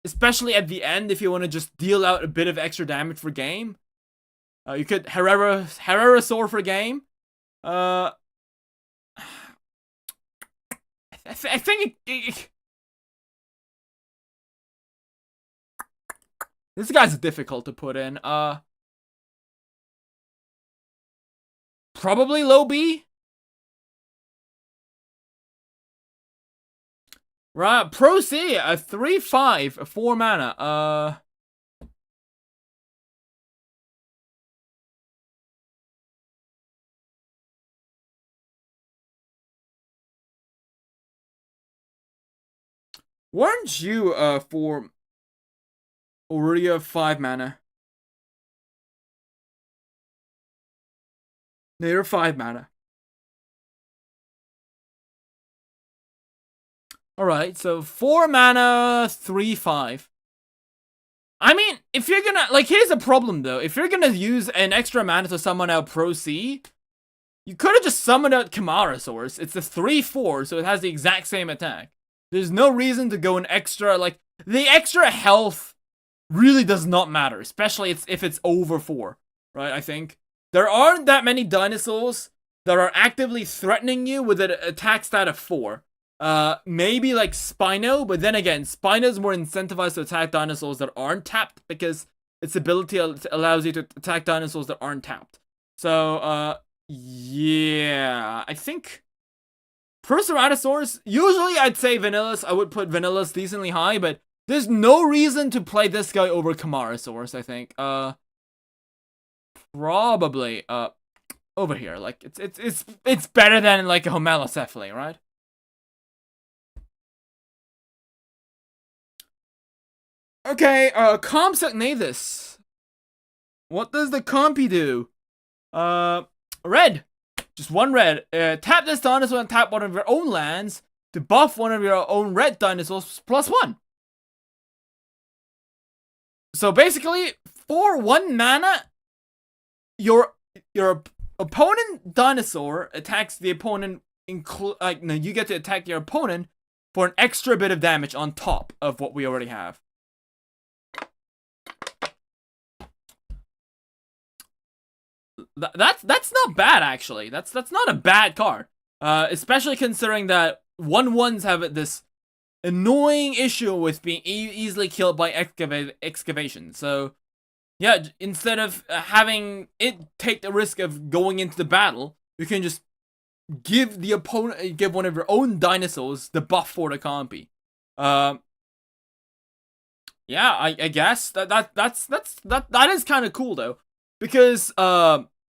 especially at the end if you want to just deal out a bit of extra damage for game. You could Herrerasaur for game. I I think this guy's difficult to put in. Probably low B. Right, Pro C, a 3/5, a 4 mana. Weren't you for already a 5 mana? No, you're 5 mana. Alright, so 4 mana, 3/5. I mean, if you're gonna, like, here's the problem though. If you're gonna use an extra mana to summon out Pro C, you could have just summoned out Carnivores. It's a 3/4, so it has the exact same attack. There's no reason to go an extra, like, the extra health really does not matter, especially if it's over 4, right, I think. There aren't that many dinosaurs that are actively threatening you with an attack stat of 4. Maybe like Spino, but then again, Spino's more incentivized to attack dinosaurs that aren't tapped because its ability allows you to attack dinosaurs that aren't tapped. So, yeah, I think Ceratosaurus, usually I'd say Vanillus. I would put Vanillus decently high, but there's no reason to play this guy over Camarasaurus, I think. Probably, over here. Like, it's better than, like, a Homalocephale, right? Okay, Compsognathus. What does the compy do? Red. Just 1 red. Tap this dinosaur and tap one of your own lands to buff one of your own red dinosaurs +1. So basically, for 1 mana, your opponent dinosaur attacks the opponent. No, you get to attack your opponent for an extra bit of damage on top of what we already have. That's not bad, actually. That's not a bad card. Especially considering that 1/1s have this annoying issue with being easily killed by excavation. So, yeah, instead of having it take the risk of going into the battle, you can just give one of your own dinosaurs the buff for the compy. Yeah, I guess that is kind of cool though, because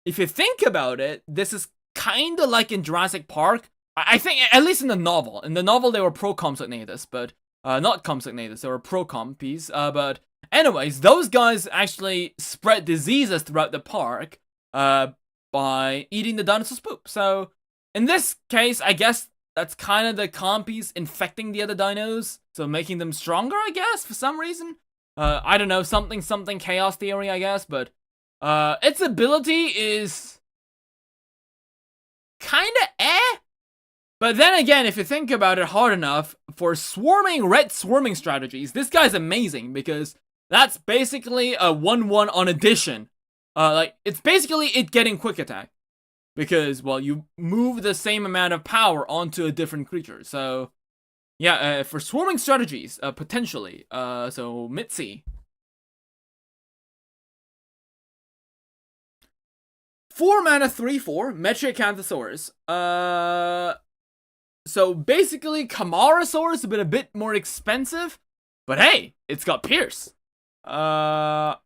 if you think about it, this is kind of like in Jurassic Park. I think, at least in the novel. In the novel, they were pro-Compsognathus, but not Compsognathus. They were pro-compies. But anyways, those guys actually spread diseases throughout the park by eating the dinosaur's poop. So in this case, I guess that's kind of the compies infecting the other dinos, so making them stronger, I guess, for some reason. I don't know, something chaos theory, I guess, but its ability is kind of eh. But then again, if you think about it hard enough, for red swarming strategies, this guy's amazing, because that's basically a 1/1 on addition. Like, it's basically it getting quick attack. Because, well, you move the same amount of power onto a different creature. So, yeah, for swarming strategies, potentially. So, Mitzi. 4 mana, 3/4, Metriacanthosaurus. So, basically, Camarasaurus has been a bit more expensive. But hey, it's got Pierce. I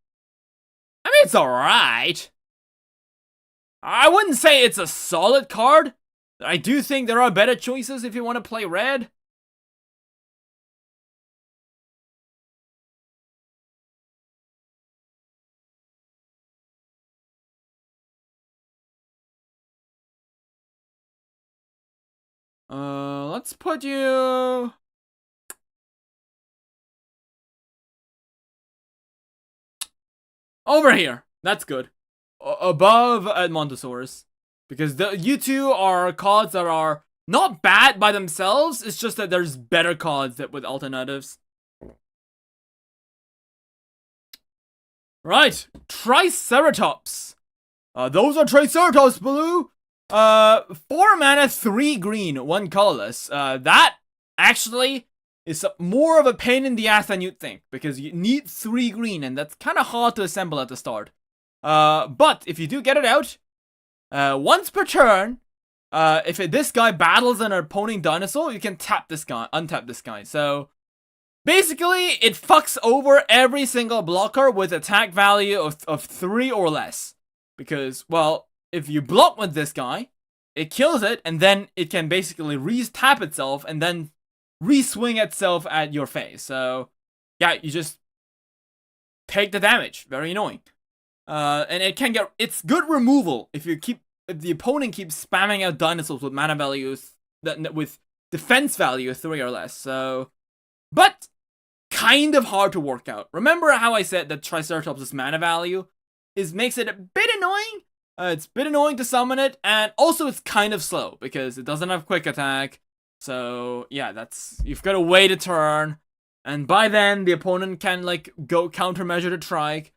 mean, it's alright. I wouldn't say it's a solid card. I do think there are better choices if you want to play red. Let's put you... over here. That's good. Above Edmontosaurus. Because you two are cards that are not bad by themselves. It's just that there's better cards with alternatives. Right. Triceratops. Those are Triceratops, Baloo. 4 mana, 3 green, 1 colorless. That actually is more of a pain in the ass than you'd think, because you need 3 green, and that's kind of hard to assemble at the start. But if you do get it out, once per turn, if this guy battles an opponent dinosaur, you can untap this guy. So basically, it fucks over every single blocker with attack value of 3 or less. Because, well, if you block with this guy, it kills it, and then it can basically re-tap itself, and then re-swing itself at your face. So, yeah, you just take the damage. Very annoying. And it's good removal if the opponent keeps spamming out dinosaurs with mana values with defense value 3 or less. So, but kind of hard to work out. Remember how I said that Triceratops' mana value makes it a bit annoying? It's a bit annoying to summon it, and also it's kind of slow because it doesn't have quick attack. So yeah, you've got to wait a turn, and by then the opponent can like go countermeasure the trike.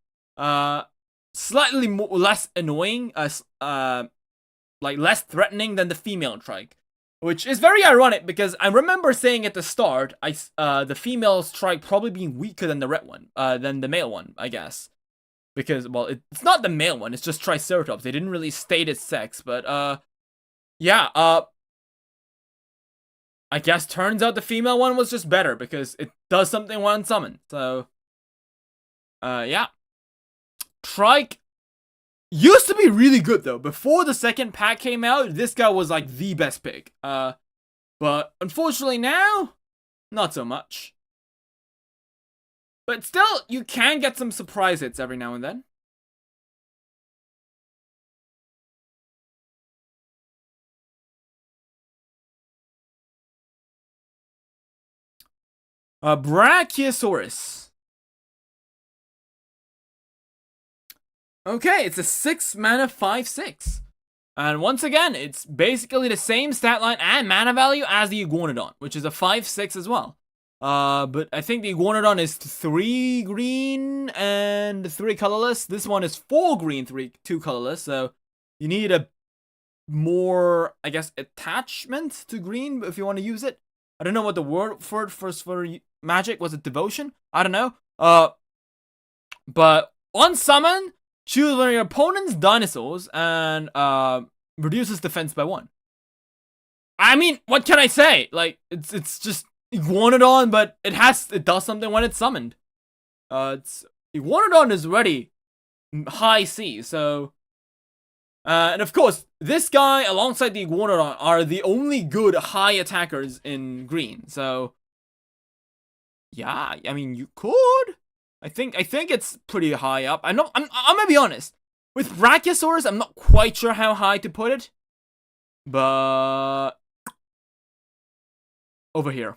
Slightly less annoying, like less threatening than the female trike, which is very ironic because I remember saying at the start, the female trike probably being weaker than the red one, than the male one, I guess. Because, well, it's not the male one, it's just Triceratops. They didn't really state its sex, but, yeah, I guess turns out the female one was just better because it does something when summoned. So, yeah. Trike used to be really good, though. Before the second pack came out, this guy was, like, the best pick. But, unfortunately now, not so much. But still, you can get some surprise hits every now and then. Brachiosaurus. Okay, it's a 6 mana 5/6. And once again, it's basically the same stat line and mana value as the Iguanodon, which is a 5/6 as well. But I think the Iguanodon is 3 green and 3 colorless. This one is 4 green, 2 colorless. So you need a more, I guess, attachment to green if you want to use it. I don't know what the word for magic was. It devotion? I don't know. But on summon, choose one of your opponent's dinosaurs and reduces defense by 1. I mean, what can I say? Like, it's just Iguanodon, but it does something when it's summoned. Iguanodon is ready high C, so and of course, this guy alongside the Iguanodon are the only good high attackers in green. So yeah, I mean you could. I think it's pretty high up. I'm gonna be honest. With Brachiosaurus, I'm not quite sure how high to put it. But over here.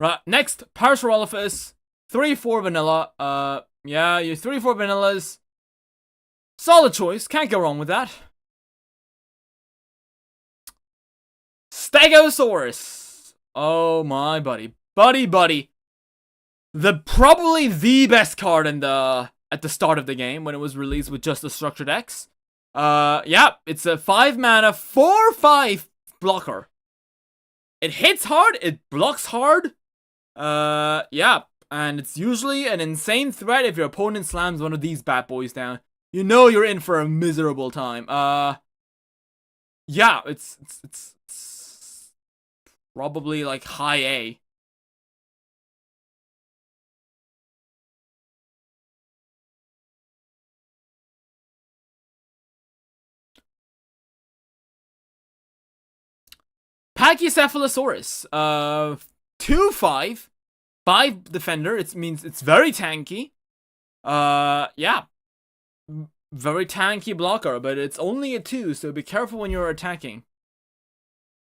Right, next, Parasaurolophus, 3/4 vanilla. Yeah, your 3/4 vanillas. Solid choice, can't go wrong with that. Stegosaurus. Oh my buddy. Buddy. Probably the best card at the start of the game when it was released with just the structured X. Yeah, it's a 5 mana 4/5 blocker. It hits hard, it blocks hard. Yeah, and it's usually an insane threat if your opponent slams one of these bad boys down. You know you're in for a miserable time. Yeah, it's probably like high A. Pachycephalosaurus, 2/5, 5 defender. It means it's very tanky. Yeah, very tanky blocker, but it's only a 2, so be careful when you're attacking.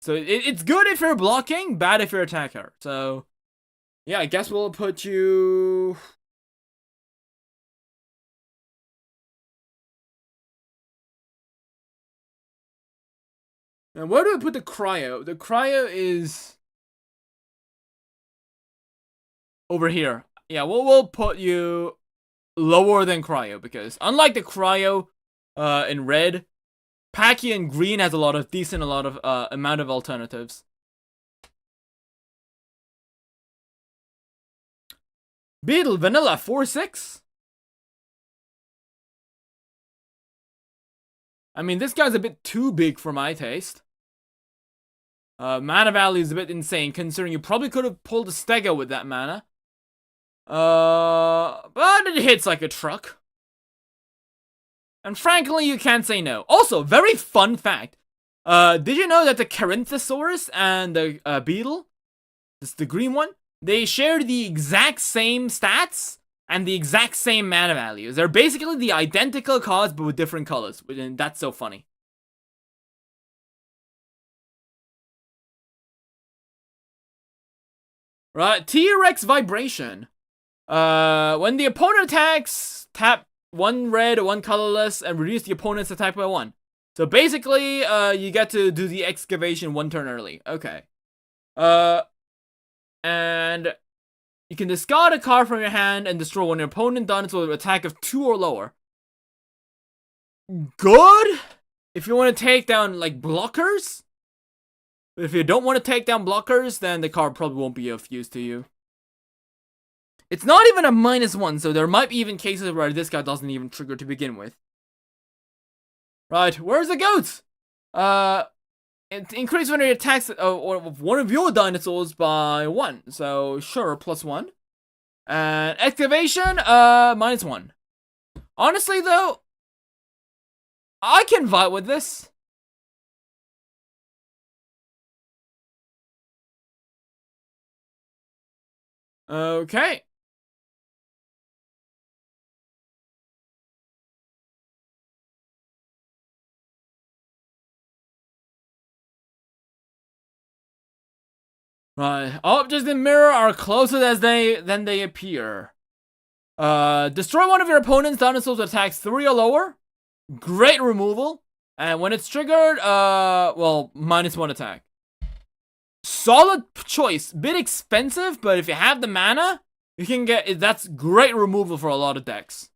So it's good if you're blocking, bad if you're attacker. So yeah, I guess we'll put you. And where do I put the cryo? The cryo is. over here. Yeah, we'll put you lower than Cryo, because unlike the Cryo in red, Packy in green has a lot of amount of alternatives. Beetle Vanilla 4-6. I mean, this guy's a bit too big for my taste. Mana value is a bit insane, considering you probably could have pulled a Stego with that mana. But it hits like a truck. And frankly, you can't say no. Also, very fun fact. Did you know that the Carnivores and the Beetle, this is the green one, they share the exact same stats and the exact same mana values. They're basically the identical cards, but with different colors. And that's so funny. Right, T-Rex Vibration. When the opponent attacks, tap one red, one colorless, and reduce the opponent's attack by 1. So basically, you get to do the excavation 1 turn early. Okay. And you can discard a card from your hand and destroy one of your opponent dinosaurs with an attack of 2 or lower. Good if you want to take down, like, blockers. But if you don't want to take down blockers, then the card probably won't be of use to you. It's not even a -1, so there might be even cases where this guy doesn't even trigger to begin with. Right, where's the goats? It increases when it attacks one of your dinosaurs by 1. So, sure, +1. And excavation, -1. Honestly, though, I can vibe with this. Okay. Right. Objects in mirror are closer than they appear. Destroy one of your opponent's dinosaurs with attacks 3 or lower. Great removal. And when it's triggered, well, -1 attack. Solid choice. Bit expensive, but if you have the mana, you can get that's great removal for a lot of decks.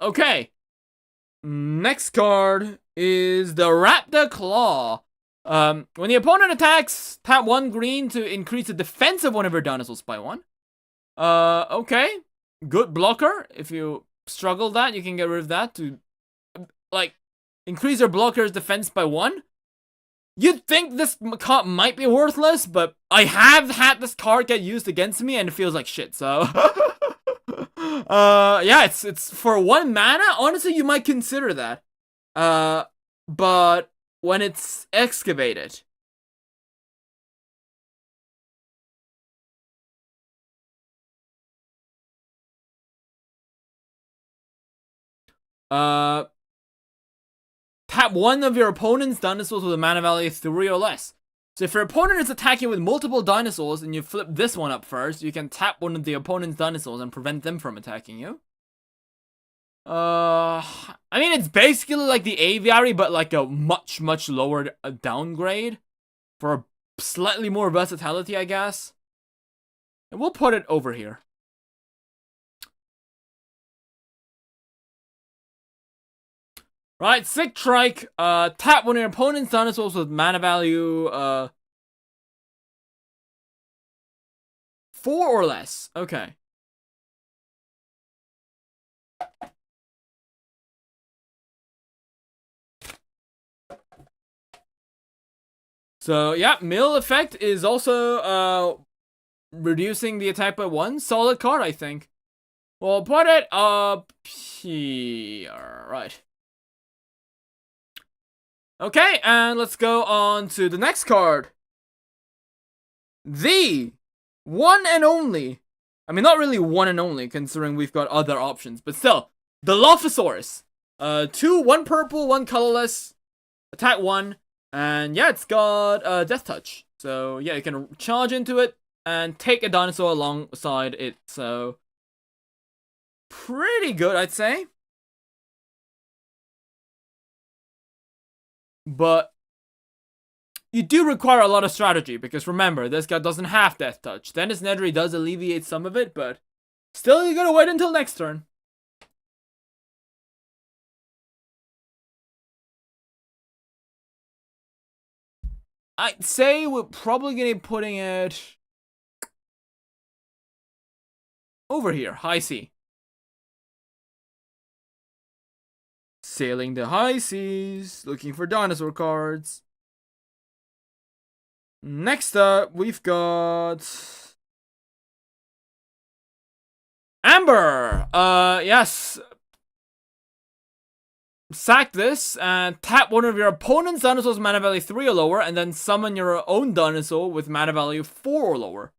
Okay. Next card is the Raptor Claw. When the opponent attacks, tap 1 green to increase the defense of one of your dinosaurs by 1. Okay. Good blocker. If you struggle that, you can get rid of that to, like, increase your blocker's defense by 1. You'd think this card might be worthless, but I have had this card get used against me and it feels like shit, so... yeah, it's for 1 mana, honestly, you might consider that. But when it's excavated... tap one of your opponent's dinosaurs with a mana value 3 or less. So if your opponent is attacking with multiple dinosaurs and you flip this one up first, you can tap one of the opponent's dinosaurs and prevent them from attacking you. I mean, it's basically like the Aviary, but like a much lower downgrade for slightly more versatility, I guess. And we'll put it over here. Right, Sick Trike, tap one of your opponent's dinosaurs with mana value, 4 or less. Okay. So, yeah, Mill Effect is also, reducing the attack by 1. Solid card, I think. We'll put it up here. Right. Okay, and let's go on to the next card. The one and only. I mean, not really one and only, considering we've got other options, but still. The Lophosaurus. 2, 1 purple, 1 colorless. Attack 1. And yeah, it's got Death Touch. So yeah, you can charge into it and take a dinosaur alongside it. So pretty good, I'd say. But you do require a lot of strategy, because remember, this guy doesn't have Death Touch. Dennis Nedry does alleviate some of it, but still you gotta wait until next turn. I'd say we're probably gonna be putting it over here, high sea. Sailing the high seas, looking for dinosaur cards. Next up, we've got Amber. Yes. Sack this and tap one of your opponent's dinosaurs mana value 3 or lower, and then summon your own dinosaur with mana value 4 or lower.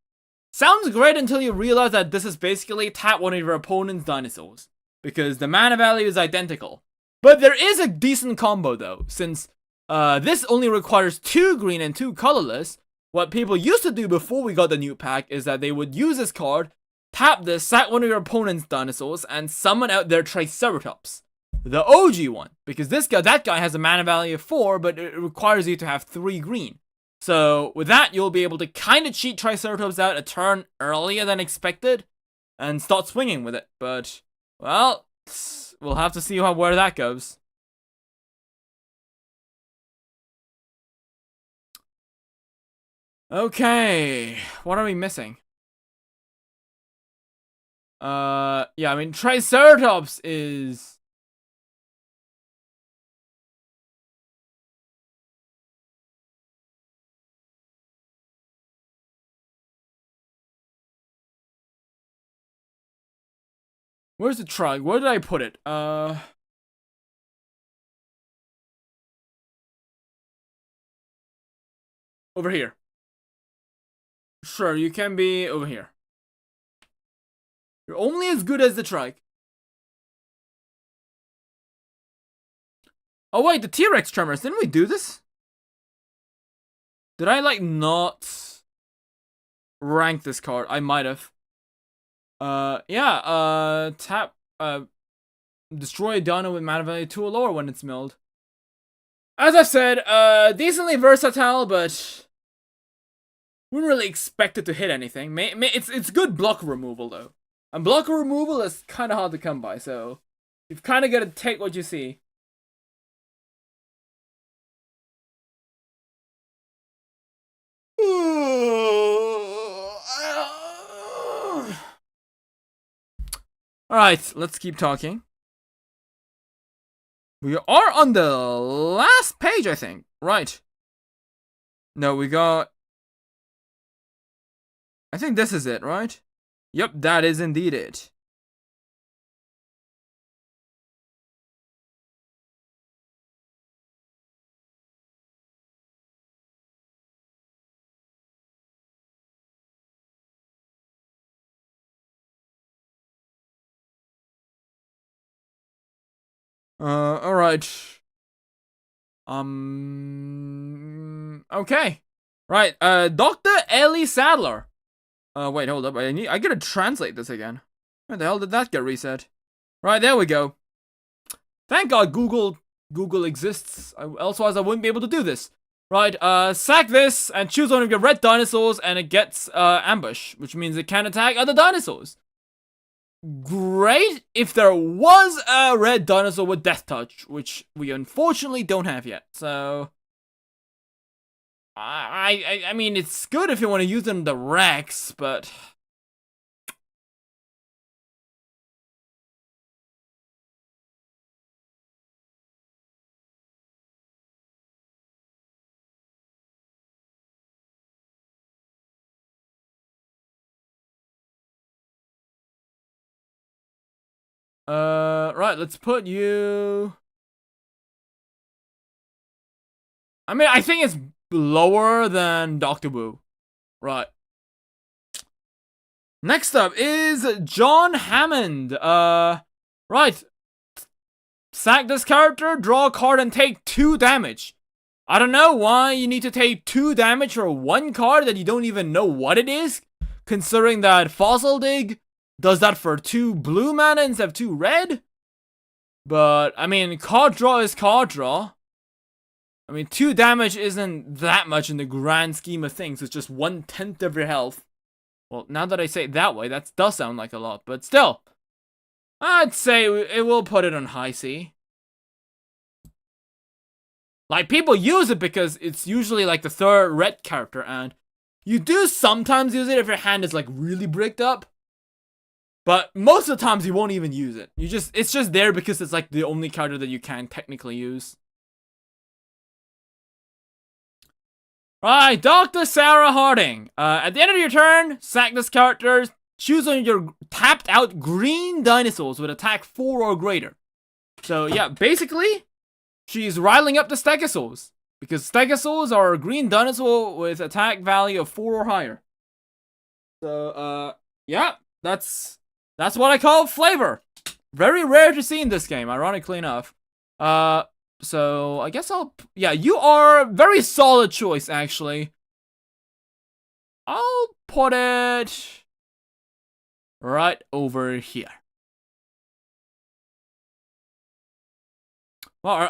Sounds great until you realize that this is basically tap one of your opponent's dinosaurs, because the mana value is identical. But there is a decent combo though, since this only requires 2 green and 2 colorless. What people used to do before we got the new pack is that they would use this card, tap this, sack one of your opponent's dinosaurs, and summon out their Triceratops. The OG one, because that guy has a mana value of 4, but it requires you to have 3 green. So with that, you'll be able to kind of cheat Triceratops out a turn earlier than expected, and start swinging with it. But, well, we'll have to see where that goes. Okay, what are we missing? Yeah, I mean, Triceratops is... Where's the trunk? Where did I put it? Over here. Sure, you can be over here. You're only as good as the trike. Oh wait, the T-Rex tremors. Didn't we do this? Did I like not rank this card? I might have. Yeah, tap, destroy a dino with mana value 2 or lower when it's milled. As I've said, decently versatile, but wouldn't really expect it to hit anything. It's good block removal, though. And block removal is kind of hard to come by, so you've kind of got to take what you see. Alright, let's keep talking. We are on the last page, I think. Right. No, we got... I think this is it, right? Yep, that is indeed it. Alright. Okay. Right, Dr. Ellie Sadler. Wait, hold up. I gotta translate this again. Where the hell did that get reset? Right, there we go. Thank God Google exists. Otherwise I wouldn't be able to do this. Right, sack this and choose one of your red dinosaurs, and it gets ambush, which means it can attack other dinosaurs. Great if there was a red dinosaur with Death Touch, which we unfortunately don't have yet. So I mean, it's good if you want to use them the Rex, but right, let's put you... I mean, I think it's lower than Dr. Wu. Right. Next up is John Hammond. Right. Sack this character, draw a card, and take 2 damage. I don't know why you need to take 2 damage for 1 card that you don't even know what it is, considering that Fossil Dig does that for 2 blue mana instead of 2 red. But, I mean, card draw is card draw. I mean, 2 damage isn't that much in the grand scheme of things. It's just 1/10 of your health. Well, now that I say it that way, that does sound like a lot, but still. I'd say it will put it on high C. Like, people use it because it's usually like the 3rd red character, and you do sometimes use it if your hand is like really bricked up. But most of the times you won't even use it. It's just there because it's like the only character that you can technically use. Right, Dr. Sarah Harding. At the end of your turn, sack this character. Choose on your tapped out green dinosaurs with attack 4 or greater. So yeah, basically, she's riling up the Stegosaurs. Because Stegosaurs are a green dinosaur with attack value of 4 or higher. So, yeah, that's what I call flavor. Very rare to see in this game, ironically enough. So I guess yeah, you are a very solid choice, actually. I'll put it right over here. Well,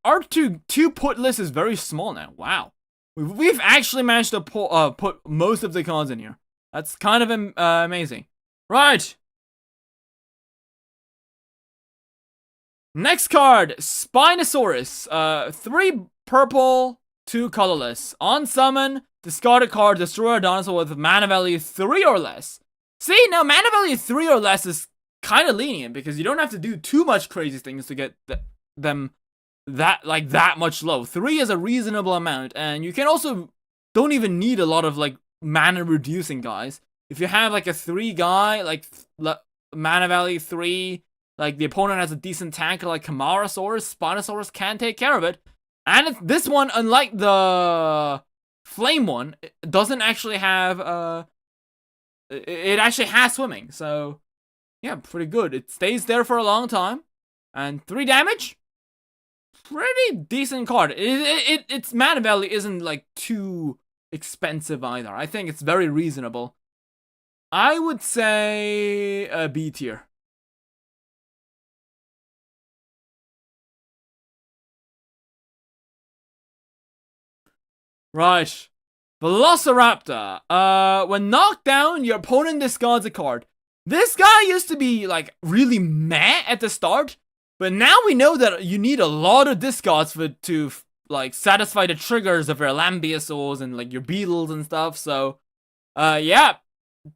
our two put list is very small now. Wow, we've actually managed to put most of the cards in here. That's kind of amazing. Right. Next card, Spinosaurus. 3 purple, 2 colorless. On summon, discard a card, destroy a dinosaur with mana value 3 or less. See, now mana value 3 or less is kind of lenient because you don't have to do too much crazy things to get them that much low. 3 is a reasonable amount, and you can also don't even need a lot of like mana reducing guys. If you have like a 3 guy, like mana value 3. Like, the opponent has a decent tanker like Camarasaurus, Spinosaurus can take care of it. And this one, unlike the flame one, it doesn't actually have, it actually has swimming. So, yeah, pretty good. It stays there for a long time. And 3 damage? Pretty decent card. Its mana value isn't, like, too expensive either. I think it's very reasonable. I would say a B tier. Right. Velociraptor. When knocked down, your opponent discards a card. This guy used to be, like, really meh at the start. But now we know that you need a lot of discards to like, satisfy the triggers of your Lambeosaurs and, like, your beetles and stuff. So, yeah.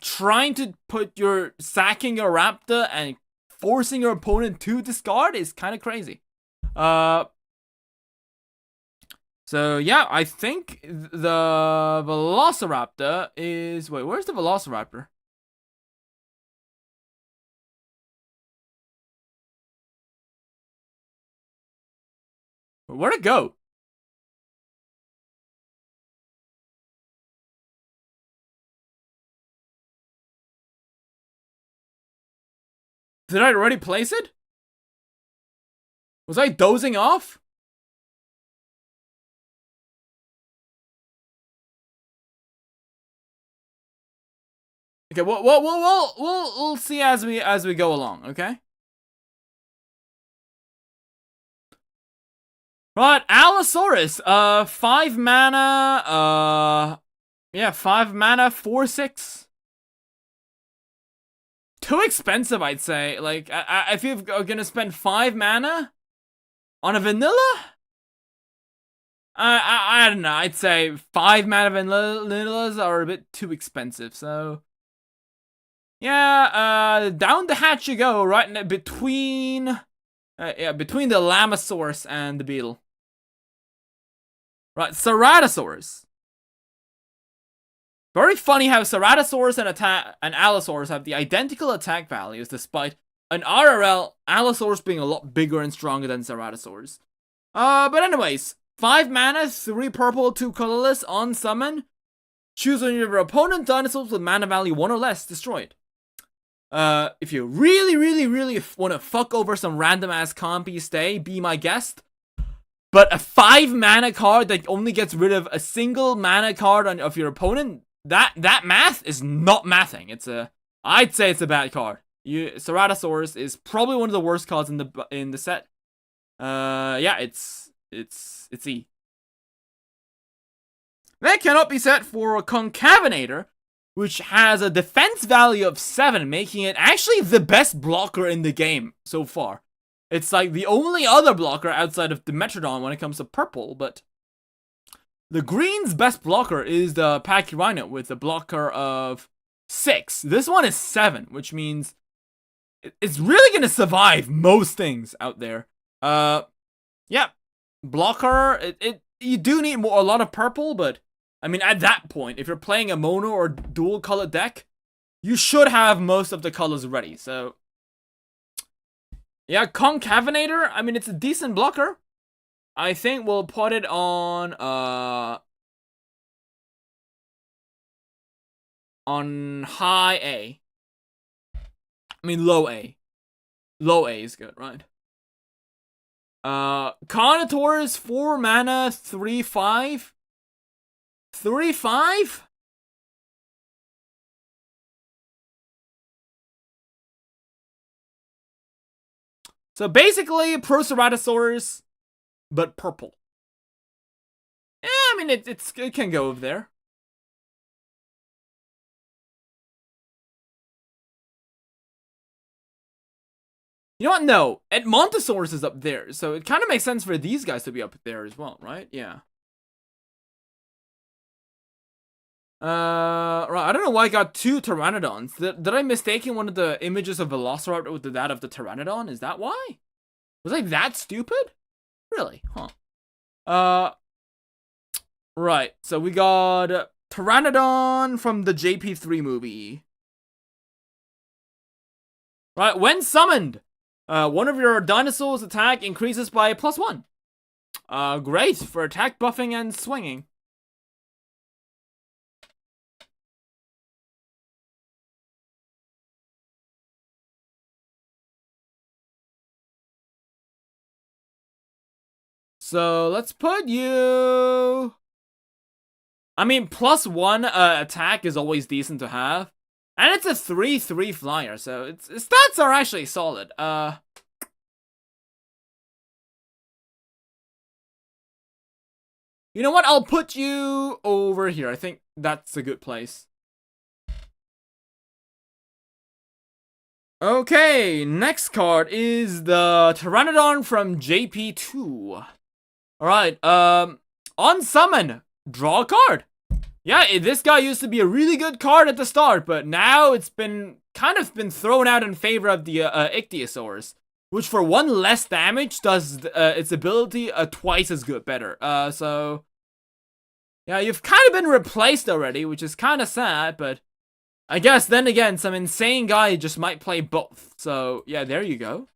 Trying to put your sacking a raptor and forcing your opponent to discard is kind of crazy. So, yeah, I think the Velociraptor is... Wait, where's the Velociraptor? Where'd it go? Did I already place it? Was I dozing off? Okay, we'll see as we go along, okay? Right, Allosaurus, 5 mana, yeah, 5 mana, 4/6. Too expensive, I'd say. Like, if you're gonna spend 5 mana on a vanilla, I don't know. I'd say 5 mana vanillas are a bit too expensive. So, yeah, down the hatch you go, right between, between the Lamosaurus and the beetle. Right, Ceratosaurus. Very funny how Ceratosaurus and Allosaurus have the identical attack values, despite an RRL Allosaurus being a lot bigger and stronger than Ceratosaurus. But anyways, 5 mana, 3 purple, 2 colorless, on summon. Choose on your opponent dinosaurs with mana value 1 or less, destroy it. If you really want to fuck over some random ass compy, stay, be my guest. But a 5 mana card that only gets rid of a single mana card of your opponent, that math is not mathing. I'd say it's a bad card. Ceratosaurus is probably one of the worst cards in the set. Yeah, it's E. That cannot be set for a Concavenator, which has a defense value of 7, making it actually the best blocker in the game so far. It's like the only other blocker outside of the Metrodon when it comes to purple, but the green's best blocker is the Pachyrhino with a blocker of 6. This one is 7, which means it's really gonna survive most things out there. Yeah, blocker. You do need a lot of purple, but I mean, at that point, if you're playing a mono or dual color deck, you should have most of the colors ready. So, yeah, Concavenator. I mean, it's a decent blocker. I think we'll put it on high A. I mean, low A. Low A is good, right? Carnivores, 4 mana, 3/5. 3/5? So basically, Proceratosaurus, but purple. Yeah, I mean, it can go over there. You know what? No, Edmontosaurus is up there, so it kind of makes sense for these guys to be up there as well, right? Yeah. Right, I don't know why I got 2 Pteranodons. Did I mistaken one of the images of Velociraptor with that of the Pteranodon? Is that why? Was I that stupid? Really? Huh. Right, so we got Pteranodon from the JP3 movie. Right, when summoned, one of your dinosaurs' attack increases by +1. Great for attack buffing and swinging. So let's put you. I mean, +1 attack is always decent to have. And it's a 3/3 flyer, so its stats are actually solid. You know what? I'll put you over here. I think that's a good place. Okay, next card is the Pteranodon from JP2. Alright, on summon, draw a card. Yeah, this guy used to be a really good card at the start, but now it's been kind of been thrown out in favor of the Ichthyosaurs, which for 1 less damage does its ability twice as good better. So yeah, you've kind of been replaced already, which is kind of sad, but I guess then again, some insane guy just might play both. So yeah, there you go.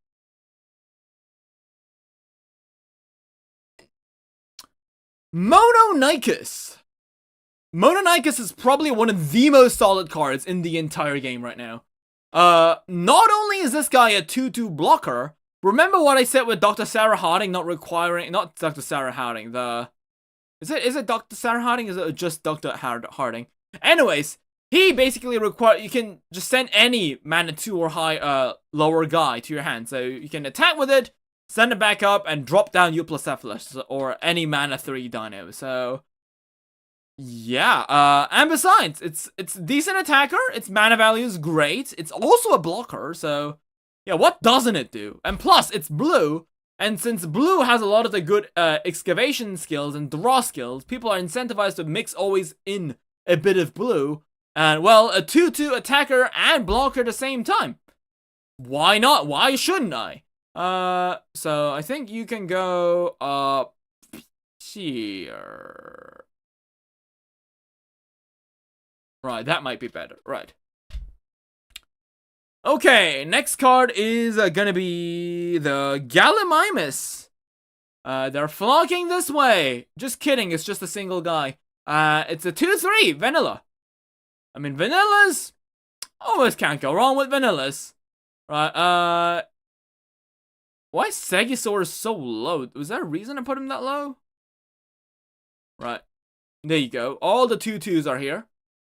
Mononychus. Mononychus is probably one of the most solid cards in the entire game right now. Not only is this guy a 2/2 blocker, remember what I said with Dr. Sarah Harding not Dr. Sarah Harding, is it Dr. Sarah Harding, is it just Dr. Harding? Anyways, he basically you can just send any mana 2 or high, lower guy to your hand, so you can attack with it, send it back up, and drop down Euplocephalus, or any mana 3 dino, so yeah, and besides, it's a decent attacker, its mana value is great, it's also a blocker, so yeah, what doesn't it do? And plus, it's blue, and since blue has a lot of the good excavation skills and draw skills, people are incentivized to mix always in a bit of blue, and well, a 2/2 attacker and blocker at the same time. Why not? Why shouldn't I? So I think you can go up here. Right, that might be better. Right. Okay, next card is gonna be the Gallimimus. They're flocking this way. Just kidding, it's just a single guy. It's a 2/3 vanilla. I mean, vanillas almost can't go wrong with vanillas. Right, why is Stegosaurus so low? Was there a reason to put him that low? Right, there you go. All the 2/2s are here.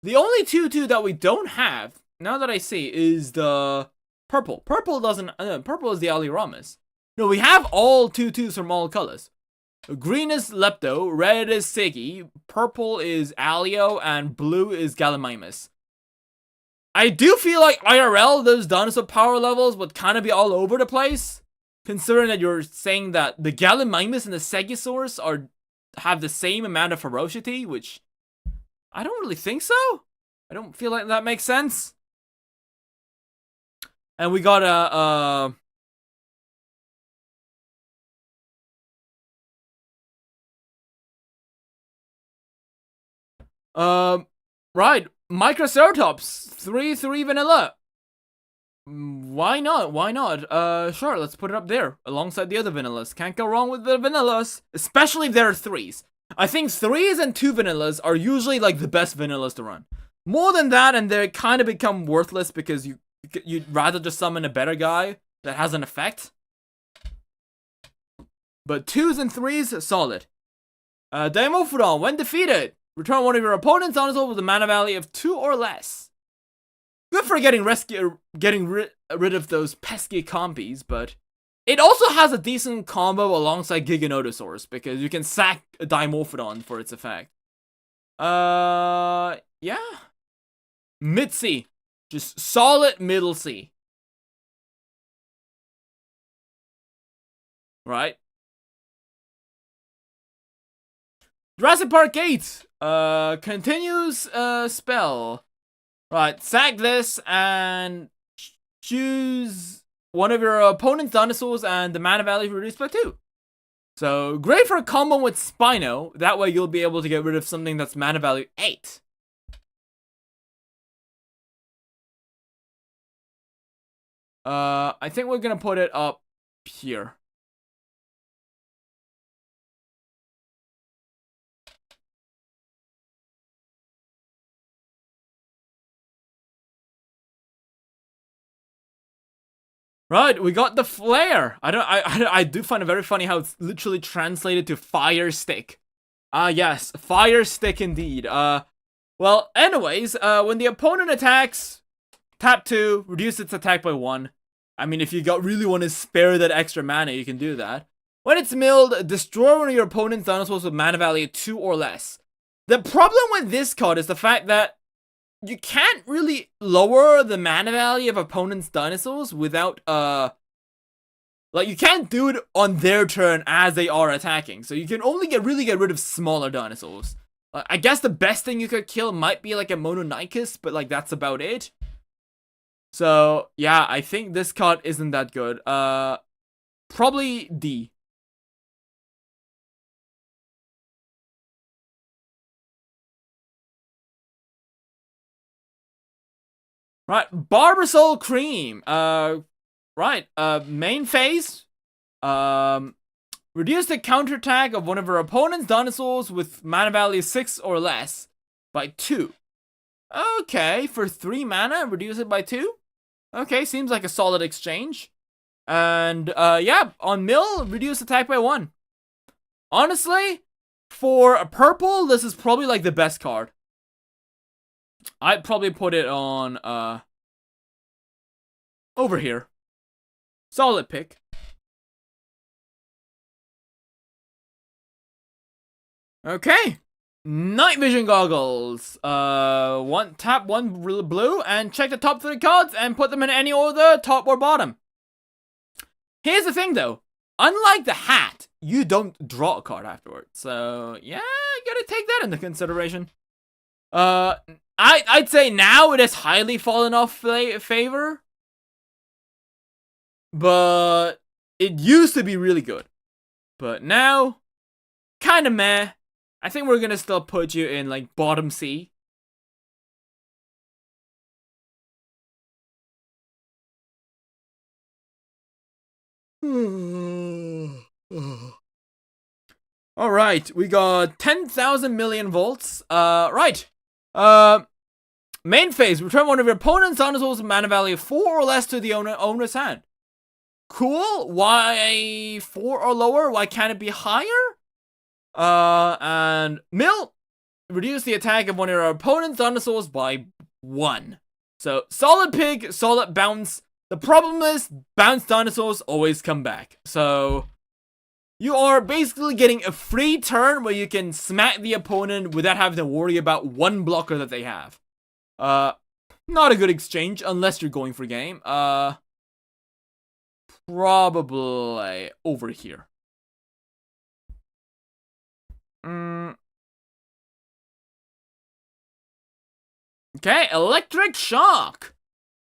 The only 2/2 that we don't have, now that I see, is the purple. Purple doesn't, purple is the Aliramus. No, we have all 2/2s from all colors. Green is Lepto, red is Siggy, purple is Alio, and blue is Gallimimus. I do feel like IRL, those dinosaur power levels would kind of be all over the place, considering that you're saying that the Gallimimus and the Stegosaurus have the same amount of ferocity, which I don't really think so. I don't feel like that makes sense. And we got right, Microceratops, 3 vanilla. Why not? Why not? Sure, let's put it up there alongside the other vanillas. Can't go wrong with the vanillas, especially if there are 3s. I think 3s and 2 vanillas are usually like the best vanillas to run. More than that, and they kind of become worthless because you'd rather just summon a better guy that has an effect. But 2s and 3s, solid. Dimorphodon, when defeated, return one of your opponent's dinosaurs with a mana value of 2 or less. Good for getting rid of those pesky compies, but it also has a decent combo alongside Giganotosaurus because you can sack a Dimorphodon for its effect. Yeah. Mid-C. Just solid middle C. Right. Jurassic Park 8. Continues spell. Right, sack this and choose one of your opponent's dinosaurs and the mana value reduced by 2. So, great for a combo with Spino. That way you'll be able to get rid of something that's mana value 8. I think we're gonna put it up here. Right, we got the flare. I do find it very funny how it's literally translated to fire stick. Yes, fire stick indeed. Well, anyways, when the opponent attacks, tap 2, reduce its attack by 1. I mean, if you really want to spare that extra mana, you can do that. When it's milled, destroy one of your opponent's dinosaurs with mana value 2 or less. The problem with this card is the fact that you can't really lower the mana value of opponent's dinosaurs without, like, you can't do it on their turn as they are attacking. So you can only really get rid of smaller dinosaurs. I guess the best thing you could kill might be, like, a Mononicus, but, like, that's about it. So, yeah, I think this card isn't that good. Probably D. Right, Barbasol Cream. Right, main phase. Reduce the counterattack of one of her opponent's dinosaurs with mana value 6 or less by 2. Okay, for 3 mana, reduce it by 2. Okay, seems like a solid exchange. And, yeah, on mill, reduce attack by 1. Honestly, for a purple, this is probably, like, the best card. I'd probably put it on, over here. Solid pick. Okay. Night vision goggles. Tap one blue and check the top 3 cards and put them in any order, top or bottom. Here's the thing though. Unlike the hat, you don't draw a card afterwards. So, yeah, you gotta take that into consideration. I'd say now it has highly fallen off favor. But it used to be really good. But now, kinda meh. I think we're gonna still put you in, like, bottom C. Alright, we got 10,000 million volts. Right. Main phase, return one of your opponent's dinosaurs with mana value 4 or less to the owner's hand. Cool. Why 4 or lower? Why can't it be higher? And mill, reduce the attack of one of your opponent's dinosaurs by 1. So, solid pig, solid bounce. The problem is, bounce dinosaurs always come back. So, you are basically getting a free turn where you can smack the opponent without having to worry about one blocker that they have. Not a good exchange unless you're going for game. Probably over here. Okay, Electric Shock.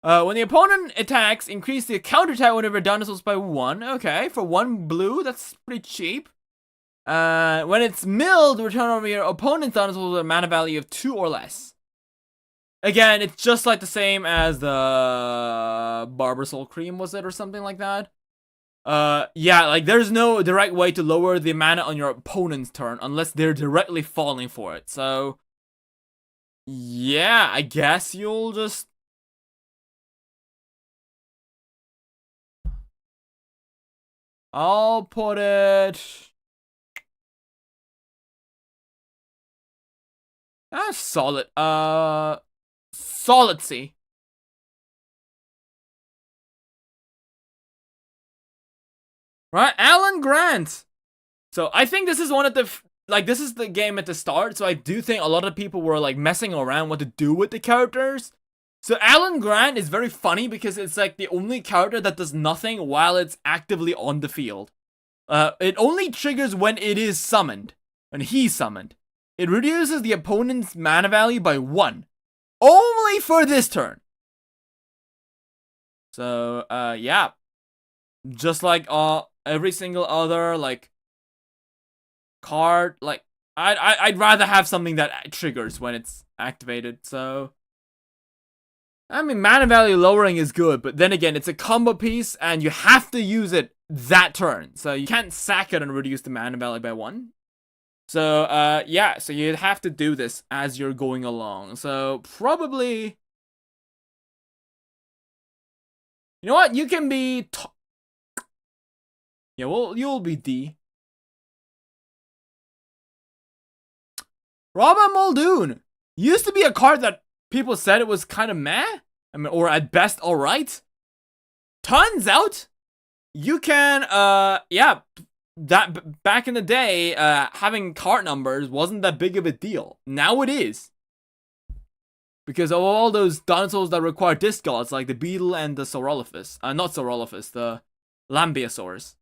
When the opponent attacks, increase the counter attack whenever dinosaurs by 1. Okay, for 1 blue, that's pretty cheap. When it's milled, return over your opponent's dinosaurs with a mana value of 2 or less. Again, it's just like the same as the Barbasol Cream, was it, or something like that? Yeah, like there's no direct way to lower the mana on your opponent's turn unless they're directly falling for it. So, yeah, I guess you'll just... I'll put it... solid. Solid C. Right, Alan Grant. So I think this is one of the this is the game at the start. So I do think a lot of people were like messing around what to do with the characters. So Alan Grant is very funny because it's like the only character that does nothing while it's actively on the field. It only triggers when it is summoned, when he's summoned. It reduces the opponent's mana value by 1. Only for this turn. So, yeah. Just like every single other, like, card, like, I'd rather have something that triggers when it's activated, so... I mean, mana value lowering is good, but then again, it's a combo piece, and you have to use it that turn. So you can't sack it and reduce the mana value by 1. So, yeah, so you have to do this as you're going along. So, probably... You know what? You can be... Yeah, well, you'll be D. Robert Muldoon! Used to be a card that people said it was kind of meh. I mean, or at best, alright. Turns out, you can, yeah... That back in the day, having card numbers wasn't that big of a deal. Now it is. Because of all those dinosaurs that require discards, like the beetle and the Saurolophus. Not Saurolophus, the Lambeosaurs.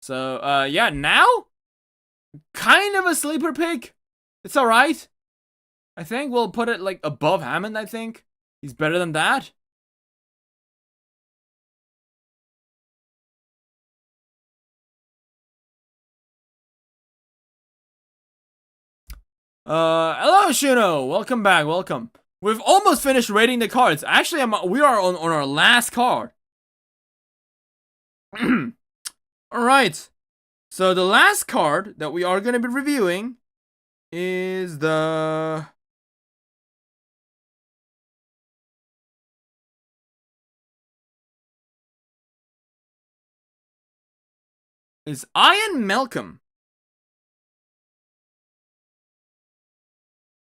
So, yeah, now? Kind of a sleeper pick. It's alright. I think we'll put it, like, above Hammond, I think. He's better than that. Hello, Shuno. Welcome back. Welcome. We've almost finished rating the cards. Actually, we are on our last card. Alright. So, the last card that we are going to be reviewing is the... is Ian Malcolm.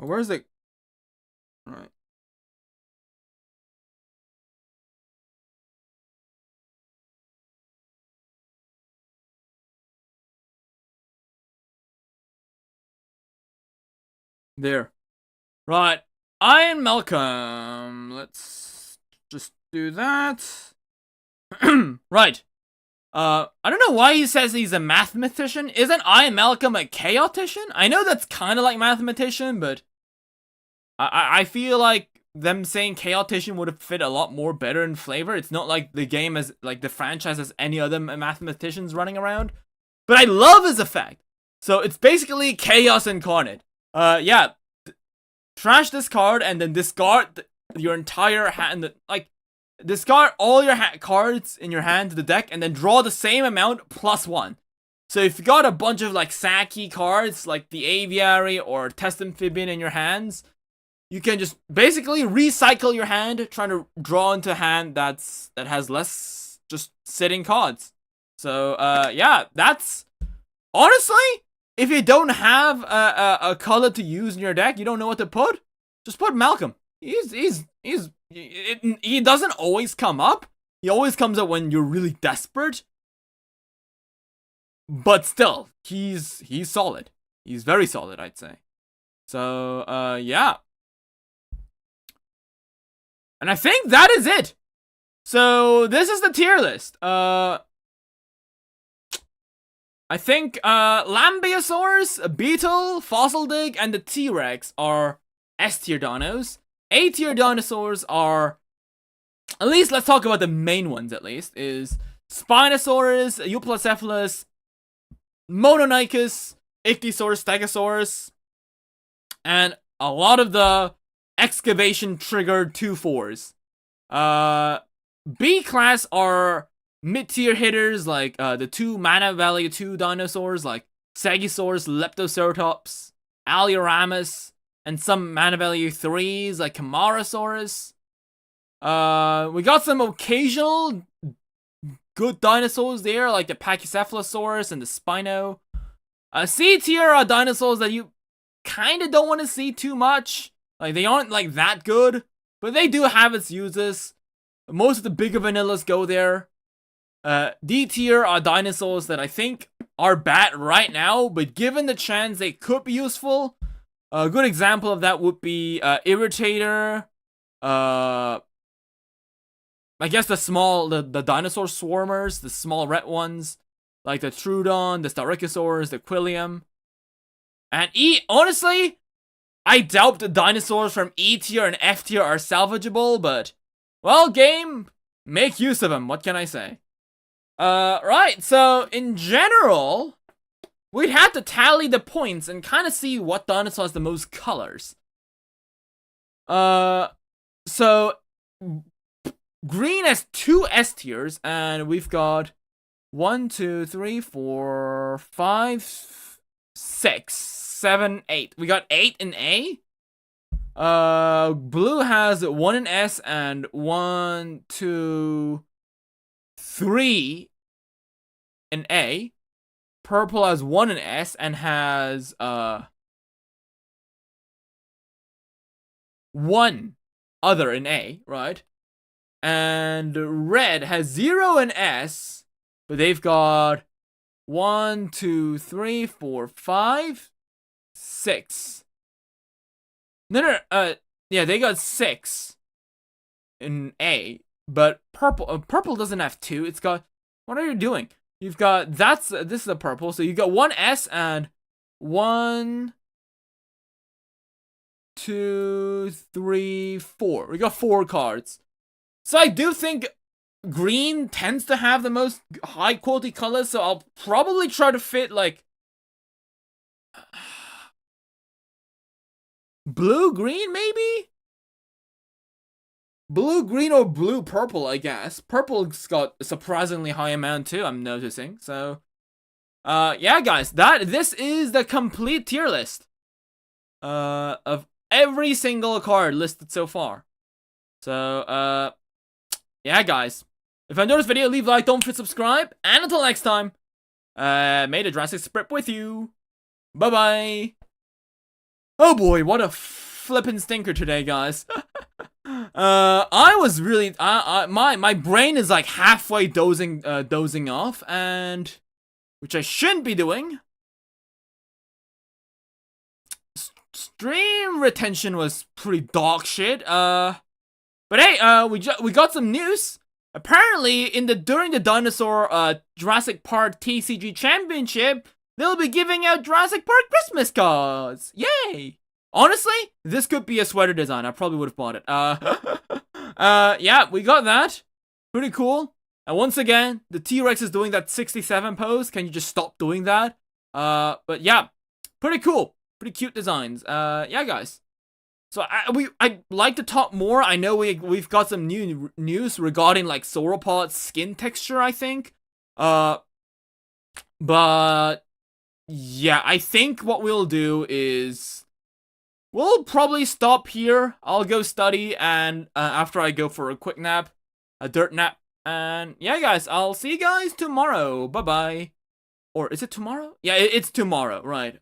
Where's it? Alright. There. Right. Ian Malcolm. Let's just do that. Right. I don't know why he says he's a mathematician. Isn't Ian Malcolm a chaotician? I know that's kind of like mathematician, but I feel like them saying chaotician would have fit a lot more better in flavor. It's not like the game as like the franchise has any other mathematicians running around. But I love his effect. So it's basically chaos incarnate. Yeah. Trash this card and then discard your entire hand. Like, discard all your cards in your hand to the deck and then draw the same amount plus 1. So if you got a bunch of like sacky cards like the Aviary or Test Amphibian in your hands, you can just basically recycle your hand, trying to draw into a hand that has less just sitting cards. So yeah, that's honestly, if you don't have a color to use in your deck, you don't know what to put, just put Malcolm. He doesn't always come up. He always comes up when you're really desperate. but still, he's solid. He's very solid, I'd say. So, yeah. And I think that is it. So, this is the tier list. I think, Lambeosaurus, Beetle, Fossil Dig, and the T-Rex are S-tier dinos. A-tier dinosaurs are, at least let's talk about the main ones at least, is Spinosaurus, Euplocephalus, Mononychus, Ichthyosaurus, Stegosaurus, and a lot of the excavation-triggered 2-4s. B-class are mid-tier hitters like the 2 Mana Value 2 dinosaurs like Stegosaurus, Leptoceratops, Alioramus, and some Mana Value 3s like Camarasaurus. We got some occasional good dinosaurs there like the Pachycephalosaurus and the Spino. C-tier are dinosaurs that you kind of don't want to see too much. Like, they aren't like that good, but they do have its uses. Most of the bigger vanillas go there. D-tier are dinosaurs that I think are bad right now, but given the chance they could be useful. A good example of that would be Irritator. I guess the dinosaur swarmers, the small red ones, like the Trudon, the Styracosaurus, the Quillium. And honestly, I doubt the dinosaurs from E tier and F tier are salvageable, but, well, game, make use of them, what can I say? Right, so, in general, we'd have to tally the points and kind of see what dinosaur has the most colors. So, green has 2 S tiers, and we've got 1, 2, 3, 4, 5, 6, 7, 8. We got 8 in A. Blue has 1 in S and 1, 2, 3 in A. Purple has 1 in S and has 1 other in A, right? And red has 0 in S, but they've got 1, 2, 3, 4, 5, 6. No, yeah, they got 6 in A, but purple doesn't have 2. It's got, what are you doing? You've got, this is a purple, so you got 1 S and 1, 2, 3, 4. We got 4 cards. So I do think green tends to have the most high quality colors, so I'll probably try to fit like blue green maybe? Blue green or blue purple, I guess. Purple's got a surprisingly high amount too, I'm noticing. So yeah guys, this is the complete tier list of every single card listed so far. So yeah guys, if you enjoyed this video, leave a like, don't forget to subscribe, and until next time, may the Jurassic Sprip with you. Bye bye. Oh boy, what a flippin' stinker today, guys. I was really, my brain is like halfway dozing off, and which I shouldn't be doing. Stream retention was pretty dog shit. But hey, we got some news. Apparently, during the Dinosaur Jurassic Park TCG Championship, they'll be giving out Jurassic Park Christmas cards. Yay! Honestly, this could be a sweater design. I probably would have bought it. Yeah, we got that. Pretty cool. And once again, the T-Rex is doing that 67 pose. Can you just stop doing that? But yeah, pretty cool. Pretty cute designs. Yeah, guys. So I'd like to talk more. I know we've got some new news regarding like sauropod skin texture, I think. But yeah, I think what we'll do is we'll probably stop here. I'll go study, and after I go for a quick nap, a dirt nap, and yeah, guys, I'll see you guys tomorrow. Bye bye. Or is it tomorrow? Yeah, it's tomorrow, right?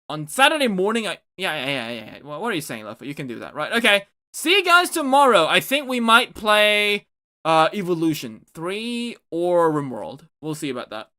On Saturday morning, yeah. Well, what are you saying, Lopho? You can do that, right? Okay. See you guys tomorrow. I think we might play Evolution 3 or RimWorld. We'll see about that.